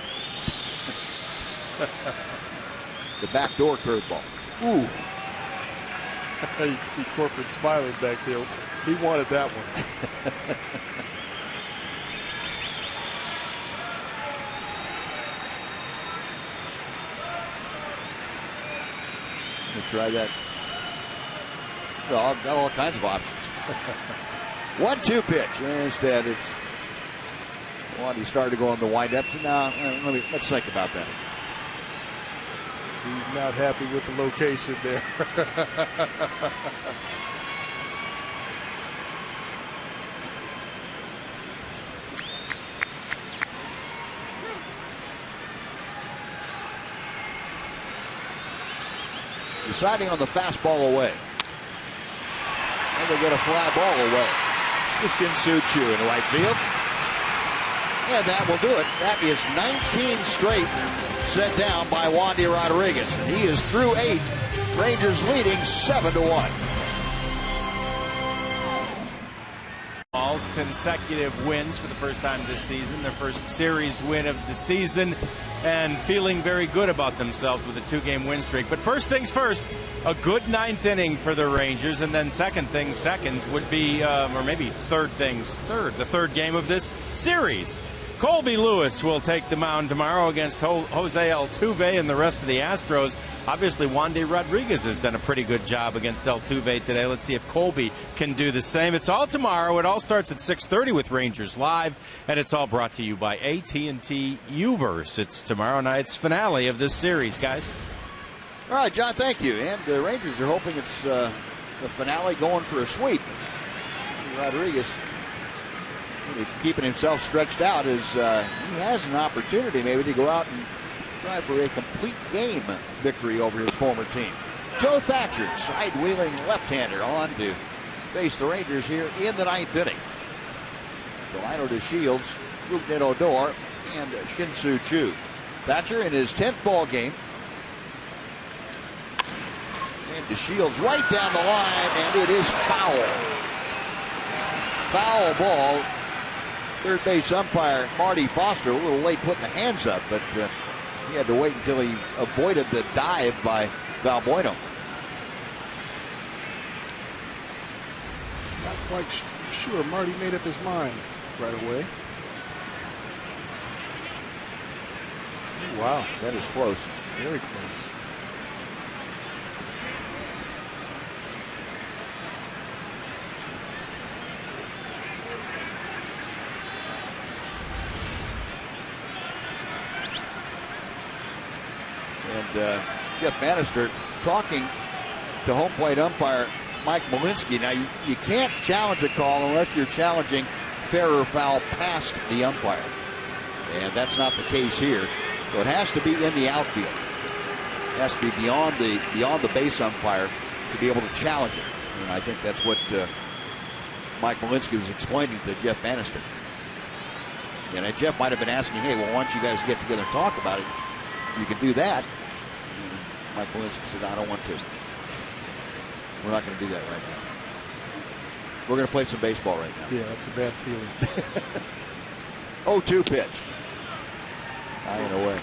The backdoor curveball. Ooh. You see Corporan smiling back there. He wanted that one. Try that. Well, I've got all kinds of options. 1-2 pitch. Instead, it's Wandy started to go on the windups. Now, let's think about that. He's not happy with the location there. Deciding on the fastball away. And they get a fly ball away. To Shin-Soo Choo in right field. And that will do it. That is 19 straight set down by Wandy Rodriguez. And he is through 8. Rangers leading 7-1. Consecutive wins for the first time this season, their first series win of the season, and feeling very good about themselves with a 2-game win streak. But first things first, a good 9th inning for the Rangers, and then second things second would be, or maybe third things third, the third game of this series. Colby Lewis will take the mound tomorrow against Jose Altuve and the rest of the Astros. Obviously, Wandy Rodriguez has done a pretty good job against Altuve today. Let's see if Colby can do the same. It's all tomorrow. It all starts at 6:30 with Rangers Live, and it's all brought to you by AT&T Uverse. It's tomorrow night's finale of this series, guys. All right, John, thank you. And the Rangers are hoping it's the finale going for a sweep. Rodriguez keeping himself stretched out as he has an opportunity maybe to go out and try for a complete game victory over his former team. Joe Thatcher, side-wheeling left-hander, on to face the Rangers here in the 9th inning. Delino DeShields, Rougned Odor, and Shin-Soo Choo. Thatcher in his 10th ball game. And DeShields right down the line, and it is foul. Foul ball. Third base umpire Marty Foster a little late putting the hands up, but he had to wait until he avoided the dive by Valbuena. Not quite sure Marty made up his mind right away. Wow, that is close. Very close. And Jeff Bannister talking to home plate umpire Mike Malinsky. Now, you can't challenge a call unless you're challenging fair or foul past the umpire. And that's not the case here. So it has to be in the outfield. It has to be beyond the base umpire to be able to challenge it. And I think that's what Mike Malinsky was explaining to Jeff Bannister. And Jeff might have been asking, hey, well, why don't you guys get together and talk about it? you can do that. Mike Malinsky said, I don't want to. We're not going to do that right now. We're going to play some baseball right now. Yeah, that's a bad feeling. 0-2 pitch. High and away.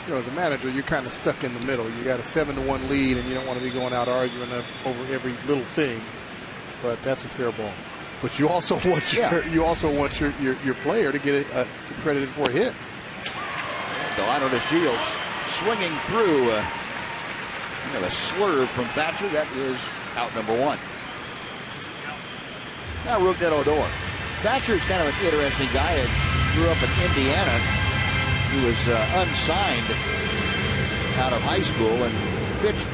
You know, as a manager, you're kind of stuck in the middle. You got a 7-1 lead, and you don't want to be going out arguing over every little thing. But that's a fair ball. But you also want your player to get credited for a hit. Delano to Shields, swinging through a slurve from Thatcher. That is out number 1. Now Rougned Odor. Thatcher's kind of an interesting guy. Grew up in Indiana. He was unsigned out of high school and pitched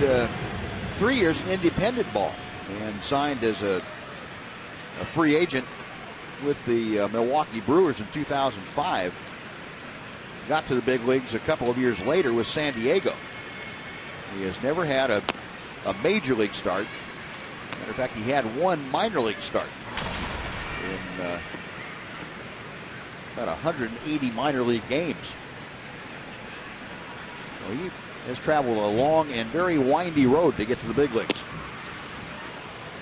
3 years in independent ball and signed as a free agent with the Milwaukee Brewers in 2005. Got to the big leagues a couple of years later with San Diego. He has never had a major league start. Matter of fact, he had one minor league start in about 180 minor league games. So he has traveled a long and very windy road to get to the big leagues.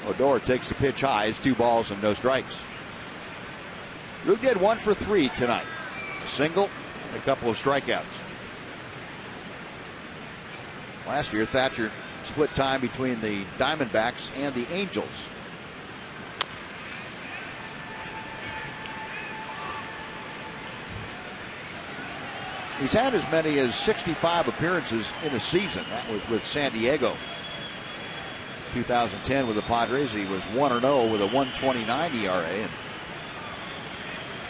Odor takes the pitch high. It's 2 balls and no strikes. Rougned 1 for 3 tonight. A single and a couple of strikeouts. Last year, Thatcher split time between the Diamondbacks and the Angels. He's had as many as 65 appearances in a season. That was with San Diego. 2010 with the Padres, he was 1-0 with a 1.29 ERA. And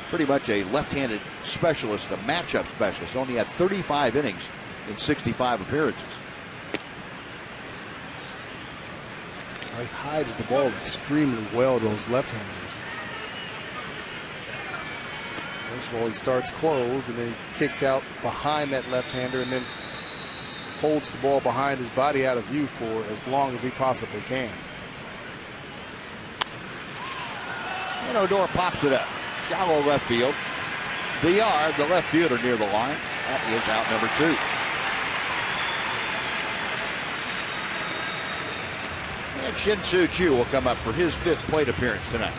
pretty much a left-handed specialist, a matchup specialist. Only had 35 innings in 65 appearances. He hides the ball extremely well, those left-handers. First of all, he starts closed, and then he kicks out behind that left-hander and then holds the ball behind his body out of view for as long as he possibly can. And Odor pops it up. Shallow left field. Villar, the left fielder, near the line. That is out number 2. And Shin-Soo Choo will come up for his 5th plate appearance tonight.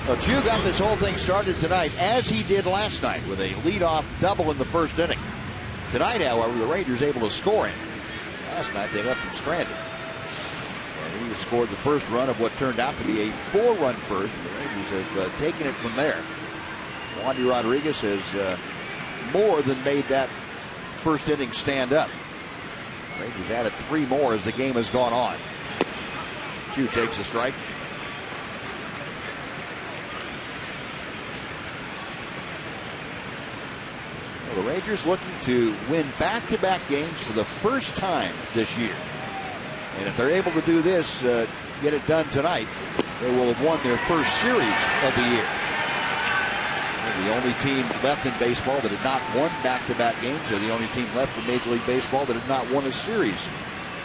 Well, Choo got this whole thing started tonight, as he did last night, with a leadoff double in the first inning. Tonight, however, the Rangers able to score him. Last night, they left him stranded. And he scored the first run of what turned out to be a 4-run first. The Rangers have taken it from there. Wandy Rodriguez has more than made that first inning stand up. Rangers added 3 more as the game has gone on. Choo takes a strike. Well, the Rangers looking to win back-to-back games for the first time this year. And if they're able to do this, get it done tonight, they will have won their first series of the year. They're the only team left in baseball that had not won back-to-back games. They're the only team left in Major League Baseball that had not won a series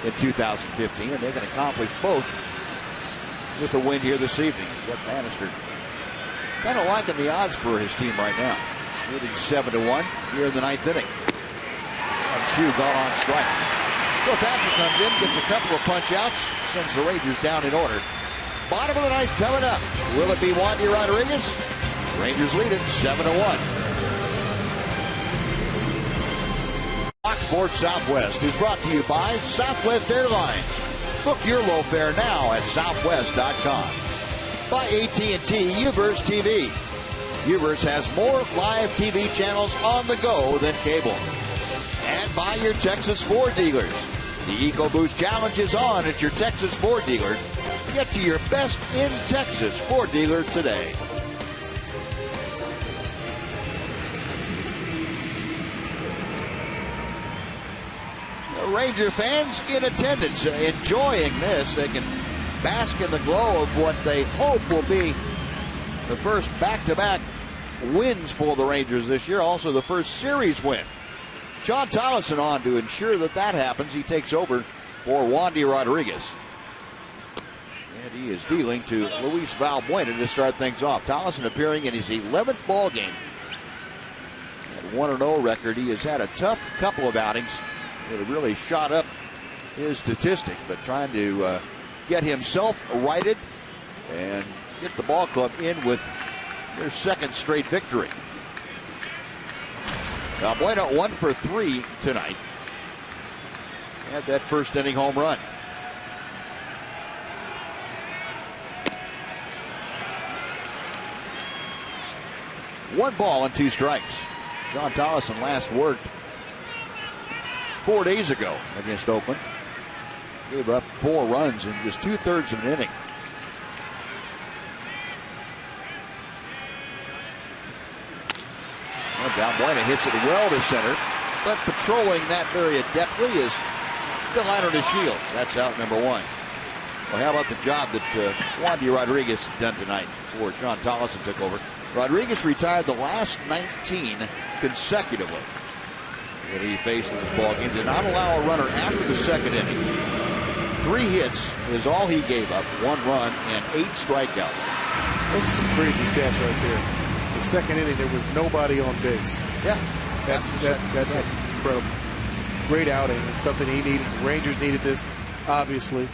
in 2015, and they can accomplish both with a win here this evening. Jeff Bannister kind of liking the odds for his team right now. Leading 7-1 here in the 9th inning. And Choo gone on strikes. Bill Thatcher comes in, gets a couple of punch outs, sends the Rangers down in order. Bottom of the 9th coming up. Will it be Wandy Rodriguez? Rangers lead it 7-1. Fox Sports Southwest is brought to you by Southwest Airlines. Book your low fare now at southwest.com. By AT&T UVerse TV. UVerse has more live TV channels on the go than cable. And by your Texas Ford dealers. The EcoBoost Challenge is on at your Texas Ford dealer. Get to your best in Texas Ford dealer today. Ranger fans in attendance, enjoying this. They can bask in the glow of what they hope will be the first back-to-back wins for the Rangers this year. Also the first series win. Sean Tollison on to ensure that happens. He takes over for Wandy Rodriguez. And he is dealing to Luis Valbuena to start things off. Tollison appearing in his 11th ball game. 1-0 record. He has had a tough couple of outings that have really shot up his statistic, but trying to get himself righted and get the ball club in with their second straight victory. Valbuena 1 for 3 tonight. Had that first inning home run. One ball and 2 strikes. John Tollison last worked 4 days ago against Oakland. Gave up 4 runs in just 2/3 of an inning. Well, Valbuena hits it well to center, but patrolling that very adeptly is Delano Shields. That's out number 1. Well, how about the job that Wandy Rodriguez done tonight before Sean Tollison took over? Rodriguez retired the last 19 consecutively that he faced in this ball game. Did not allow a runner after the second inning. 3 hits is all he gave up, 1 run and 8 strikeouts. Those are some crazy stats right there. The second inning, there was nobody on base. Yeah, that's incredible. Great outing. It's something he needed. The Rangers needed this, obviously.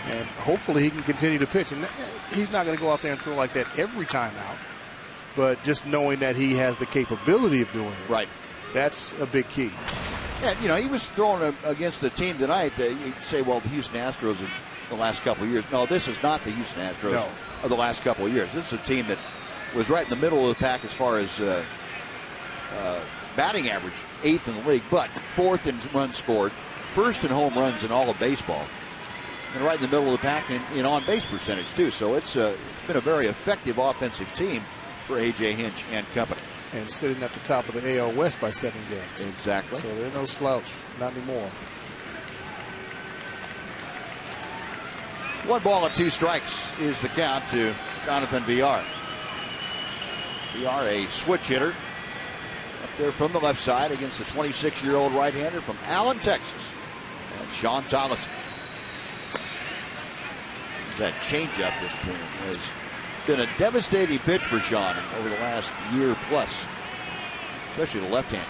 And hopefully he can continue to pitch. And he's not going to go out there and throw like that every time out. But just knowing that he has the capability of doing it. Right. That's a big key. And, you know, he was throwing against a team tonight that you say, well, the Houston Astros in the last couple of years. No, this is not the Houston Astros of the last couple of years. This is a team that was right in the middle of the pack as far as batting average, 8th in the league, but 4th in runs scored, 1st in home runs in all of baseball, and right in the middle of the pack in on-base percentage, too. So it's been a very effective offensive team for A.J. Hinch and company. And sitting at the top of the AL West by 7 games. Exactly. So they're no slouch. Not anymore. 1 ball and 2 strikes is the count to Jonathan Villar. Villar, a switch hitter up there from the left side against the 26-year-old right-hander from Allen, Texas, and Sean Tollison. That changeup that has been a devastating pitch for Sean over the last year plus, especially the left-hander.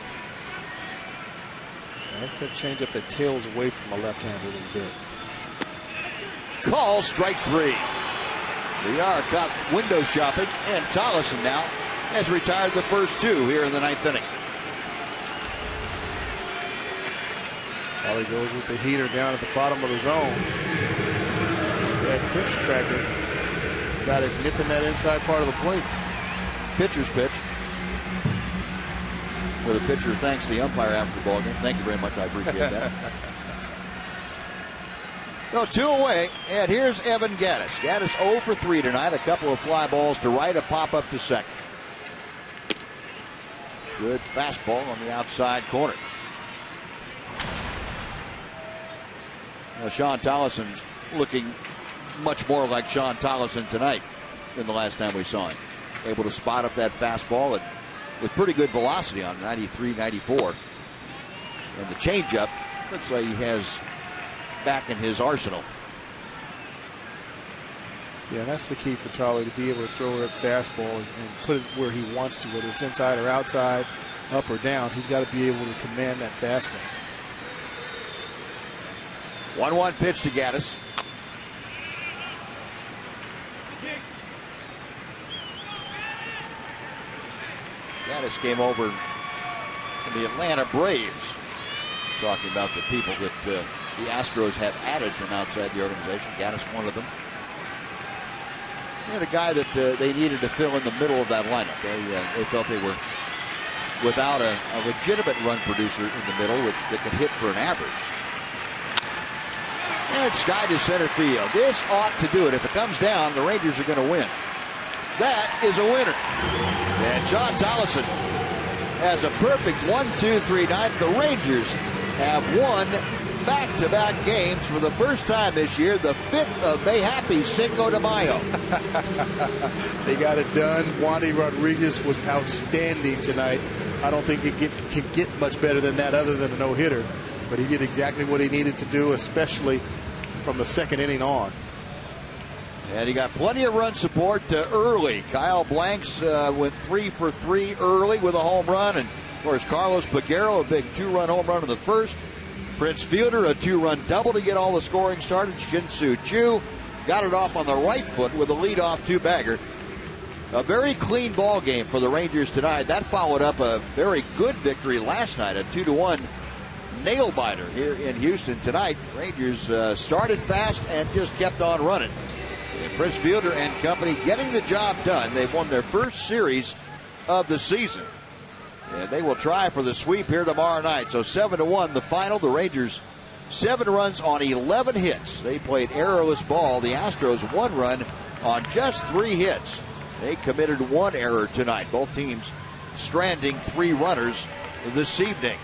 That's that changeup that tails away from the left-hander a little bit. Call strike 3. Villar caught window shopping, and Tollison now has retired the first 2 here in the 9th inning. Ollie goes with the heater down at the bottom of the zone. That pitch tracker got it nipping that inside part of the plate. Pitcher's pitch, where the pitcher thanks the umpire after the ball game. Thank you very much. I appreciate that. No, 2 away, and here's Evan Gattis. Gattis 0 for 3 tonight. A couple of fly balls to right, a pop up to second. Good fastball on the outside corner. Now, Sean Tollison looking much more like Sean Tollison tonight than the last time we saw him. Able to spot up that fastball and with pretty good velocity on 93, 94. And the changeup looks like he has back in his arsenal. Yeah, that's the key for Tolly, to be able to throw that fastball and put it where he wants to, whether it's inside or outside, up or down. He's got to be able to command that fastball. 1-1 pitch to Gattis. Gattis came over from the Atlanta Braves. Talking about the people that the Astros have added from outside the organization. Gattis one of them. And a guy that they needed to fill in the middle of that lineup. They felt they were without a legitimate run producer in the middle that could hit for an average. And sky to center field. This ought to do it. If it comes down, the Rangers are going to win. That is a winner. And John Tollison has a perfect 1-2-3-9. The Rangers have won back-to-back games for the first time this year, the 5th of May. Happy Cinco de Mayo. They got it done. Wandy Rodriguez was outstanding tonight. I don't think it can get much better than that other than a no-hitter. But he did exactly what he needed to do, especially from the second inning on. And he got plenty of run support early. Kyle Blanks went 3 for 3 early with a home run, and course, Carlos Peguero, a big 2-run home run in the first. Prince Fielder, a 2-run double to get all the scoring started. Shin-Soo Choo got it off on the right foot with a leadoff 2-bagger. A very clean ball game for the Rangers tonight. That followed up a very good victory last night, a 2-1 nail-biter here in Houston tonight. Rangers started fast and just kept on running. And Prince Fielder and company getting the job done. They've won their first series of the season. And they will try for the sweep here tomorrow night. So 7-1 the final. The Rangers 7 runs on 11 hits. They played errorless ball. The Astros 1 run on just 3 hits. They committed 1 error tonight. Both teams stranding 3 runners this evening.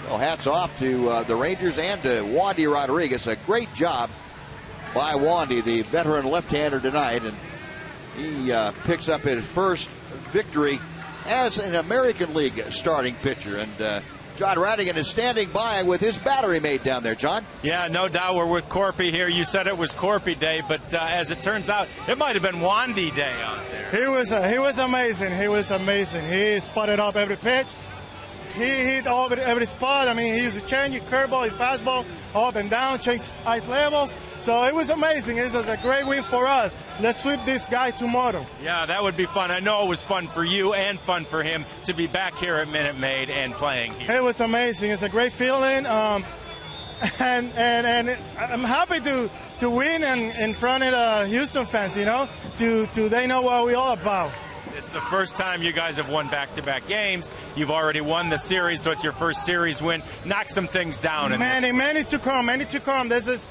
Well, hats off to the Rangers and to Wandy Rodriguez. A great job by Wandy, the veteran left-hander tonight. And he picks up his first victory as an American League starting pitcher. And John Radigan is standing by with his battery mate down there. John? Yeah, no doubt we're with Corpy here. You said it was Corpy Day, but as it turns out, it might have been Wandy Day out there. He was amazing. He was amazing. He spotted up every pitch. He hit every spot. I mean, he used a change, curveball, his fastball, up and down, changed ice levels. So it was amazing. It was a great win for us. Let's sweep this guy tomorrow. Yeah, that would be fun. I know it was fun for you and fun for him to be back here at Minute Maid and playing here. It was amazing. It's a great feeling. And I'm happy to win in front of the Houston fans, you know, to they know what we're all about. It's the first time you guys have won back-to-back games. You've already won the series, so it's your first series win. Knock some things down. Many to come. This is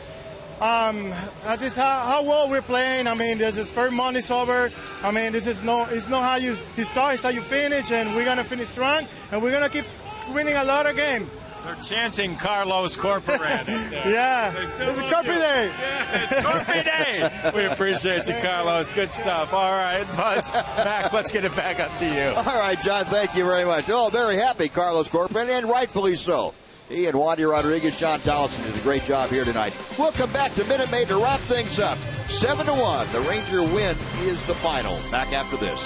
how well we're playing. I mean, this is first month is over. I mean, it's not how you start, it's how you finish, and we're gonna finish strong, and we're gonna keep winning a lot of games. They're chanting Carlos Corporate. Yeah, it's Corpy Day. Yeah, it's Corpy Day. We appreciate you, Carlos. Good stuff. All right, Buzz, back. Let's get it back up to you. All right, John, thank you very much. Oh, very happy, Carlos Corporate, and rightfully so. He and Wandy Rodriguez, John Tolleson did a great job here tonight. We'll come back to Minute Maid to wrap things up. 7-1. The Ranger win is the final. Back after this.